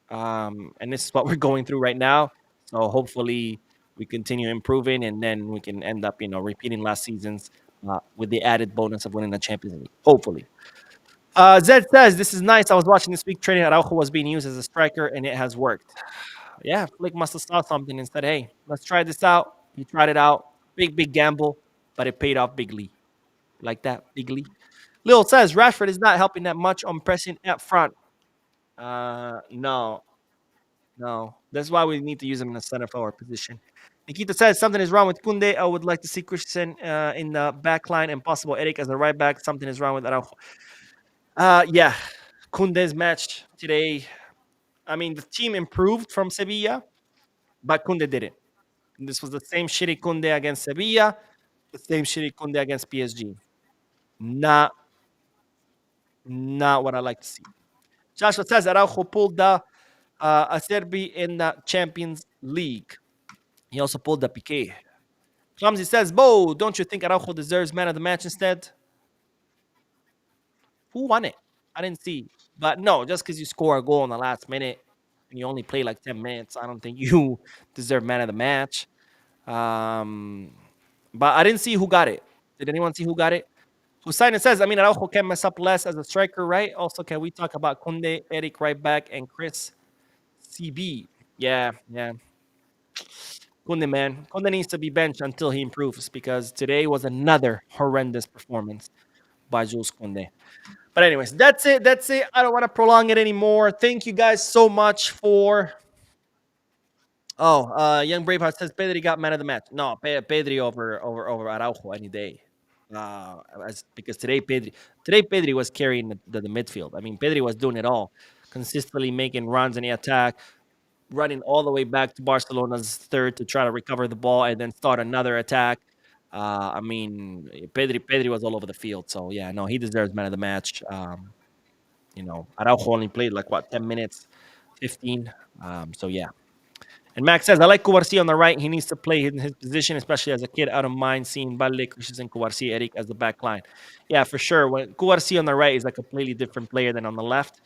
And this is what we're going through right now. So hopefully we continue improving, and then we can end up, repeating last season's with the added bonus of winning the Champions League. Hopefully. Zed says this is nice. I was watching this week training. Araujo was being used as a striker, and it has worked. Yeah, Flick must have saw something and said, "Hey, let's try this out." He tried it out. Big gamble, but it paid off bigly. Like that, bigly. Lil says Rashford is not helping that much on pressing up front. No, no. That's why we need to use him in the center forward position. Nikita says something is wrong with Kunde. I would like to see Christian in the back line and possible Eric as a right back. Something is wrong with Araujo. Yeah, Kunde's match today. I mean, the team improved from Sevilla, but Kunde didn't. This was the same shitty Kunde against Sevilla, the same shitty Kunde against PSG. Not, not what I like to see. Joshua says Araujo pulled the Acerbi in the Champions League. He also pulled the Piqué. Clumsy says, Bo, don't you think Araujo deserves man of the match instead? Who won it? I didn't see. But no, just because you score a goal in the last minute and you only play like 10 minutes, I don't think you deserve man of the match. Um, but I didn't see who got it. Did anyone see who got it? Hussein says, I mean, Araujo can mess up less as a striker, right? Also, can we talk about Kunde, Eric right back, and Chris CB? Yeah. Kunde, man. Kunde needs to be benched until he improves because today was another horrendous performance by Jules Kunde. But anyways, that's it. That's it. I don't want to prolong it anymore. Thank you guys so much for. Oh, Young Braveheart says Pedri got man of the match. No, Pedri over Araujo any day. Because today Pedri was carrying the midfield. I mean, Pedri was doing it all, consistently making runs in the attack, running all the way back to Barcelona's third to try to recover the ball and then start another attack. I mean, Pedri was all over the field. So yeah, no, he deserves man of the match. Araujo only played like what 10 minutes, 15. So yeah. And Max says, I like Cubarsí on the right. He needs to play in his position, especially as a kid. I don't mind seeing Valle, Christensen, Cubarsí, Eric as the back line. Yeah, for sure. When Cubarsí on the right is a completely different player than on the left.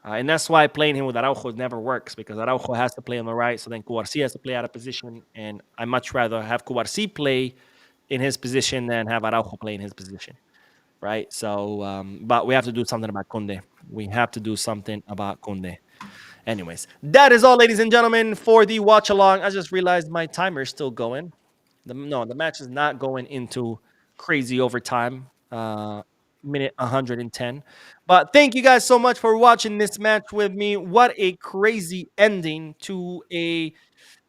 And that's why playing him with Araujo never works, because Araujo has to play on the right, so then Cubarsí has to play out of position. And I much rather have Cubarsí play in his position than have Araujo play in his position, right? So, but we have to do something about Kunde. We have to do something about Kunde. Anyways, that is all, ladies and gentlemen, for the watch along. I just realized my timer is still going. No, the match is not going into crazy overtime. Minute 110. But thank you guys so much for watching this match with me. What a crazy ending to a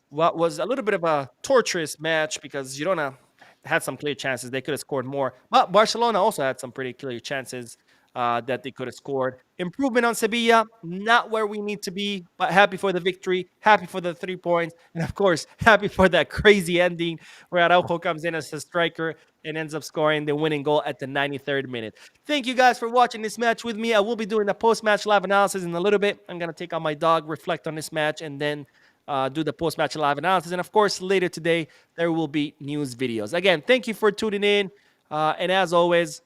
what was a little bit of a torturous match, because Girona had some clear chances. They could have scored more. But Barcelona also had some pretty clear chances that they could have scored. Improvement on Sevilla, not where we need to be, but happy for the victory, happy for the 3 points, and of course, happy for that crazy ending where Araujo comes in as a striker and ends up scoring the winning goal at the 93rd minute. Thank you guys for watching this match with me. I will be doing a post-match live analysis in a little bit. I'm going to take out my dog, reflect on this match, and then do the post-match live analysis. And of course, later today, there will be news videos. Again, thank you for tuning in. And as always,